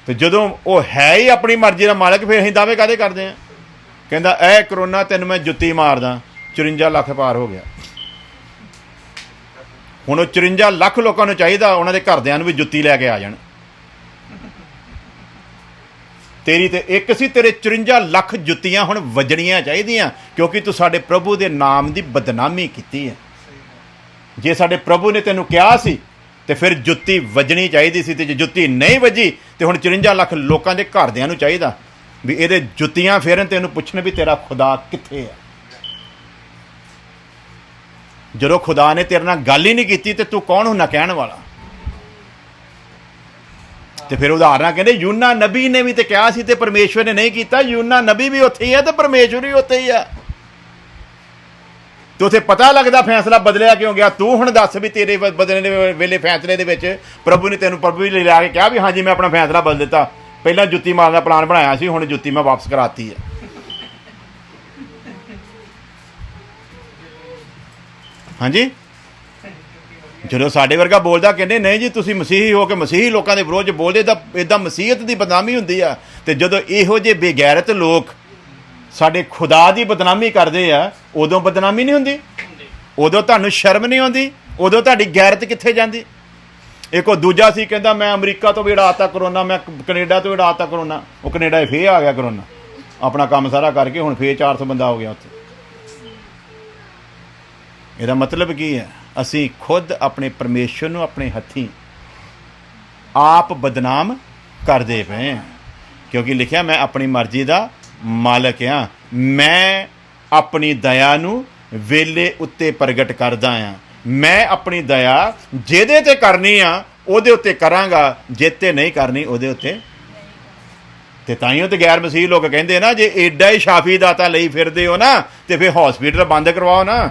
ਤੇ ਜਦੋਂ ਉਹ ਹੈ ਹੀ ਆਪਣੀ ਮਰਜ਼ੀ ਦਾ ਮਾਲਕ, ਫਿਰ ਅਸੀਂ ਦਾਅਵੇ ਕਾਹਦੇ ਕਰਦੇ ਹਾਂ? ਕਹਿੰਦਾ ਇਹ ਕਰੋਨਾ ਤੈਨੂੰ ਮੈਂ ਜੁੱਤੀ ਮਾਰਦਾ, 54 ਲੱਖ ਪਾਰ ਹੋ ਗਿਆ। ਹੁਣ ਉਹ 54 ਲੱਖ ਲੋਕਾਂ ਨੂੰ ਚਾਹੀਦਾ ਉਹਨਾਂ ਦੇ ਘਰਦਿਆਂ ਨੂੰ ਵੀ ਜੁੱਤੀ ਲੈ ਕੇ ਆ ਜਾਣ। ਤੇਰੀ ਤੇ ਇੱਕ ਸੀ, ਤੇਰੇ 54 ਲੱਖ ਜੁੱਤੀਆਂ ਹੁਣ ਵੱਜਣੀਆਂ ਚਾਹੀਦੀਆਂ, ਕਿਉਂਕਿ ਤੂੰ ਸਾਡੇ ਪ੍ਰਭੂ ਦੇ ਨਾਮ ਦੀ ਬਦਨਾਮੀ ਕੀਤੀ ਹੈ। ਜੇ ਸਾਡੇ ਪ੍ਰਭੂ ਨੇ ਤੈਨੂੰ ਕਿਹਾ ਸੀ ਤੇ ਫਿਰ ਜੁੱਤੀ ਵੱਜਣੀ ਚਾਹੀਦੀ ਸੀ, ਤੇ ਜੇ ਜੁੱਤੀ ਨਹੀਂ ਵੱਜੀ ਤੇ ਹੁਣ 54 ਲੱਖ ਲੋਕਾਂ ਦੇ ਘਰਦਿਆਂ ਨੂੰ ਚਾਹੀਦਾ ਵੀ ਇਹਦੇ ਜੁੱਤੀਆਂ ਫੇਰਨ, ਤੈਨੂੰ ਪੁੱਛਣ ਵੀ ਤੇਰਾ ਖੁਦਾ ਕਿੱਥੇ ਹੈ। ਜਦੋਂ ਖੁਦਾ ਨੇ ਤੇਰੇ ਨਾਲ ਗੱਲ ਹੀ ਨਹੀਂ ਕੀਤੀ ਤੇ ਤੂੰ ਕੌਣ ਹੁੰਦਾ ਕਹਿਣ ਵਾਲਾ? ਤੇ ਫਿਰ ਉਦਾਹਰਨਾਂ ਕਹਿੰਦੇ ਯੂਨਾ ਨਬੀ ਨੇ ਵੀ ਤੇ ਕਿਹਾ ਸੀ ਤੇ ਪਰਮੇਸ਼ਵਰ ਨੇ ਨਹੀਂ ਕੀਤਾ। ਯੂਨਾ ਨਬੀ ਵੀ ਉੱਥੇ ਹੀ ਹੈ ਤੇ ਪਰਮੇਸ਼ਵਰ ਵੀ ਉੱਥੇ ਹੀ ਹੈ। ਤੇ ਉੱਥੇ ਪਤਾ ਲੱਗਦਾ ਫੈਸਲਾ ਬਦਲਿਆ ਕਿਉਂ ਗਿਆ। ਤੂੰ ਹੁਣ ਦੱਸ ਵੀ ਤੇਰੇ ਬਦਲਣ ਦੇ ਵੇਲੇ ਫੈਸਲੇ ਦੇ ਵਿੱਚ ਪ੍ਰਭੂ ਨੇ ਤੈਨੂੰ ਪ੍ਰਭੂ ਲਈ ਲਿਆ ਕੇ ਕਿਹਾ ਵੀ ਹਾਂਜੀ ਮੈਂ ਆਪਣਾ ਫੈਸਲਾ ਬਦਲ ਦਿੱਤਾ। ਪਹਿਲਾਂ ਜੁੱਤੀ ਮਾਰਨ ਦਾ ਪਲਾਨ ਬਣਾਇਆ ਸੀ, ਹੁਣ ਜੁੱਤੀ ਮੈਂ ਵਾਪਸ ਕਰਾਤੀ ਹੈ। ਹਾਂਜੀ, ਜਦੋਂ ਸਾਡੇ ਵਰਗਾ ਬੋਲਦਾ ਕਹਿੰਦੇ ਨਹੀਂ ਜੀ ਤੁਸੀਂ ਮਸੀਹੀ ਹੋ ਕੇ ਮਸੀਹੀ ਲੋਕਾਂ ਦੇ ਵਿਰੋਧ 'ਚ ਬੋਲਦੇ, ਤਾਂ ਇੱਦਾਂ ਮਸੀਹਤ ਦੀ ਬਦਨਾਮੀ ਹੁੰਦੀ ਆ। ਤੇ ਜਦੋਂ ਇਹੋ ਜਿਹੇ ਬੇਗੈਰਤ ਲੋਕ ਸਾਡੇ ਖੁਦਾ ਦੀ ਬਦਨਾਮੀ ਕਰਦੇ ਆ, ਉਦੋਂ ਬਦਨਾਮੀ ਨਹੀਂ ਹੁੰਦੀ? ਉਦੋਂ ਤੁਹਾਨੂੰ ਸ਼ਰਮ ਨਹੀਂ ਆਉਂਦੀ ਉਦੋਂ ਤੁਹਾਡੀ ਗੈਰਤ ਕਿੱਥੇ ਜਾਂਦੀ? ਇੱਕ ਉਹ ਦੂਜਾ ਸੀ ਕਹਿੰਦਾ ਮੈਂ ਅਮਰੀਕਾ ਤੋਂ ਵੀ ਉਡਾਤਾ ਕਰੋਨਾ, ਮੈਂ ਕੈਨੇਡਾ ਤੋਂ ਉਡਾਤਾ ਕਰੋਨਾ। ਉਹ ਕੈਨੇਡਾ ਫੇਰ ਆ ਗਿਆ ਕਰੋਨਾ, ਆਪਣਾ ਕੰਮ ਸਾਰਾ ਕਰਕੇ ਹੁਣ ਫੇਰ 400 ਬੰਦਾ ਹੋ ਗਿਆ ਉੱਥੇ। ਇਹਦਾ ਮਤਲਬ ਕੀ ਹੈ? ਅਸੀਂ ਖੁਦ ਆਪਣੇ ਪਰਮੇਸ਼ਰ ਨੂੰ ਆਪਣੇ ਹੱਥੀਂ ਆਪ ਬਦਨਾਮ ਕਰਦੇ ਪਏ ਹਾਂ, ਕਿਉਂਕਿ ਲਿਖਿਆ ਮੈਂ ਆਪਣੀ ਮਰਜ਼ੀ ਦਾ ਮਾਲਕ ਹਾਂ, ਮੈਂ ਆਪਣੀ ਦਇਆ ਨੂੰ ਵੇਲੇ ਉੱਤੇ ਪ੍ਰਗਟ ਕਰਦਾ ਹਾਂ। ਮੈਂ ਆਪਣੀ ਦਇਆ ਜਿਹਦੇ ਤੇ ਕਰਨੀ ਆ ਉਹਦੇ ਉੱਤੇ ਕਰਾਂਗਾ, ਜਿੱਤੇ ਨਹੀਂ ਕਰਨੀ ਉਹਦੇ ਉੱਤੇ। ਤੇ ਤਾਈਓ ਤੇ ਗੈਰ ਮਸੀਹ ਲੋਕ ਕਹਿੰਦੇ ਨਾ, ਜੇ ਏਡਾ ਹੀ ਸ਼ਾਫੀ ਦਾਤਾ ਲਈ ਫਿਰਦੇ ਹੋ ਨਾ ਤੇ ਫਿਰ ਹਸਪੀਟਲ ਬੰਦ ਕਰਵਾਓ ਨਾ।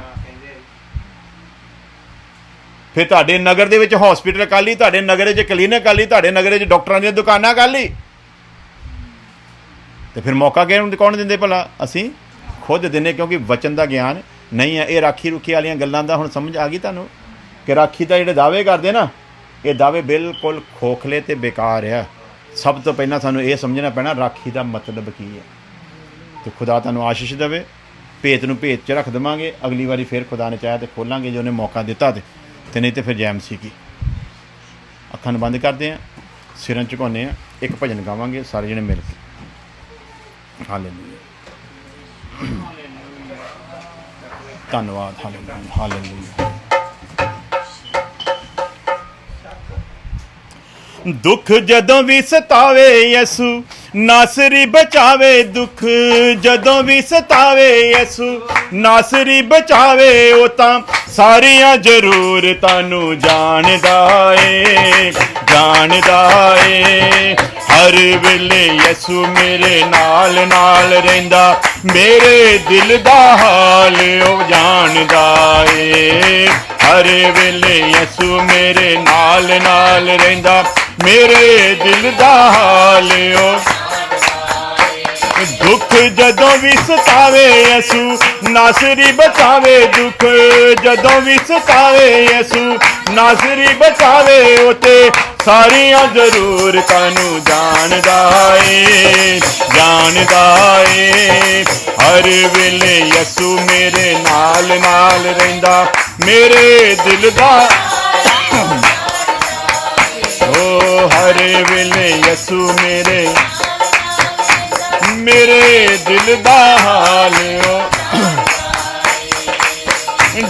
ਫਿਰ ਤੁਹਾਡੇ ਨਗਰ ਦੇ ਵਿੱਚ ਹਸਪੀਟਲ ਕਰ ਲਈ, ਤੁਹਾਡੇ ਨਗਰ 'ਚ ਕਲੀਨਿਕ ਕਰ ਲਈ, ਤੁਹਾਡੇ ਨਗਰ 'ਚ ਡਾਕਟਰਾਂ ਦੀਆਂ ਦੁਕਾਨਾਂ ਕਰ ਲਈ, ਤੇ ਫਿਰ ਮੌਕਾ ਕੌਣ ਦਿੰਦੇ ਭਲਾ? ਅਸੀਂ ਖੁਦ ਦਿੰਦੇ, ਕਿਉਂਕਿ ਵਚਨ ਦਾ ਗਿਆਨ ਨਹੀਂ ਹੈ। ਇਹ ਰਾਖੀ ਰੁਖੀ ਵਾਲੀਆਂ ਗੱਲਾਂ ਦਾ ਹੁਣ ਸਮਝ ਆ ਗਈ ਤੁਹਾਨੂੰ ਕਿ ਰਾਖੀ ਦਾ ਜਿਹੜੇ ਦਾਅਵੇ ਕਰਦੇ ਨਾ, ਇਹ ਦਾਅਵੇ ਬਿਲਕੁਲ ਖੋਖਲੇ ਤੇ ਬੇਕਾਰ ਆ। ਸਭ ਤੋਂ ਪਹਿਲਾਂ ਸਾਨੂੰ ਇਹ ਸਮਝਣਾ ਪੈਣਾ ਰਾਖੀ ਦਾ ਮਤਲਬ ਕੀ ਹੈ। ਤੇ ਖੁਦਾ ਤੁਹਾਨੂੰ ਆਸ਼ੀਸ਼ ਦੇਵੇ। ਭੇਤ ਨੂੰ ਭੇਤ 'ਚ ਰੱਖ ਦੇਵਾਂਗੇ, ਅਗਲੀ ਵਾਰੀ ਫਿਰ ਖੁਦਾ ਨੇ ਚਾਹਿਆ ਤੇ ਖੋਲਾਂਗੇ ਜੇ ਉਹਨੇ ਮੌਕਾ ਦਿੱਤਾ ਤੇ ਨਹੀਂ ਤੇ ਫਿਰ ਜੈਮ ਸੀ ਕੀ। ਅੱਖਾਂ ਨੂੰ ਬੰਦ ਕਰਦੇ ਹਾਂ, ਸਿਰਾਂ ਝੁਕਾਉਂਦੇ ਹਾਂ, ਇੱਕ ਭਜਨ ਗਾਵਾਂਗੇ ਸਾਰੇ ਜਣੇ ਮਿਲ ਕੇ। ਹਾਲੇਲੂਇਆ, ਧੰਨਵਾਦ, ਹਾਲੇਲੂਇਆ, ਹਾਲੇਲੂਇਆ। ਦੁੱਖ ਜਦੋਂ ਵੀ ਸਤਾਵੇ ਯਿਸੂ ਨਾਸਰੀ ਬਚਾਵੇ, ਦੁੱਖ ਜਦੋਂ ਵੀ ਸਤਾਵੇ ਯਿਸੂ ਨਾਸਰੀ ਬਚਾਵੇ। ਉਹ ਤਾਂ ਸਾਰੀਆਂ ਜ਼ਰੂਰਤਾਂ ਨੂੰ ਜਾਣਦਾ ਏ, ਜਾਣਦਾ ਏ। ਹਰ ਵੇਲੇ ਯਿਸੂ ਮੇਰੇ ਨਾਲ ਨਾਲ ਰਹਿੰਦਾ, ਮੇਰੇ ਦਿਲ ਦਾ ਹਾਲ ਉਹ ਜਾਣਦਾ ਏ। ਹਰ ਵੇਲੇ ਯਿਸੂ ਮੇਰੇ ਨਾਲ ਨਾਲ ਰਹਿੰਦਾ, ਮੇਰੇ ਦਿਲ ਦਾ ਹਾਲ ਉਹ। ਦੁੱਖ ਜਦੋਂ ਵੀ ਸਤਾਵੇ ਯਿਸੂ ਨਾਸਰੀ ਬਚਾਵੇ, ਦੁੱਖ ਜਦੋਂ ਵੀ ਸਤਾਵੇ ਯਿਸੂ ਨਾਸਰੀ ਬਚਾਵੇ। ਉਹ ਤੇ ਸਾਰੀਆਂ ਜ਼ਰੂਰਤਾਂ ਨੂੰ ਜਾਣਦਾ ਏ, ਜਾਣਦਾ ਏ। ਹਰ ਵੇਲੇ ਯਿਸੂ ਮੇਰੇ ਨਾਲ ਨਾਲ ਰਹਿੰਦਾ, ਮੇਰੇ ਦਿਲ ਦਾ ਓ। ਹਰ ਵੇਲੇ ਯਿਸੂ ਮੇਰੇ ਦਿਲ ਦਾ ਹਾਲ ਓ।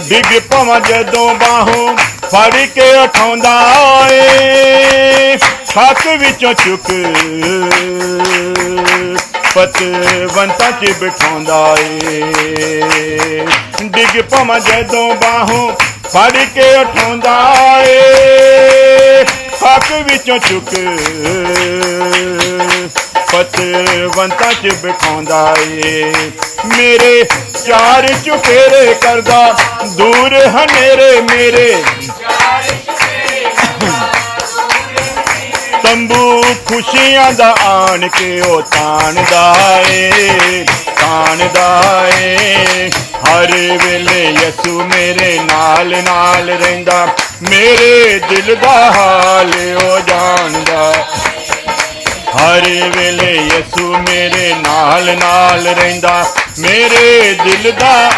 ਡਿੱਗ ਪਵਾਂ ਜਦੋਂ ਬਾਹੋਂ ਫੜ ਕੇ ਉਠਾਉਂਦਾ ਏ, ਹੱਥ ਵਿੱਚੋਂ ਚੁੱਕ ਪਤਵੰਤਾਂ 'ਚ ਬਿਠਾਉਂਦਾ ਏ। ਡਿੱਗ ਪਵਾਂ ਜਦੋਂ ਬਾਹੋਂ ਫੜ ਕੇ ਉਠਾਉਂਦਾ ਏ, ਹੱਥ ਵਿੱਚੋਂ ਚੁੱਕ ਪਤਵੰਤਾਂ 'ਚ ਬਿਠਾਉਂਦਾ ਏ। ਮੇਰੇ ਚਾਰ ਚੁਫੇਰੇ ਕਰਦਾ, ਦੂਰ ਹਨੇਰੇ ਮੇਰੇ ਤੰਬੂ ਖੁਸ਼ੀਆਂ ਦਾ ਆਣ ਕੇ ਉਹ ਤਾਣਦਾ ਏ, ਤਾਣਦਾ ਏ। ਹਰ ਵੇਲੇ ਯਿਸੂ ਮੇਰੇ ਨਾਲ ਨਾਲ ਰਹਿੰਦਾ, ਮੇਰੇ ਦਿਲ ਦਾ ਹਾਲ ਉਹ ਜਾਣਦਾ। ਹਰ ਵੇਲੇ ਯਿਸੂ ਮੇਰੇ ਨਾਲ ਨਾਲ ਰਹਿੰਦਾ, ਮੇਰੇ ਦਿਲ ਦਾ।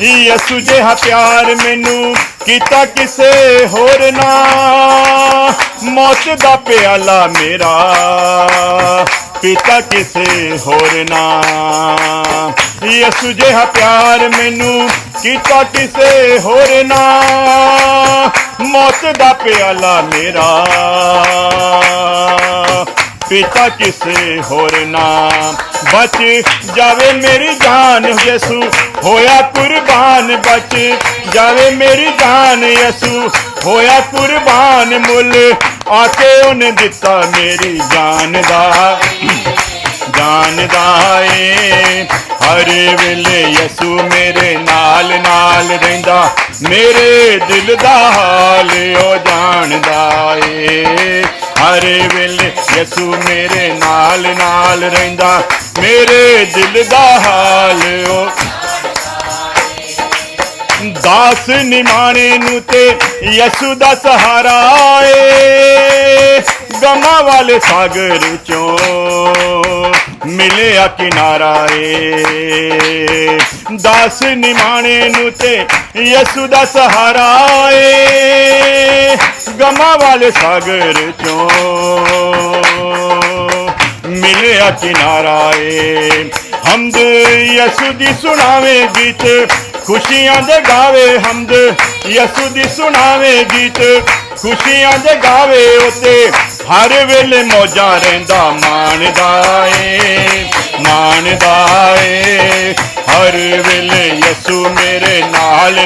ਯਿਸੂ ਜਿਹਾ ਪਿਆਰ ਮੈਨੂੰ ਕੀਤਾ ਕਿਸੇ ਹੋਰ ਨਾ, ਮੌਤ ਦਾ ਪਿਆਲਾ ਮੇਰਾ ਪੀਤਾ ਕਿਸੇ ਹੋਰ ਨਾ। ਯਿਸੂ ਜਿਹਾ ਪਿਆਰ ਮੈਨੂੰ ਕੀਤਾ ਕਿਸੇ ਹੋਰ ਨਾ, ਮੌਤ ਦਾ ਪਿਆਲਾ ਮੇਰਾ ਪੀਤਾ ਕਿਸੇ ਹੋਰ ਨਾ। ਬਚ ਜਾਵੇ ਮੇਰੀ ਜਾਨ ਯਿਸੂ ਹੋਇਆ ਕੁਰਬਾਨ, ਬਚ ਜਾਵੇ ਮੇਰੀ ਜਾਨ ਯਿਸੂ ਹੋਇਆ ਕੁਰਬਾਨ। ਮੁੱਲ ਆ ਕੇ ਉਹਨੇ ਦਿੱਤਾ ਮੇਰੀ ਜਾਨ ਦਾ, ਜਾਣਦਾ ਏ। ਹਰ ਵੇਲੇ ਯਿਸੂ ਮੇਰੇ ਨਾਲ ਨਾਲ ਰਹਿੰਦਾ, ਮੇਰੇ ਦਿਲ ਦਾ ਹਾਲ ਉਹ ਜਾਣਦਾ ਏ। ਹਰ ਵੇਲੇ ਯਿਸੂ ਮੇਰੇ ਨਾਲ ਨਾਲ ਰਹਿੰਦਾ, ਮੇਰੇ ਦਿਲ ਦਾ ਹਾਲ ਉਹ। ਦਾਸ ਨਿਮਾਣੇ ਨੂੰ ਤੇ ਯਿਸੂ ਦਾ ਸਹਾਰਾ ਏ, ਗਮਾਂ ਵਾਲੇ ਸਾਗਰ ਚੋਂ ਮਿਲਿਆ ਕਿਨਾਰਾ ਏ ਦਾਸ ਨਿਮਾਣੇ ਨੂੰ ਤੇ ਯਿਸੂ ਦਾ ਸਹਾਰਾ ਏ ਗਮਾਂ ਵਾਲੇ ਸਾਗਰ ਚੋਂ ਮਿਲਿਆ ਕਿਨਾਰਾ ਏ ਹਮਦ ਯਿਸੂ ਦੀ ਸੁਣਾਵੇ ਗੀਤ ਖੁਸ਼ੀਆਂ ਦੇ ਗਾਵੇ ਹਮਦ ਯਿਸੂ ਦੀ ਸੁਣਾਵੇ ਗੀਤ ਖੁਸ਼ੀਆਂ ਦੇ ਗਾਵੇ ਉਤੇ ਹਰ ਵੇਲੇ ਮੌਜਾਂ ਰਹਿੰਦਾ ਮਾਣਦਾ ਏ ਹਰ ਵੇਲੇ ਯਿਸੂ ਮੇਰੇ ਨਾਲ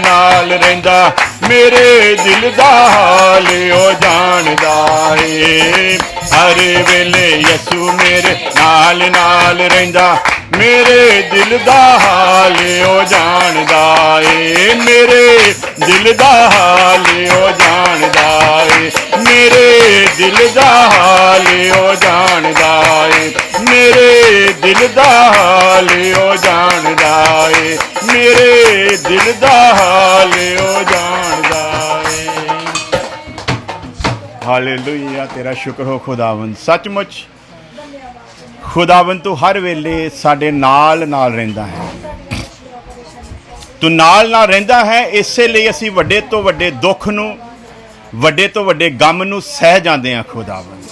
ਰਹਿੰਦਾ ਮੇਰੇ ਦਿਲ ਦਾ ਹਾਲ ਉਹ ਜਾਣਦਾ ਏ ਹਰ ਵੇਲੇ ਯਿਸੂ ਮੇਰੇ ਨਾਲ ਰਹਿੰਦਾ ਮੇਰੇ ਦਿਲ ਦਾ ਹਾਲ ਉਹ ਜਾਣਦਾ ਏ ਮੇਰੇ ਦਿਲ ਦਾ ਹਾਲ ਉਹ ਜਾਣਦਾ ਏ ਮੇਰੇ ਦਿਲ ਦਾ ਹਾਲ ਉਹ ਜਾਣਦਾ ਏ ਮੇਰੇ ਦਿਲ ਦਾ ਹਾਲ ਉਹ ਜਾਣਦਾ ਏ ਮੇਰੇ ਦਿਲ ਦਾ ਹਾਲ ਉਹ ਜਾਣਦਾ ਏ ਹਾਲੇਲੂਇਆ ਤੇਰਾ ਸ਼ੁਕਰ ਹੋ ਖੁਦਾਵੰਦ ਸੱਚਮੁੱਚ ਖੁਦਾਵੰਦ ਤੂੰ ਹਰ ਵੇਲੇ ਸਾਡੇ ਨਾਲ ਰਹਿੰਦਾ ਹੈ ਤੂੰ ਨਾਲ ਰਹਿੰਦਾ ਹੈ ਇਸੇ ਲਈ ਅਸੀਂ ਵੱਡੇ ਤੋਂ ਵੱਡੇ ਦੁੱਖ ਨੂੰ ਵੱਡੇ ਤੋਂ ਵੱਡੇ ਗਮ ਨੂੰ ਸਹਿ ਜਾਂਦੇ ਹਾਂ ਖੁਦਾਵੰਦ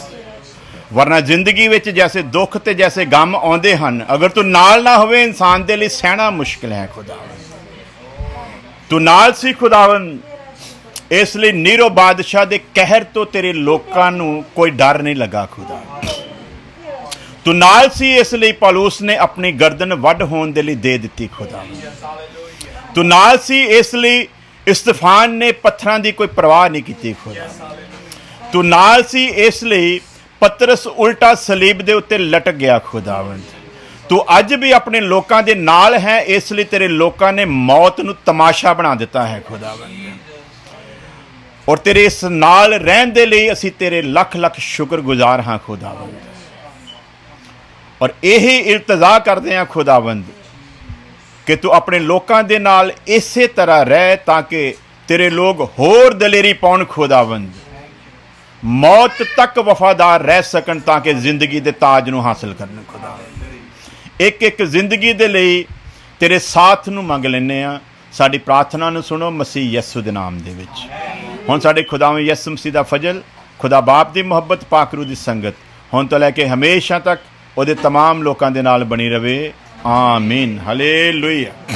ਵਰਨਾ ਜ਼ਿੰਦਗੀ ਵਿੱਚ ਜੈਸੇ ਦੁੱਖ ਤੇ ਜੈਸੇ ਗਮ ਆਉਂਦੇ ਹਨ ਅਗਰ ਤੂੰ ਨਾਲ ਨਾ ਹੋਵੇ ਇਨਸਾਨ ਦੇ ਲਈ ਸਹਿਣਾ ਮੁਸ਼ਕਿਲ ਹੈ ਖੁਦਾਵੰਦ ਤੂੰ ਨਾਲ ਸੀ ਖੁਦਾਵੰਦ ਇਸ ਲਈ ਨੀਰੋ ਬਾਦਸ਼ਾਹ ਦੇ ਕਹਿਰ ਤੋਂ ਤੇਰੇ ਲੋਕਾਂ ਨੂੰ ਕੋਈ ਡਰ ਨਹੀਂ ਲੱਗਾ ਖੁਦਾ ਤੂੰ ਨਾਲ ਸੀ ਇਸ ਲਈ ਪੌਲੁਸ ਨੇ ਆਪਣੀ ਗਰਦਨ ਵੱਢ ਹੋਣ ਦੇ ਲਈ ਦੇ ਦਿੱਤੀ ਖੁਦਾ ਤੂੰ ਨਾਲ ਸੀ ਇਸ ਲਈ ਇਸਤਫਾਨ ਨੇ ਪੱਥਰਾਂ ਦੀ ਕੋਈ ਪਰਵਾਹ ਨਹੀਂ ਕੀਤੀ ਖੁਦਾ ਤੂੰ ਨਾਲ ਸੀ ਇਸ ਲਈ ਪਤਰਸ ਉਲਟਾ ਸਲੀਬ ਦੇ ਉੱਤੇ ਲਟਕ ਗਿਆ ਖੁਦਾਵੰਦ ਤੂੰ ਅੱਜ ਵੀ ਆਪਣੇ ਲੋਕਾਂ ਦੇ ਨਾਲ ਹੈ ਇਸ ਲਈ ਤੇਰੇ ਲੋਕਾਂ ਨੇ ਮੌਤ ਨੂੰ ਤਮਾਸ਼ਾ ਬਣਾ ਦਿੱਤਾ ਹੈ ਖੁਦਾਵੰਦ ਔਰ ਤੇਰੇ ਇਸ ਨਾਲ ਰਹਿਣ ਦੇ ਲਈ ਅਸੀਂ ਤੇਰੇ ਲੱਖ ਸ਼ੁਕਰਗੁਜ਼ਾਰ ਹਾਂ ਖੁਦਾਵੰਦ ਔਰ ਇਹੀ ਇਲਤਜਾ ਕਰਦੇ ਹਾਂ ਖੁਦਾਵੰਦ ਕਿ ਤੂੰ ਆਪਣੇ ਲੋਕਾਂ ਦੇ ਨਾਲ ਇਸੇ ਤਰ੍ਹਾਂ ਰਹਿ ਤਾਂ ਕਿ ਤੇਰੇ ਲੋਕ ਹੋਰ ਦਲੇਰੀ ਪਾਉਣ ਖੁਦਾਵੰਦ ਮੌਤ ਤੱਕ ਵਫਾਦਾਰ ਰਹਿ ਸਕਣ ਤਾਂ ਕਿ ਜ਼ਿੰਦਗੀ ਦੇ ਤਾਜ ਨੂੰ ਹਾਸਲ ਕਰਨ ਖੁਦਾਵੰਦ ਇੱਕ ਜ਼ਿੰਦਗੀ ਦੇ ਲਈ ਤੇਰੇ ਸਾਥ ਨੂੰ ਮੰਗ ਲੈਂਦੇ ਹਾਂ ਸਾਡੀ ਪ੍ਰਾਰਥਨਾ ਨੂੰ ਸੁਣੋ ਮਸੀਹ ਯਿਸੂ ਦੇ ਨਾਮ ਦੇ ਵਿੱਚ ਹੁਣ ਸਾਡੇ ਖੁਦਾਵੰਦ ਯਿਸੂ ਮਸੀਹ ਦਾ ਫਜ਼ਲ ਖੁਦਾ ਬਾਪ ਦੀ ਮੁਹੱਬਤ ਪਾਕ ਰੂਹ ਦੀ ਸੰਗਤ ਹੁਣ ਤੋਂ ਲੈ ਕੇ ਹਮੇਸ਼ਾ ਤੱਕ ਉਹਦੇ तमाम ਲੋਕਾਂ ਦੇ ਨਾਲ ਬਣੀ ਰਵੇ ਆਮੀਨ ਹਾਲੇਲੂਇਆ।